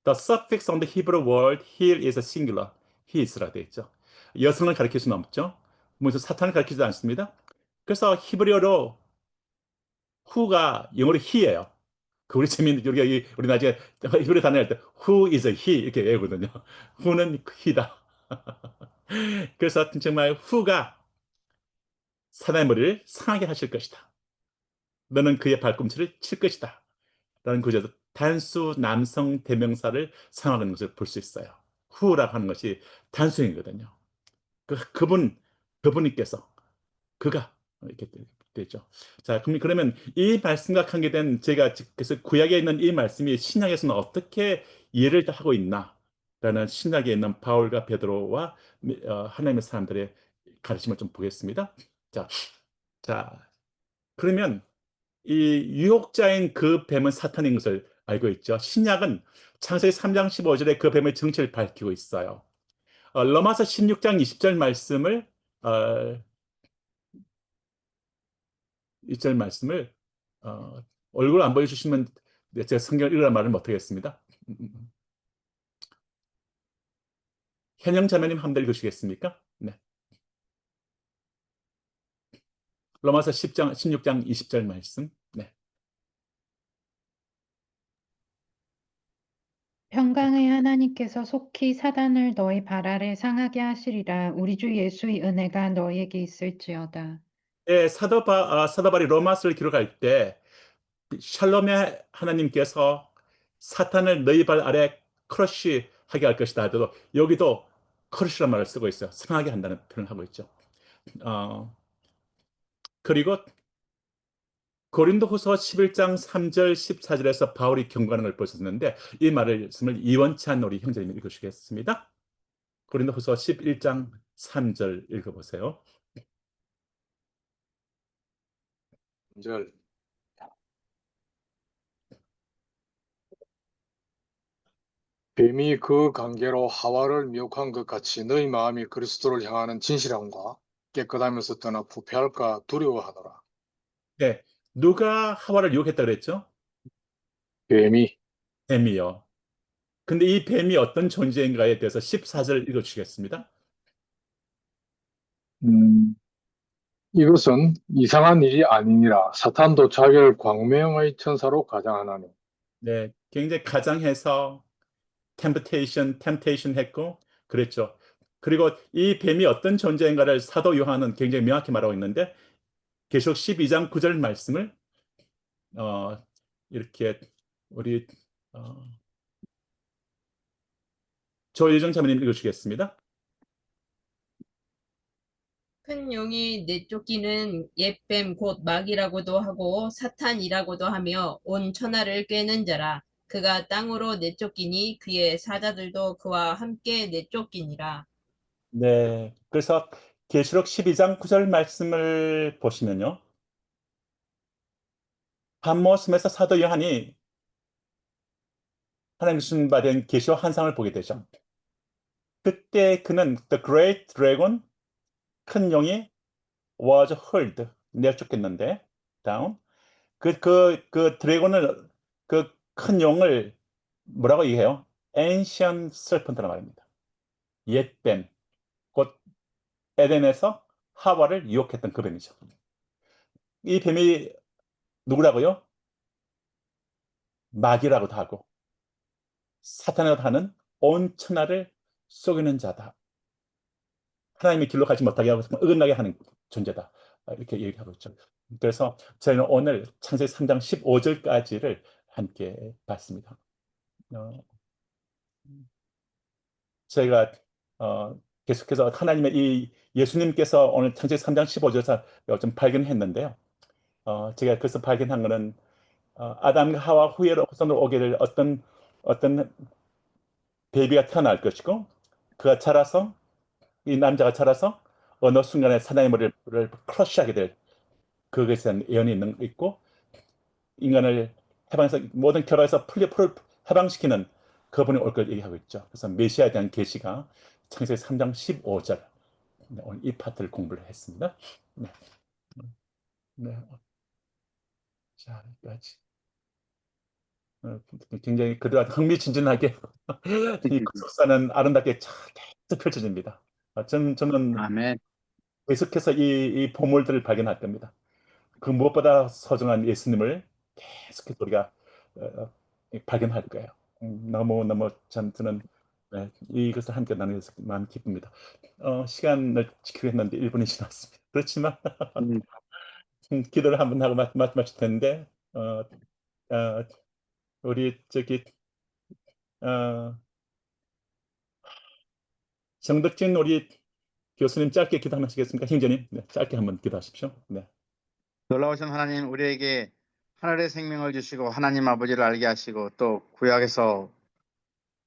The suffix on the Hebrew word here is a singular. His라고 되어 있죠. 여성을 가리킬 수는 없죠. 무슨 사탄을 가리키지 않습니다. 그래서 히브리어로 who가 영어로 he예요. 그 우리 재미있는, 우리 나중에 히브리 단어 할 때 who is a he 이렇게 외우거든요. who는 he다. 그래서 정말 who가 사단의 머리를 상하게 하실 것이다. 너는 그의 발꿈치를 칠 것이다 라는 구조에서 단수 남성 대명사를 사용하는 것을 볼 수 있어요. who라고 하는 것이 단수이거든요. 그분께서, 그가 이렇게 되죠. 자, 그러면 이 말씀과 관계된 제가 그래서 구약에 있는 이 말씀이 신약에서는 어떻게 이해를 하고 있나라는 신약에 있는 바울과 베드로와 하나님의 사람들의 가르침을 좀 보겠습니다. 자, 그러면 이 유혹자인 그 뱀은 사탄인 것을 알고 있죠. 신약은 창세기 3장 15절에 그 뱀의 정체를 밝히고 있어요. 로마서 16장 20절 말씀을 1절 말씀을 얼굴 안 보여주시면 제가 성경을 읽으라 말을 못하겠습니다. 현영 자매님 한번 읽으시겠습니까? 네. 로마서 16장 20절 말씀. 네. 평강의 하나님께서 속히 사단을 너희 발 아래 상하게 하시리라. 우리 주 예수의 은혜가 너희에게 있을지어다. 네, 사도 바울이 로마서를 기록할 때 샬롬의 하나님께서 사탄을 너희 발 아래 크러쉬 하게 할 것이다 하더라도 여기도 크러쉬란 말을 쓰고 있어요. 상하게 한다는 표현을 하고 있죠. 그리고 고린도후서 11장 3절 14절에서 바울이 경고하는 걸 보셨는데 이 말씀을 이원찬 우리 형제님이 읽으시겠습니다. 고린도후서 11장 3절 읽어보세요. 3절. 뱀이 그 관계로 하와를 미혹한 것 같이 너희 마음이 그리스도를 향하는 진실함과 깨끗하면서 떠나 부패할까 두려워하노라. 네, 누가 하와를 유혹했다 그랬죠? 뱀이. 뱀이요. 근데 이 뱀이 어떤 존재인가에 대해서 14절 읽어주시겠습니다. 이것은 이상한 일이 아니니라. 사탄도 자기를 광명의 천사로 가장하나니. 네, 굉장히 가장해서 temptation 했고 그랬죠. 그리고 이 뱀이 어떤 존재인가를 사도 요한은 굉장히 명확히 말하고 있는데 계시록 12장 9절 말씀을 이렇게 우리 조일정 자매님 읽어주시겠습니다. 큰 용이 내쫓기는 옛뱀 곧 마귀라고도 하고 사탄이라고도 하며 온 천하를 꿰는 자라. 그가 땅으로 내쫓기니 그의 사자들도 그와 함께 내쫓기니라. 네, 그래서 계시록 12장 9절 말씀을 보시면요. patmos에서 사도 요한이 하나님 주신 바 된 계시와 환상을 보게 되죠. 그때 그는 the great dragon, 큰 용이 was hurled, 내쫓겼는데 down. 그 드래곤을 그 큰 용을 뭐라고 얘기해요? ancient serpent라고 말합니다. 옛뱀, 곧 에덴에서 하와를 유혹했던 그 뱀이죠. 이 뱀이 누구라고요? 마귀라고도 하고 사탄이라고 하는 온 천하를 속이는 자다. 하나님의 길로 가지 못하게 하고 어긋나게 하는 존재다. 이렇게 얘기하고 있죠. 그래서 저희는 오늘 창세기 3장 15절까지를 함께 봤습니다. 저희가 계속해서 하나님의 이 예수님께서 오늘 창세기 3장 15절에서 좀 발견했는데요. 제가 그래서 발견한 것은 아담과 하와 후손으로 오게 될 어떤 베이비가 태어날 것이고 그가 자라서 이 남자가 자라서 어느 순간에 사나의 머리를 크러쉬하게 될 그것에 대한 예언이 있고 인간을 해방해서 모든 결합에서 해방시키는 그분이 올 걸 얘기하고 있죠. 그래서 메시아에 대한 계시가 창세기 3장 15절 오늘 이 파트를 공부를 했습니다. 네. 네. 자, 여기까지. 굉장히 그동안 흥미진진하게 이 구속사는 아름답게 계속 펼쳐집니다. 저는 아멘. 계속해서 이 보물들을 발견할 겁니다. 그 무엇보다 소중한 예수님을 계속해서 우리가 발견할 거예요. 너무 저는 네, 이것을 함께 나누어서 마음 기쁩니다. 시간을 지키려 했는데 1분이 지났습니다. 그렇지만 기도를 한번 하고 마칠 텐데 우리 정덕진 우리 교수님 짧게 기도 한번 하시겠습니까? 형제님, 네, 짧게 한번 기도하십시오. 네. 놀라우신 하나님, 우리에게 하늘의 생명을 주시고 하나님 아버지를 알게 하시고 또 구약에서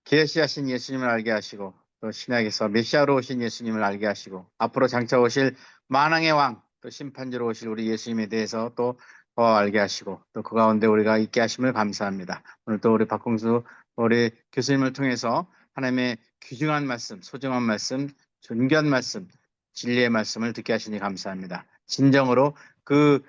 계시하신 예수님을 알게 하시고 또 신약에서 메시아로 오신 예수님을 알게 하시고 앞으로 장차 오실 만왕의 왕 또 심판주로 오실 우리 예수님에 대해서 또 더 알게 하시고 또 그 가운데 우리가 있게 하심을 감사합니다. 오늘 또 우리 박홍수 우리 교수님을 통해서 하나님의 귀중한 말씀, 소중한 말씀, 존귀한 말씀, 진리의 말씀을 듣게 하시니 감사합니다. 진정으로 그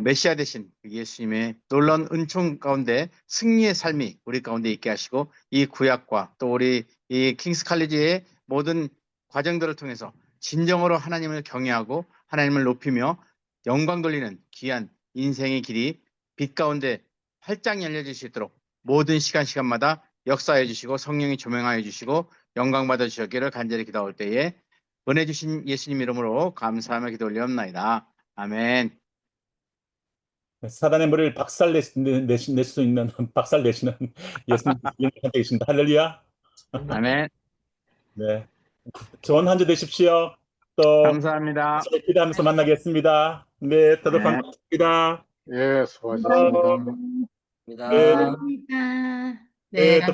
메시아 되신 예수님의 놀라운 은총 가운데 승리의 삶이 우리 가운데 있게 하시고 이 구약과 또 우리 이 킹스 칼리지의 모든 과정들을 통해서 진정으로 하나님을 경외하고 하나님을 높이며 영광 돌리는 귀한 인생의 길이 빛 가운데 활짝 열려질 수 있도록 모든 시간마다 역사해 주시고 성령이 조명하여 주시고 영광 받아 주시기를 간절히 기도할 때에 은혜 주신 예수님 이름으로 감사하며 기도 올리옵나이다. 아멘. 사단의 머리를 박살 낼 수 있는 박살 내시는 예수님 계십니다. 할렐루야. 아멘. 네. 좋은 한 주 되십시오. 또 감사합니다. 기도하면서 만나겠습니다. 네, 다들 네. 반갑습니다. 예, 수고하셨습니다. 네, 감사합니다. 네, 네, 또